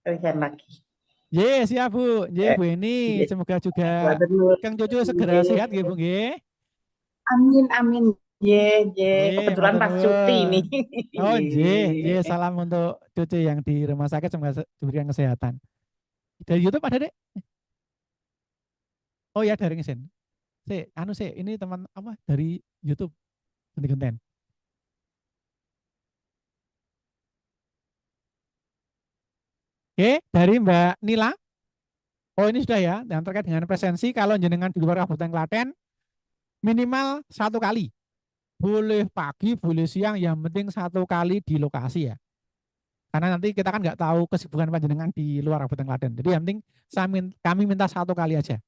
tulisan lagi. Siap Bu. Bu Eni, semoga juga Kang Jojo segera sehat nggih Bu nggih. Amin. Kebetulan pas cuti ini. Oh, salam untuk cucu yang di rumah sakit, semoga diberikan kesehatan. Dari YouTube ada Dek? Oh ya, dari ngesen. ini teman apa dari YouTube ganti-gantian. Oke, dari Mbak Nila. Oh ini sudah ya, yang terkait dengan presensi kalau jenengan di luar Kabupaten Klaten minimal 1 kali. Boleh pagi, boleh siang, yang penting 1 kali di lokasi ya. Karena nanti kita kan nggak tahu kesibukan panjenengan di luar Kabupaten Klaten. Jadi yang penting kami minta 1 kali aja.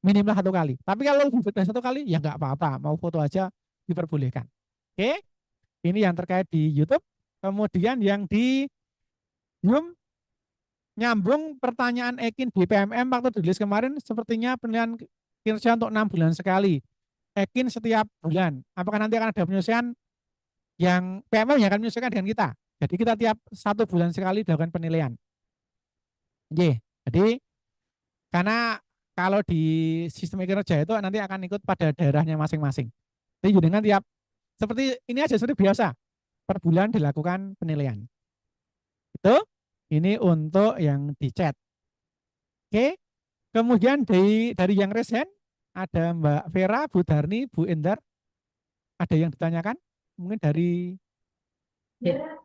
Minimal 1 kali. Tapi kalau lebih dari 1 kali ya nggak apa-apa, mau foto aja diperbolehkan. Oke, ini yang terkait di YouTube. Kemudian yang di Zoom, nyambung pertanyaan Ekin di PMM waktu dirilis kemarin, sepertinya penilaian kinerja untuk 6 bulan sekali. Ekin setiap bulan. Apakah nanti akan ada penyelesaian yang PMM yang akan menyesuaikan dengan kita? Jadi kita tiap 1 bulan sekali dilakukan penilaian. Oke, jadi karena kalau di sistem kinerja itu nanti akan ikut pada daerahnya masing-masing. Jadi dengan tiap seperti ini aja seperti biasa per bulan dilakukan penilaian. Itu ini untuk yang di chat. Oke. Kemudian dari yang resen ada Mbak Vera, Bu Darni, Bu Endar. Ada yang ditanyakan? Mungkin dari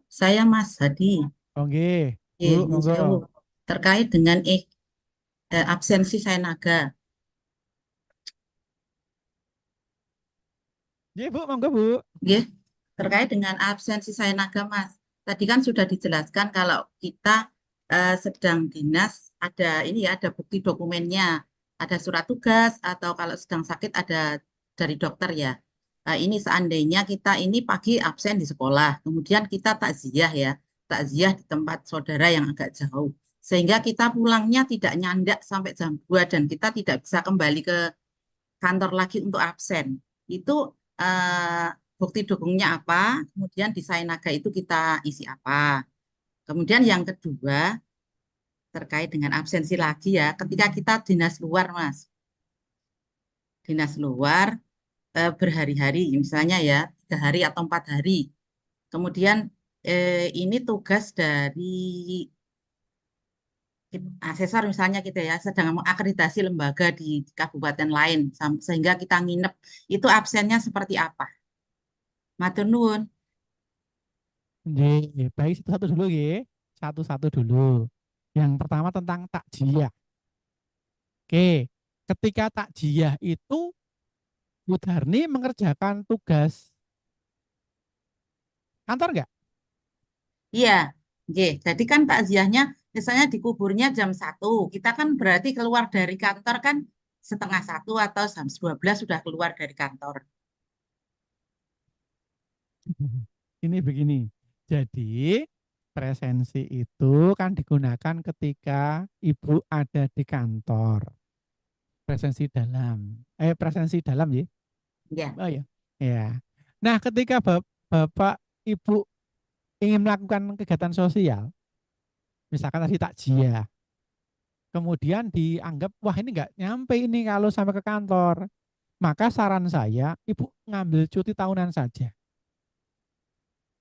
Saya Mas Hadi. Oke, Bu, monggo. Terkait dengan absensi Sainaga. Iya, Bu, monggo, Bu. Terkait dengan absensi Sainaga, Mas. Tadi kan sudah dijelaskan kalau kita sedang dinas ada ini ya, ada bukti dokumennya, ada surat tugas atau kalau sedang sakit ada dari dokter ya. Ini seandainya kita ini pagi absen di sekolah, kemudian kita takziah ya, takziah di tempat saudara yang agak jauh, sehingga kita pulangnya tidak nyandak sampai jam 2 dan kita tidak bisa kembali ke kantor lagi untuk absen. Itu bukti dukungnya apa, kemudian di Sainaga itu kita isi apa. Kemudian yang kedua, terkait dengan absensi lagi ya, ketika kita dinas luar, Mas. Dinas luar berhari-hari, misalnya ya, 3 hari atau 4 hari. Kemudian ini tugas dari asesor misalnya kita ya, sedang mengakreditasi lembaga di kabupaten lain, sehingga kita nginep, itu absennya seperti apa? Matur nuwun. Baik, satu-satu dulu ya. Satu-satu dulu. Yang pertama tentang takjiah. Oke, ketika takjiah itu Bu Darni mengerjakan tugas kantor enggak? Iya, jadi kan takziahnya misalnya dikuburnya jam 1, kita kan berarti keluar dari kantor kan 12:30 atau jam 12 sudah keluar dari kantor. Ini begini, jadi presensi itu kan digunakan ketika Ibu ada di kantor. Presensi dalam ya? Iya. Oh ya. Ya. Nah, ketika Bapak Ibu ingin melakukan kegiatan sosial, misalkan tadi takjiah, kemudian dianggap wah ini nggak nyampe ini kalau sampai ke kantor, maka saran saya Ibu ngambil cuti tahunan saja.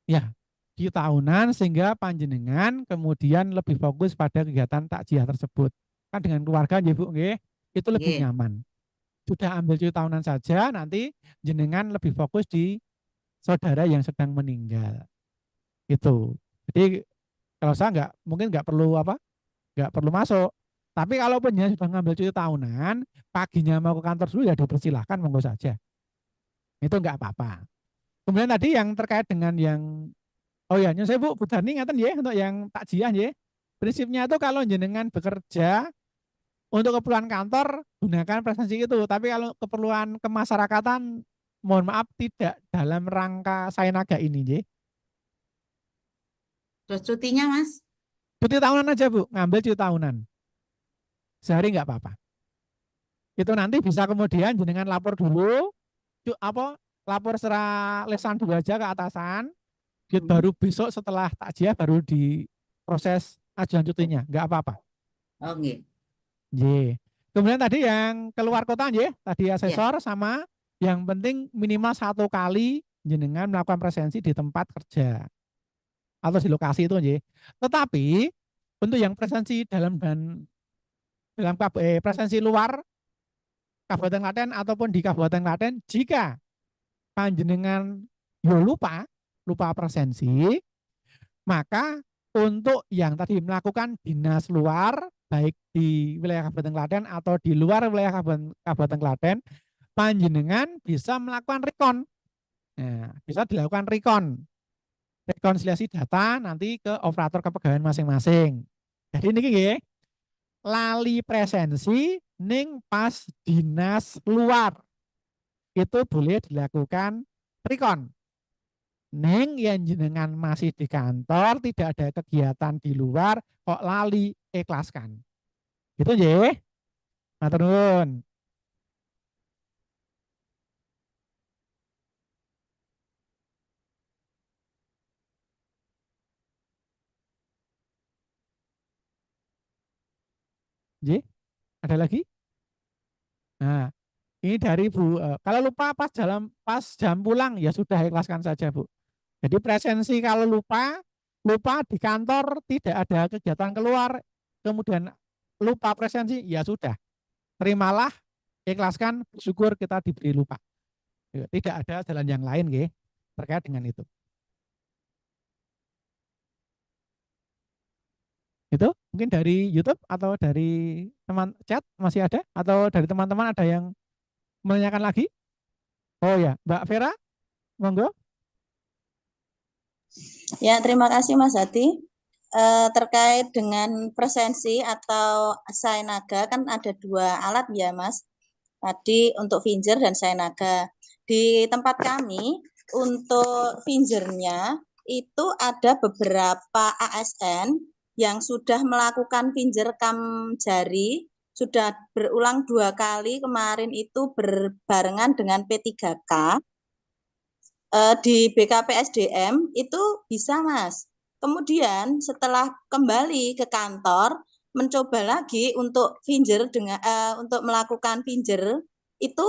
Ya, di tahunan sehingga panjenengan kemudian lebih fokus pada kegiatan takjiah tersebut. Kan dengan keluarga ya Bu, itu lebih nyaman. Sudah ambil cuti tahunan saja, nanti jenengan lebih fokus di saudara yang sedang meninggal. Itu. Jadi kalau saya mungkin nggak perlu masuk. Tapi kalau penjenengan sudah ngambil cuti tahunan, paginya mau ke kantor dulu ya dipersilahkan, monggo saja. Itu nggak apa-apa. Kemudian tadi yang terkait dengan yang nyun saya Bu Darni ngaten ya untuk yang takjiah ya. Prinsipnya itu kalau jenengan bekerja untuk keperluan kantor gunakan presensi itu, tapi kalau keperluan kemasyarakatan mohon maaf tidak dalam rangka Sainaga ini ya. Terus cutinya Mas? Cuti tahunan aja Bu, ngambil cuti tahunan. Sehari nggak apa-apa. Itu nanti bisa kemudian jenengan lapor dulu, lapor secara lesan dulu aja ke atasan, baru besok setelah takjiah baru diproses ajuan cutinya, nggak apa-apa. Oke. Kemudian tadi yang keluar kota tadi asesor sama yang penting minimal 1 kali jenengan melakukan presensi di tempat kerja atau di lokasi itu Tetapi untuk yang presensi dalam presensi luar Kabupaten Klaten ataupun di Kabupaten Klaten, jika panjenengan lupa presensi, maka untuk yang tadi melakukan dinas luar, baik di wilayah Kabupaten Klaten atau di luar wilayah Kabupaten Klaten, panjenengan bisa melakukan recon. Nah, bisa dilakukan rekonsiliasi data nanti ke operator kepegawaian masing-masing. Jadi ini nggih, lali presensi ning pas dinas luar itu boleh dilakukan recon. Neng yang jenengan masih di kantor, tidak ada kegiatan di luar, kok lali, ikhlaskan. Gitu nggih. Matur nuwun. Nggih. Ada lagi? Nah, ini dari Bu. Kalau lupa pas jam pulang ya sudah ikhlaskan saja, Bu. Jadi presensi kalau lupa di kantor tidak ada kegiatan keluar, kemudian lupa presensi, ya sudah. Terimalah, ikhlaskan, syukur kita diberi lupa. Tidak ada jalan yang lain nggih terkait dengan itu. Itu mungkin dari YouTube atau dari teman chat masih ada, atau dari teman-teman ada yang menanyakan lagi? Oh ya, Mbak Vera, monggo. Ya, terima kasih Mas Hadi. Terkait dengan presensi atau sainaga, kan ada 2 alat ya Mas. Tadi untuk finger dan sainaga. Di tempat kami untuk fingernya itu ada beberapa ASN yang sudah melakukan finger rekam jari, sudah berulang 2 kali, kemarin itu berbarengan dengan P3K. Di BKP SDM itu bisa Mas. Kemudian setelah kembali ke kantor, mencoba lagi untuk finger untuk melakukan finger itu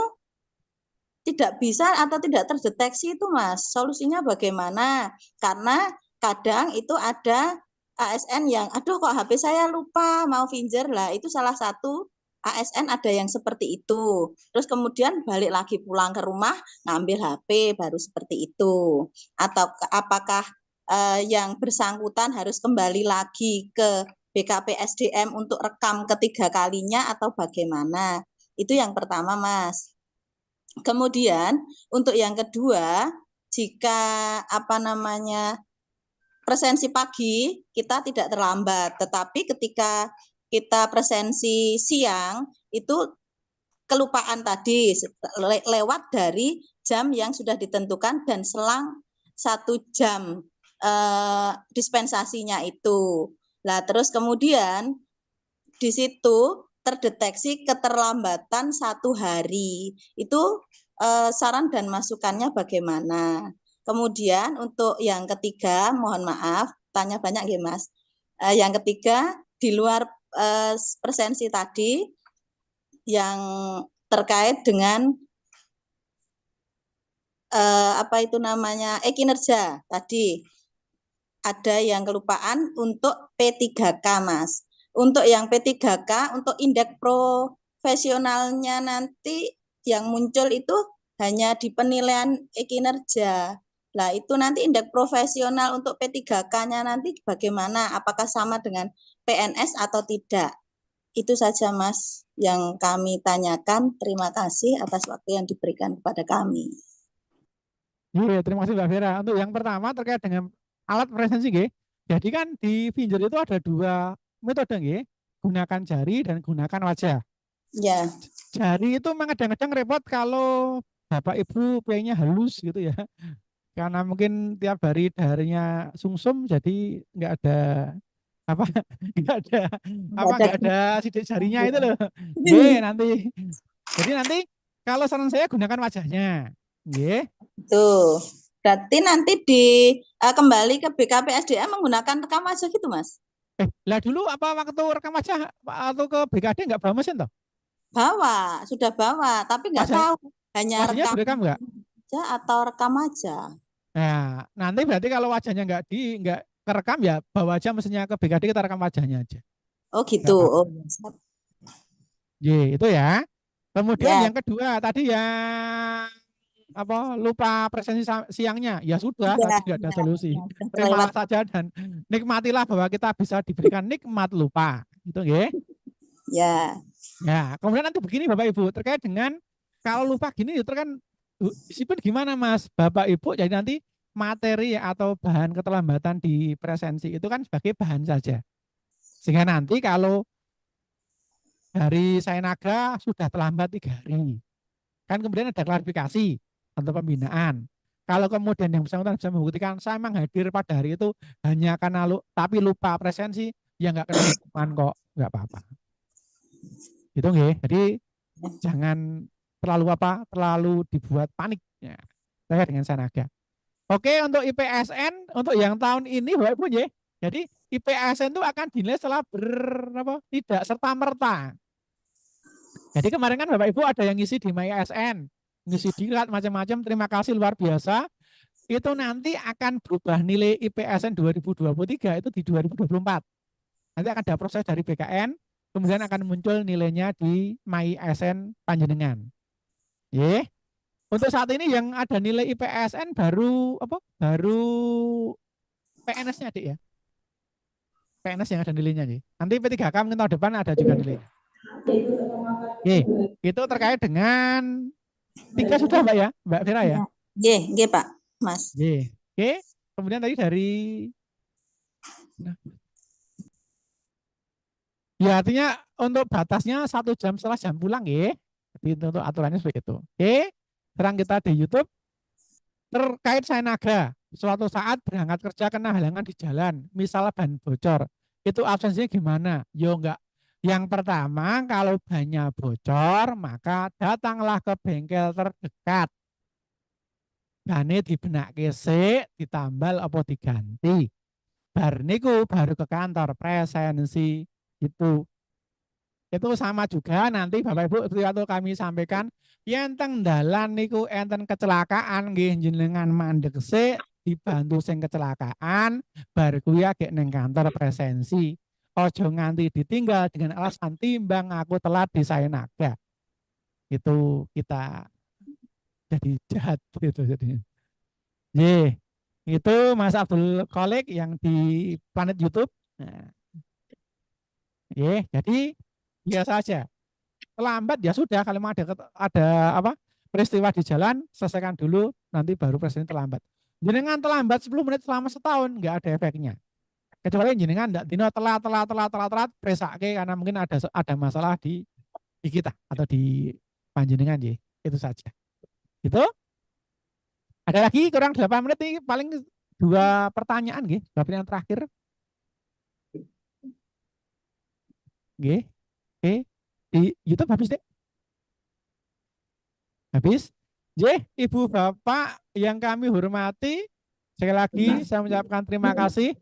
tidak bisa atau tidak terdeteksi itu Mas. Solusinya bagaimana? Karena kadang itu ada ASN yang aduh kok HP saya lupa mau finger lah, itu salah satu ASN ada yang seperti itu. Terus kemudian balik lagi pulang ke rumah ngambil HP baru seperti itu. Atau apakah yang bersangkutan harus kembali lagi ke BKP SDM untuk rekam ketiga kalinya atau bagaimana? Itu yang pertama Mas. Kemudian untuk yang kedua, jika presensi pagi kita tidak terlambat, tetapi ketika kita presensi siang itu kelupaan tadi lewat dari jam yang sudah ditentukan dan selang 1 jam dispensasinya itu. Nah, terus kemudian di situ terdeteksi keterlambatan 1 hari. Itu saran dan masukannya bagaimana? Kemudian untuk yang ketiga, mohon maaf, tanya banyak ya Mas. Yang ketiga, di luar presensi tadi, yang terkait dengan kinerja tadi, ada yang kelupaan untuk P3K Mas. Untuk yang P3K, untuk indeks profesionalnya nanti yang muncul itu hanya di penilaian kinerja. Nah, itu nanti indeks profesional untuk P3K-nya nanti bagaimana? Apakah sama dengan PNS atau tidak? Itu saja Mas yang kami tanyakan. Terima kasih atas waktu yang diberikan kepada kami. Iya, terima kasih Mbak Vera. Untuk yang pertama terkait dengan alat presensi nggih. Jadi kan di finger itu ada 2 metode nggih. Gunakan jari dan gunakan wajah. Ya. Jari itu memang kadang-kadang repot kalau Bapak Ibu pengennya halus gitu ya. Karena mungkin tiap hari daharinya sungsum jadi nggak ada nggak ada sidik jarinya itu loh. Nanti. Jadi nanti kalau saran saya gunakan wajahnya. Nggih. Tuh. Berarti nanti kembali ke BKP SDM menggunakan rekam wajah gitu Mas? Lah dulu apa waktu rekam wajah atau ke BKD nggak bawa mesin toh? Sudah bawa, tapi nggak tahu hanya rekam nggak? Atau rekam aja. Nah, nanti berarti kalau wajahnya nggak kerekam ya bawa aja mesinnya ke BKD, kita rekam wajahnya aja. Oh gitu. Oh. Itu ya. Kemudian Ya, yang kedua tadi yang apa lupa presensi siangnya, ya sudah sudah, tadi tidak ada ya, solusi. ya, sudah terlewat. Terimalah saja dan nikmatilah bahwa kita bisa diberikan nikmat lupa. Gitu nggih. Ya, Ya, kemudian nanti begini Bapak Ibu, terkait dengan kalau lupa gini itu kan disiplin gimana Mas? Bapak Ibu jadi nanti materi atau bahan keterlambatan di presensi itu kan sebagai bahan saja. Sehingga nanti kalau dari Sainaga sudah terlambat 3 hari. Kan kemudian ada klarifikasi atau pembinaan. Kalau kemudian yang bersangkutan bisa membuktikan saya memang hadir pada hari itu hanya karena tapi lupa presensi, ya nggak kena hukuman kok, nggak apa-apa. Gitu nggih. Jadi jangan terlalu dibuat panik ya. Saya dengan Sainaga. Oke, untuk IPSN untuk yang tahun ini Bapak Ibu ya. Jadi IPSN itu akan dinilai setelah tidak serta merta. Jadi kemarin kan Bapak Ibu ada yang ngisi di MyASN, ngisi diklat macam-macam, terima kasih luar biasa. Itu nanti akan berubah nilai IPSN 2023 itu di 2024. Nanti akan ada proses dari BKN, kemudian akan muncul nilainya di MyASN Panjenengan. Ye. Untuk saat ini yang ada nilai IPSN baru Baru PNS-nya Adik ya. PNS yang ada nilainya nih. Nanti P3K mungkin tahun depan ada juga nilainya. Oke, itu terkait dengan 3 sudah Mbak ya, Mbak Vera ya? G Pak, Mas. Oke, kemudian tadi dari ya artinya untuk batasnya 1 jam setelah jam pulang ya. Jadi untuk aturannya seperti itu. Oke, sekarang kita di YouTube terkait Sainaga. Suatu saat berangkat kerja kena halangan di jalan, misalnya ban bocor. Itu absensinya gimana? Yo enggak. Yang pertama, kalau bannya bocor, maka datanglah ke bengkel terdekat. Bane dibenakke sik, ditambal apa diganti. Bar niku baru ke kantor presensi itu. Itu sama juga nanti Bapak Ibu waktu kami sampaikan yen teng dalan niku enten kecelakaan nggih jenengan mandek sik dibantu sing kecelakaan bar kuwi gek ning kantor presensi. Ojo nganti ditinggal dengan alasan timbang aku telat di Sainaga. Itu kita jadi jahat gitu jadinya. Itu Mas Abdul Kholik yang di Planet YouTube. Nah. Jadi biasa saja. Terlambat ya sudah, kalau ada peristiwa di jalan selesaikan dulu, nanti baru presiden terlambat. Jenengan terlambat 10 menit selama setahun nggak ada efeknya. Kecuali jenengan enggak dino telat presake karena mungkin ada masalah di kita atau di panjenengan ya. Itu saja. Itu ada lagi kurang 8 menit nih, paling 2 pertanyaan nggih, 2 pertanyaan terakhir. Nggih. Oke. Di YouTube habis deh. Habis. Ibu Bapak yang kami hormati, sekali lagi saya mengucapkan terima kasih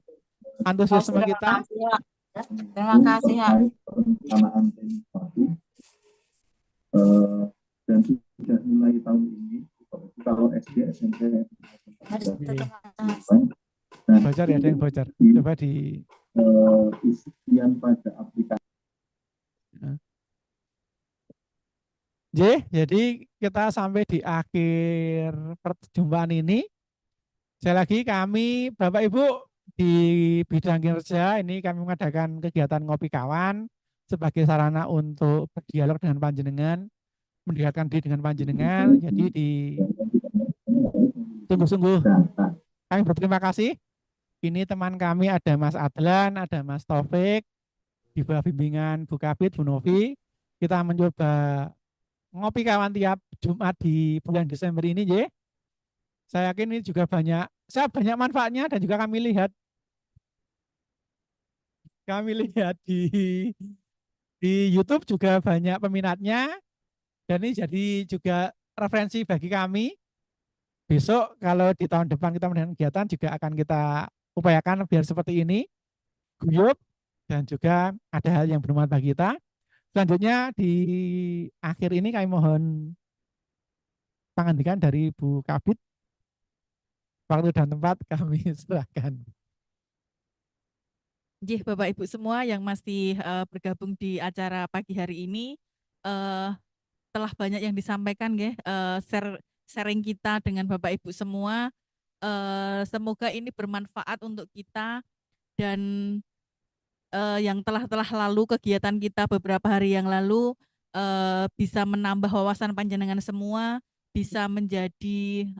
antusiasme kita. Terima kasih, Pak. Dan sudah mulai tahun ini kalau SD SMP bocor ya, ada yang bocor. Coba di isian pada aplikasi. Jadi kita sampai di akhir perjumpaan ini. Sekali lagi kami Bapak Ibu di bidang kinerja ini kami mengadakan kegiatan ngopi kawan sebagai sarana untuk berdialog dengan panjenengan, mendekatkan diri dengan panjenengan. Jadi di sungguh-sungguh kami berterima kasih. Ini teman kami ada Mas Adlan, ada Mas Taufik, di bawah bimbingan Bu Kabit, Bu Novi. Kita mencoba ngopi kawan tiap Jumat di bulan Desember ini ya. Saya yakin ini juga banyak manfaatnya dan juga kami lihat di YouTube juga banyak peminatnya dan ini jadi juga referensi bagi kami. Besok kalau di tahun depan kita mengadakan kegiatan juga akan kita upayakan biar seperti ini, guyup dan juga ada hal yang bermanfaat bagi kita. Selanjutnya di akhir ini kami mohon pangandikan dari Bu Kabit. Waktu dan tempat kami serahkan. Bapak Ibu semua yang masih bergabung di acara pagi hari ini, telah banyak yang disampaikan nggih, sharing kita dengan Bapak Ibu semua. Semoga ini bermanfaat untuk kita dan yang telah lalu kegiatan kita beberapa hari yang lalu bisa menambah wawasan panjenengan semua, bisa menjadi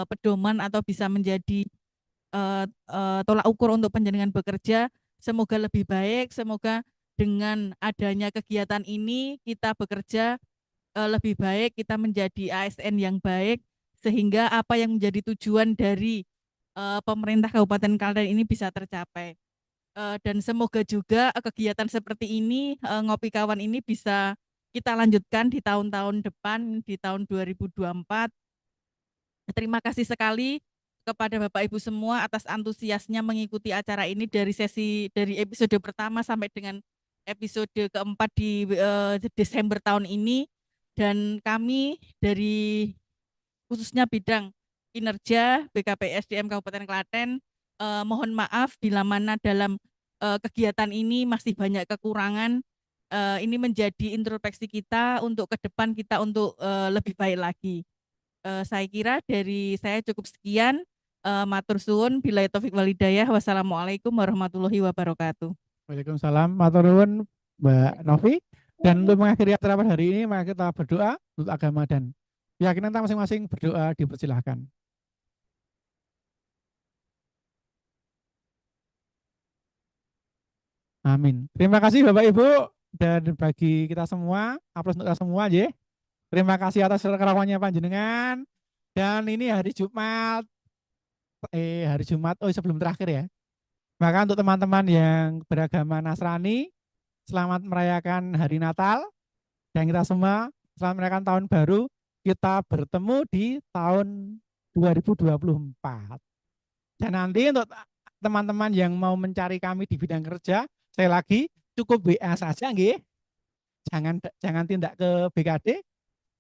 pedoman atau bisa menjadi tolak ukur untuk panjenengan bekerja. Semoga lebih baik, semoga dengan adanya kegiatan ini kita bekerja lebih baik, kita menjadi ASN yang baik, sehingga apa yang menjadi tujuan dari pemerintah Kabupaten Klaten ini bisa tercapai. Dan semoga juga kegiatan seperti ini, Ngopi Kawan ini bisa kita lanjutkan di tahun-tahun depan, di tahun 2024. Terima kasih sekali kepada Bapak Ibu semua atas antusiasnya mengikuti acara ini dari episode pertama sampai dengan episode keempat di Desember tahun ini. Dan kami dari khususnya bidang kinerja BKP SDM Kabupaten Klaten, mohon maaf bila mana dalam kegiatan ini masih banyak kekurangan. Ini menjadi introspeksi kita untuk ke depan kita untuk lebih baik lagi. Saya kira dari saya cukup sekian. Matur suwun, billahi taufik walhidayah. Wassalamualaikum warahmatullahi wabarakatuh. Waalaikumsalam, matur nuwun Mbak Novi. Dan untuk mengakhiri acara pada hari ini, mari kita berdoa untuk agama dan keyakinan kita masing-masing. Berdoa dipersilahkan. Amin. Terima kasih Bapak Ibu dan bagi kita semua, aplaus untuk kita semua ya. Terima kasih atas kerawannya panjenengan. Dan ini hari Jumat. Sebelum terakhir ya. Maka untuk teman-teman yang beragama Nasrani, selamat merayakan hari Natal. Dan kita semua selamat merayakan tahun baru. Kita bertemu di tahun 2024. Dan nanti untuk teman-teman yang mau mencari kami di bidang kerja, saya lagi cukup WA saja nggih. Jangan tindak ke BKD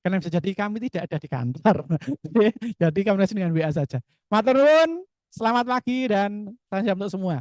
karena bisa jadi kami tidak ada di kantor. Jadi kami dengan WA saja. Matur nuwun, selamat pagi dan salam untuk semua.